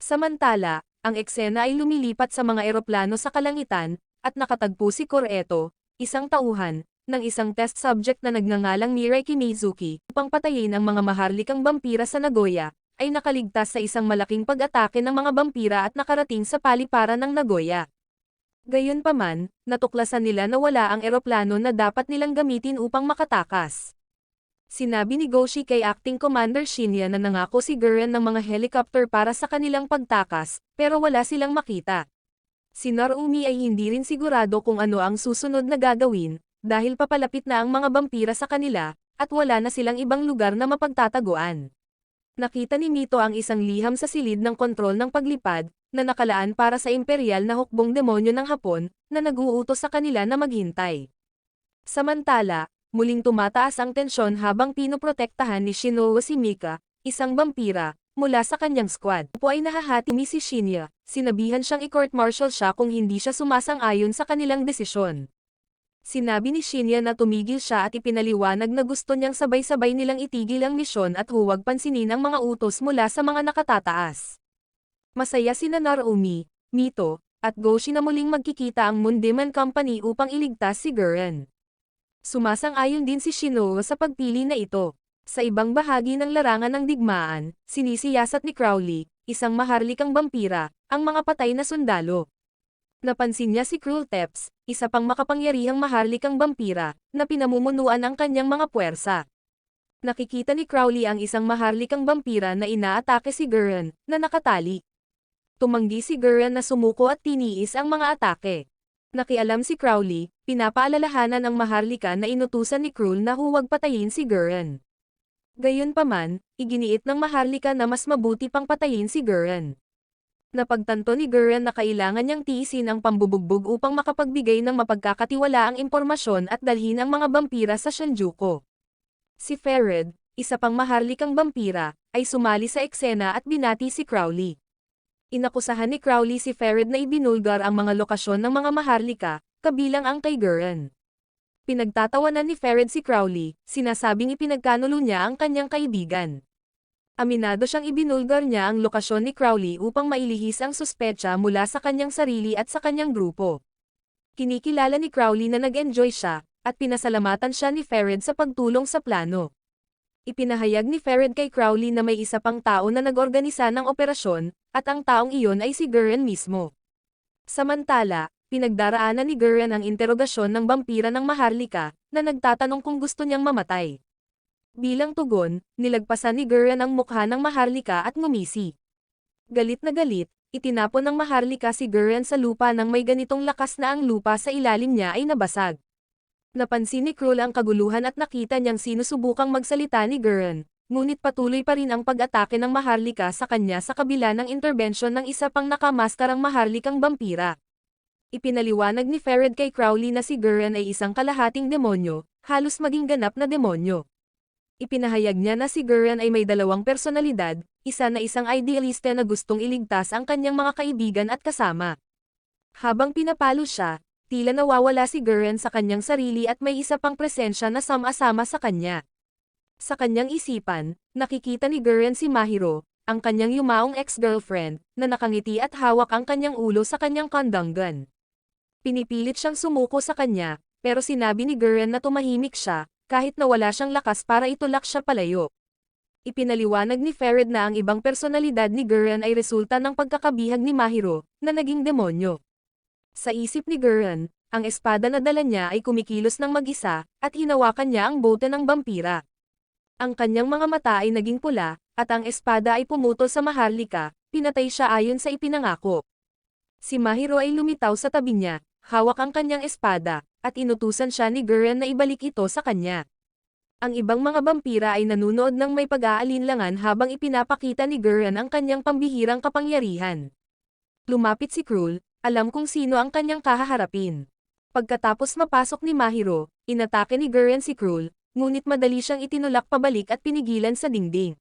Samantala, ang eksena ay lumilipat sa mga eroplano sa kalangitan, at nakatagpo si Koreto, isang tauhan, ng isang test subject na nagngangalang Mirai Kimizuki, upang patayin ang mga maharlikang vampira sa Nagoya, ay nakaligtas sa isang malaking pag-atake ng mga vampira at nakarating sa paliparan ng Nagoya. Gayunpaman, natuklasan nila na wala ang eroplano na dapat nilang gamitin upang makatakas. Sinabi ni Goshi kay Acting Commander Shinya na nangako si Gurren ng mga helicopter para sa kanilang pagtakas, pero wala silang makita. Si Narumi ay hindi rin sigurado kung ano ang susunod na gagawin, dahil papalapit na ang mga vampira sa kanila, at wala na silang ibang lugar na mapagtataguan. Nakita ni Mito ang isang liham sa silid ng kontrol ng paglipad, na nakalaan para sa imperial na hukbong demonyo ng Hapon, na nag-uutos sa kanila na maghintay. Samantala, muling tumataas ang tensyon habang pinoprotektahan ni Shinoa si Mika, isang vampira, mula sa kanyang squad. Po ay nahahati ni si Shinya, sinabihan siyang i-court-martial siya kung hindi siya sumasang-ayon sa kanilang desisyon. Sinabi ni Shinya na tumigil siya at ipinaliwanag na gusto niyang sabay-sabay nilang itigil ang misyon at huwag pansinin ang mga utos mula sa mga nakatataas. Masaya sina Narumi, Mito, at Goshi na muling magkikita ang Moon Demon Company upang iligtas si Gurren. Sumasang-ayon din si Shinoa sa pagpili na ito. Sa ibang bahagi ng larangan ng digmaan, sinisiyasat ni Crowley, isang maharlikang vampira, ang mga patay na sundalo. Napansin niya si Cruel Teps, isa pang makapangyarihang maharlikang vampira, na pinamumunuan ang kanyang mga puwersa. Nakikita ni Crowley ang isang maharlikang vampira na inaatake si Gurren, na nakatali. Tumanggi si Gurren na sumuko at tiniis ang mga atake. Nakialam si Crowley, pinapaalalahanan ang maharlika na inutusan ni Cruel na huwag patayin si Gurren. Gayunpaman, iginiit ng maharlika na mas mabuti pang patayin si Gurren. Napagtanto ni Gurren na kailangan niyang tiisin ang pambubugbog upang makapagbigay ng mapagkakatiwalaang impormasyon at dalhin ang mga vampira sa Shinjuku. Si Ferid, isa pang maharlikang vampira, ay sumali sa eksena at binati si Crowley. Inakusahan ni Crowley si Ferid na ibinulgar ang mga lokasyon ng mga maharlika, kabilang ang kay Gurren. Pinagtatawanan ni Fered si Crowley, sinasabing ipinagkanulo niya ang kanyang kaibigan. Aminado siyang ibinulgar niya ang lokasyon ni Crowley upang mailihis ang suspecha mula sa kanyang sarili at sa kanyang grupo. Kinikilala ni Crowley na nag-enjoy siya, at pinasalamatan siya ni Fered sa pagtulong sa plano. Ipinahayag ni Fered kay Crowley na may isa pang tao na nag-organisa ng operasyon, at ang taong iyon ay si Gurren mismo. Samantala, pinagdaraanan ni Gurren ang interogasyon ng vampira ng Maharlika, na nagtatanong kung gusto niyang mamatay. Bilang tugon, nilagpasan ni Gurren ang mukha ng Maharlika at ngumisi. Galit na galit, itinapon ng Maharlika si Gurren sa lupa nang may ganitong lakas na ang lupa sa ilalim niya ay nabasag. Napansin ni Krull ang kaguluhan at nakita niyang sinusubukang magsalita ni Gurren, ngunit patuloy pa rin ang pag-atake ng Maharlika sa kanya sa kabila ng interbensyon ng isa pang nakamaskarang Maharlikang vampira. Ipinaliwanag ni Fered kay Crowley na si Gurren ay isang kalahating demonyo, halos maging ganap na demonyo. Ipinahayag niya na si Gurren ay may dalawang personalidad, isa na isang idealista na gustong iligtas ang kanyang mga kaibigan at kasama. Habang pinapalo siya, tila nawawala si Gurren sa kanyang sarili at may isa pang presensya na sama-sama sa kanya. Sa kanyang isipan, nakikita ni Gurren si Mahiro, ang kanyang yumaong ex-girlfriend, na nakangiti at hawak ang kanyang ulo sa kanyang condom gun. Pinipilit siyang sumuko sa kanya, pero sinabi ni Gurren na tumahimik siya, kahit na wala siyang lakas para itulak siya palayo. Ipinaliwanag ni Fered na ang ibang personalidad ni Gurren ay resulta ng pagkakabihag ni Mahiro, na naging demonyo. Sa isip ni Gurren, ang espada na dala niya ay kumikilos ng mag-isa, at hinawakan niya ang bote ng vampira. Ang kanyang mga mata ay naging pula, at ang espada ay pumutol sa Maharlika, pinatay siya ayon sa ipinangako. Si Mahiro ay lumitaw sa tabi niya, hawak ang kanyang espada, at inutusan siya ni Gurren na ibalik ito sa kanya. Ang ibang mga vampira ay nanunood ng may pag-aalinlangan habang ipinapakita ni Gurren ang kanyang pambihirang kapangyarihan. Lumapit si Krull, alam kung sino ang kanyang kahaharapin. Pagkatapos mapasok ni Mahiro, inatake ni Gurren si Krull, ngunit madali siyang itinulak pabalik at pinigilan sa dingding.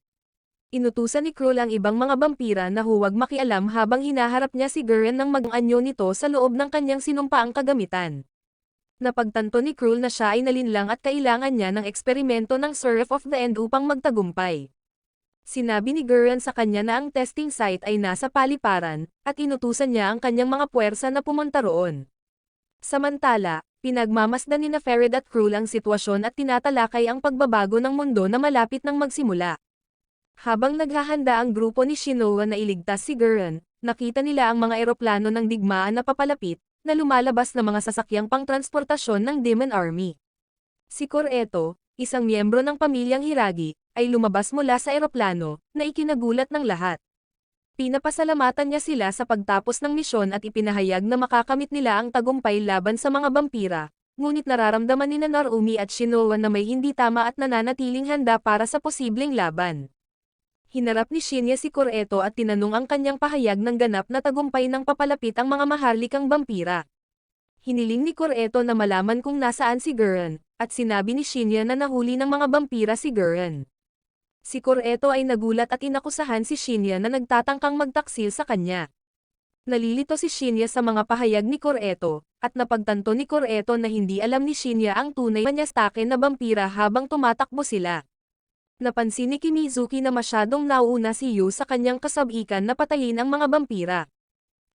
Inutusan ni Krull ang ibang mga vampira na huwag makialam habang hinaharap niya si Gurren nang mag-anyo nito sa loob ng kanyang sinumpaang kagamitan. Napagtanto ni Krull na siya ay nalinlang at kailangan niya ng eksperimento ng Seraph of the End upang magtagumpay. Sinabi ni Gurren sa kanya na ang testing site ay nasa paliparan, at inutusan niya ang kanyang mga puwersa na pumunta roon. Samantala, pinagmamasdan ni Fered at Krull ang sitwasyon at tinatalakay ang pagbabago ng mundo na malapit nang magsimula. Habang naghahanda ang grupo ni Shinoa na iligtas si Gurren, nakita nila ang mga eroplano ng digmaan na papalapit, na lumalabas na mga sasakyang pangtransportasyon ng Demon Army. Si Koreto, isang miyembro ng pamilyang Hiragi, ay lumabas mula sa eroplano, na ikinagulat ng lahat. Pinapasalamatan niya sila sa pagtapos ng misyon at ipinahayag na makakamit nila ang tagumpay laban sa mga vampira, ngunit nararamdaman ni Narumi at Shinoa na may hindi tama at nananatiling handa para sa posibleng laban. Hinarap ni Shinya si Koreto at tinanong ang kanyang pahayag ng ganap na tagumpay ng papalapit ang mga maharlikang vampira. Hiniling ni Koreto na malaman kung nasaan si Gurren, at sinabi ni Shinya na nahuli ng mga vampira si Gurren. Si Koreto ay nagulat at inakusahan si Shinya na nagtatangkang magtaksil sa kanya. Nalilito si Shinya sa mga pahayag ni Koreto, at napagtanto ni Koreto na hindi alam ni Shinya ang tunay manyastake na vampira habang tumatakbo sila. Napansin ni Kimizuki na masyadong nauuna si Yu sa kanyang kasabikan na patayin ang mga vampira.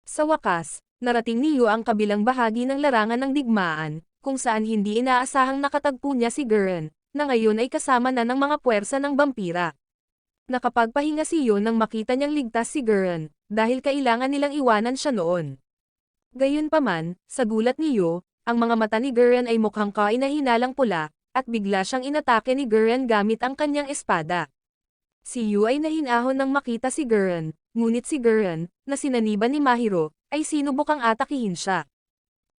Sa wakas, narating ni Yu ang kabilang bahagi ng larangan ng digmaan, kung saan hindi inaasahang nakatagpo niya si Gurren, na ngayon ay kasama na ng mga puwersa ng vampira. Nakapagpahinga si Yu nang makita niyang ligtas si Gurren, dahil kailangan nilang iwanan siya noon. Gayunpaman, sa gulat ni Yu, ang mga mata ni Gurren ay mukhang kainahinalang pula, at bigla siyang inatake ni Gurren gamit ang kanyang espada. Si Yu ay nahinahon nang makita si Gurren, ngunit si Gurren, na sinaniban ni Mahiro, ay sinubukang atakihin siya.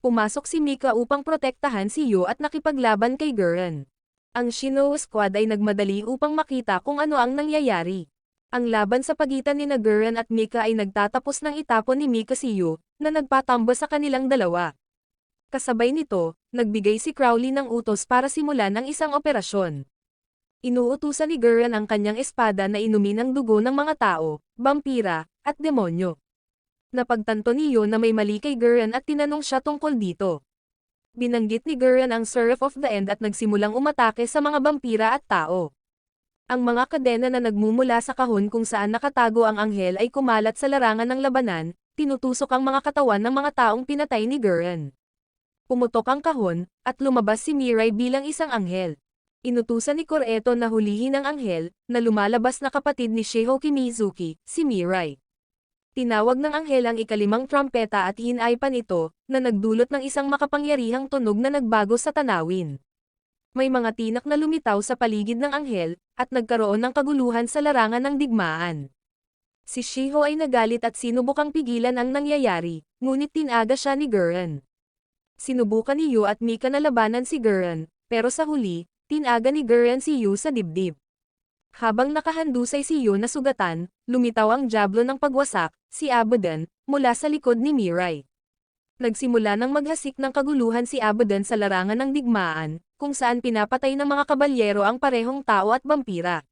Pumasok si Mika upang protektahan si Yu at nakipaglaban kay Gurren. Ang Shinoa Squad ay nagmadali upang makita kung ano ang nangyayari. Ang laban sa pagitan ni Gurren at Mika ay nagtatapos ng itapon ni Mika si Yu, na nagpatambo sa kanilang dalawa. Kasabay nito, nagbigay si Crowley ng utos para simulan ang isang operasyon. Inuutusan ni Gurren ang kanyang espada na inumin ang dugo ng mga tao, vampira, at demonyo. Napagtanto ni Yu na may mali kay Gurren at tinanong siya tungkol dito. Binanggit ni Gurren ang Seraph of the End at nagsimulang umatake sa mga vampira at tao. Ang mga kadena na nagmumula sa kahon kung saan nakatago ang anghel ay kumalat sa larangan ng labanan, tinutusok ang mga katawan ng mga taong pinatay ni Gurren. Pumutok ang kahon, at lumabas si Mirai bilang isang anghel. Inutusan ni Koreto na hulihin ang anghel, na lumalabas na kapatid ni Shihoko Mizuki, si Mirai. Tinawag ng anghel ang ikalimang trumpeta at hinaypan ito, na nagdulot ng isang makapangyarihang tunog na nagbago sa tanawin. May mga tinak na lumitaw sa paligid ng anghel, at nagkaroon ng kaguluhan sa larangan ng digmaan. Si Shiho ay nagalit at sinubukang pigilan ang nangyayari, ngunit tinaga siya ni Gurren. Sinubukan ni Yu at Mika na labanan si Gurren, pero sa huli, tinaga ni Gurren si Yu sa dibdib. Habang nakahandusay si Yu na sugatan, lumitaw ang jablo ng pagwasak, si Abaddon, mula sa likod ni Mirai. Nagsimula ng maghasik ng kaguluhan si Abaddon sa larangan ng digmaan, kung saan pinapatay ng mga kabalyero ang parehong tao at vampira.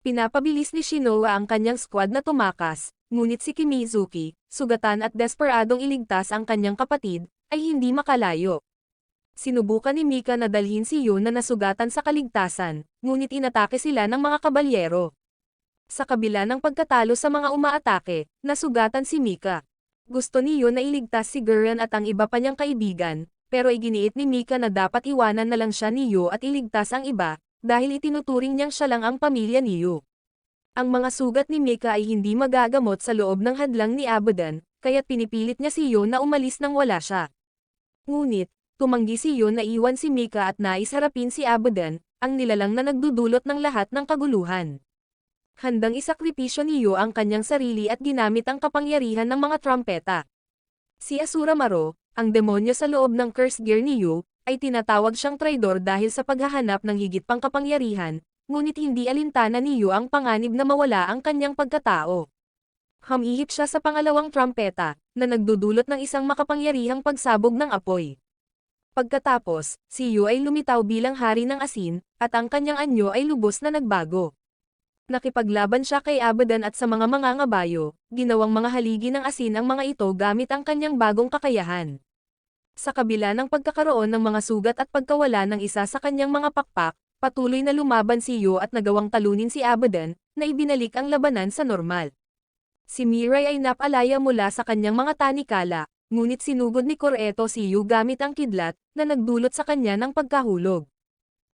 Pinapabilis ni Shinoa ang kanyang squad na tumakas, ngunit si Kimizuki, sugatan at desperadong iligtas ang kanyang kapatid, ay hindi makalayo. Sinubukan ni Mika na dalhin si Yu na nasugatan sa kaligtasan, ngunit inatake sila ng mga kabalyero. Sa kabila ng pagkatalo sa mga umaatake, nasugatan si Mika. Gusto ni Yu na iligtas si Gurren at ang iba pa niyang kaibigan, pero iginiit ni Mika na dapat iwanan na lang siya ni Yu at iligtas ang iba, dahil itinuturing niyang siya lang ang pamilya ni Yu. Ang mga sugat ni Mika ay hindi magagamot sa loob ng hadlang ni Abaddon, kaya't pinipilit niya si Yu na umalis nang wala siya. Ngunit, tumanggi si Yu na iwan si Mika at nais harapin si Abaddon, ang nilalang na nagdudulot ng lahat ng kaguluhan. Handang isakripisyo ni Yu ang kanyang sarili at ginamit ang kapangyarihan ng mga trumpeta. Si Asura Maro, ang demonyo sa loob ng curse gear ni Yu, ay tinatawag siyang traidor dahil sa paghahanap ng higit pang kapangyarihan, ngunit hindi alintana ni Yu ang panganib na mawala ang kanyang pagkatao. Humihip siya sa pangalawang trumpeta, na nagdudulot ng isang makapangyarihang pagsabog ng apoy. Pagkatapos, si Yu ay lumitaw bilang hari ng asin, at ang kanyang anyo ay lubos na nagbago. Nakipaglaban siya kay Abaddon at sa mga mangangabayo, ginawang mga haligi ng asin ang mga ito gamit ang kanyang bagong kakayahan. Sa kabila ng pagkakaroon ng mga sugat at pagkawala ng isa sa kanyang mga pakpak, patuloy na lumaban si Yu at nagawang talunin si Abaddon, na ibinalik ang labanan sa normal. Si Mirai ay napalaya mula sa kanyang mga tanikala, ngunit sinugod ni Koreto si Yu gamit ang kidlat, na nagdulot sa kanya ng pagkahulog.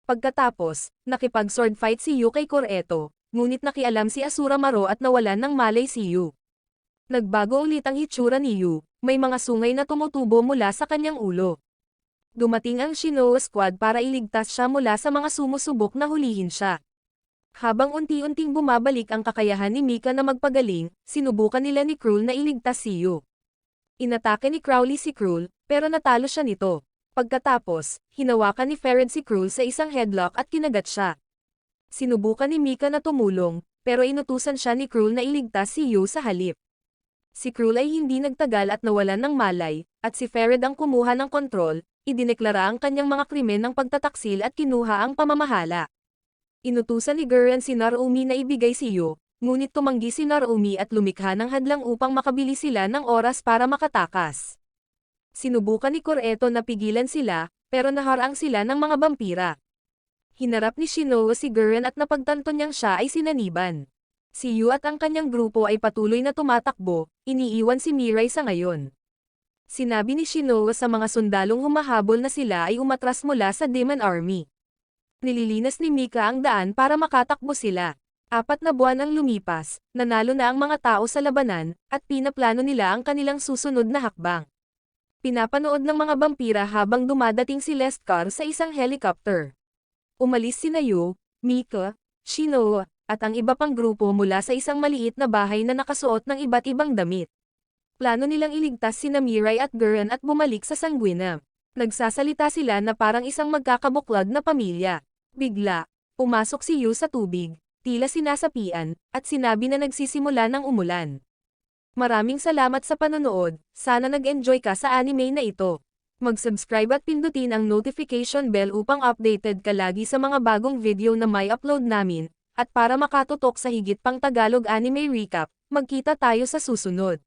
Pagkatapos, nakipag-sword fight si Yu kay Koreto, ngunit nakialam si Asura Maro at nawalan ng malay si Yu. Nagbago ulit ang hitsura ni Yu, may mga sungay na tumutubo mula sa kanyang ulo. Dumating ang Shinoa Squad para iligtas siya mula sa mga sumusubok na hulihin siya. Habang unti-unting bumabalik ang kakayahan ni Mika na magpagaling, sinubukan nila ni Krul na iligtas si Yu. Inatake ni Crowley si Krul, pero natalo siya nito. Pagkatapos, hinawakan ni Fered si Krul sa isang headlock at kinagat siya. Sinubukan ni Mika na tumulong, pero inutusan siya ni Krul na iligtas si Yu sa halip. Si Krul ay hindi nagtagal at nawalan ng malay, at si Fered ang kumuha ng kontrol, idineklara ang kanyang mga krimen ng pagtataksil at kinuha ang pamamahala. Inutusan ni Gurren si Narumi na ibigay si Yu, ngunit tumanggi si Narumi at lumikha ng hadlang upang makabili sila ng oras para makatakas. Sinubukan ni Koreto na pigilan sila, pero naharang sila ng mga vampira. Hinarap ni Shinoa si Gurren at napagtanto niyang siya ay sinaniban. Si Yu at ang kanyang grupo ay patuloy na tumatakbo, iniiwan si Mirai sa ngayon. Sinabi ni Shinoa sa mga sundalong humahabol na sila ay umatras mula sa Demon Army. Nililinas ni Mika ang daan para makatakbo sila. 4 na buwan ang lumipas, nanalo na ang mga tao sa labanan, at pinaplano nila ang kanilang susunod na hakbang. Pinapanood ng mga vampira habang dumadating si Leskar sa isang helicopter. Umalis sina Yu, Mika, Shinoa, at ang iba pang grupo mula sa isang maliit na bahay na nakasuot ng iba't ibang damit. Plano nilang iligtas sina Mirai at Gurren at bumalik sa Sanguinam. Nagsasalita sila na parang isang magkakabuklod na pamilya. Bigla, pumasok si Yu sa tubig, tila sinasapian, at sinabi na nagsisimula ng umulan. Maraming salamat sa panonood, sana nag-enjoy ka sa anime na ito. Mag-subscribe at pindutin ang notification bell upang updated ka lagi sa mga bagong video na may upload namin, at para makatutok sa higit pang Tagalog anime recap, magkita tayo sa susunod.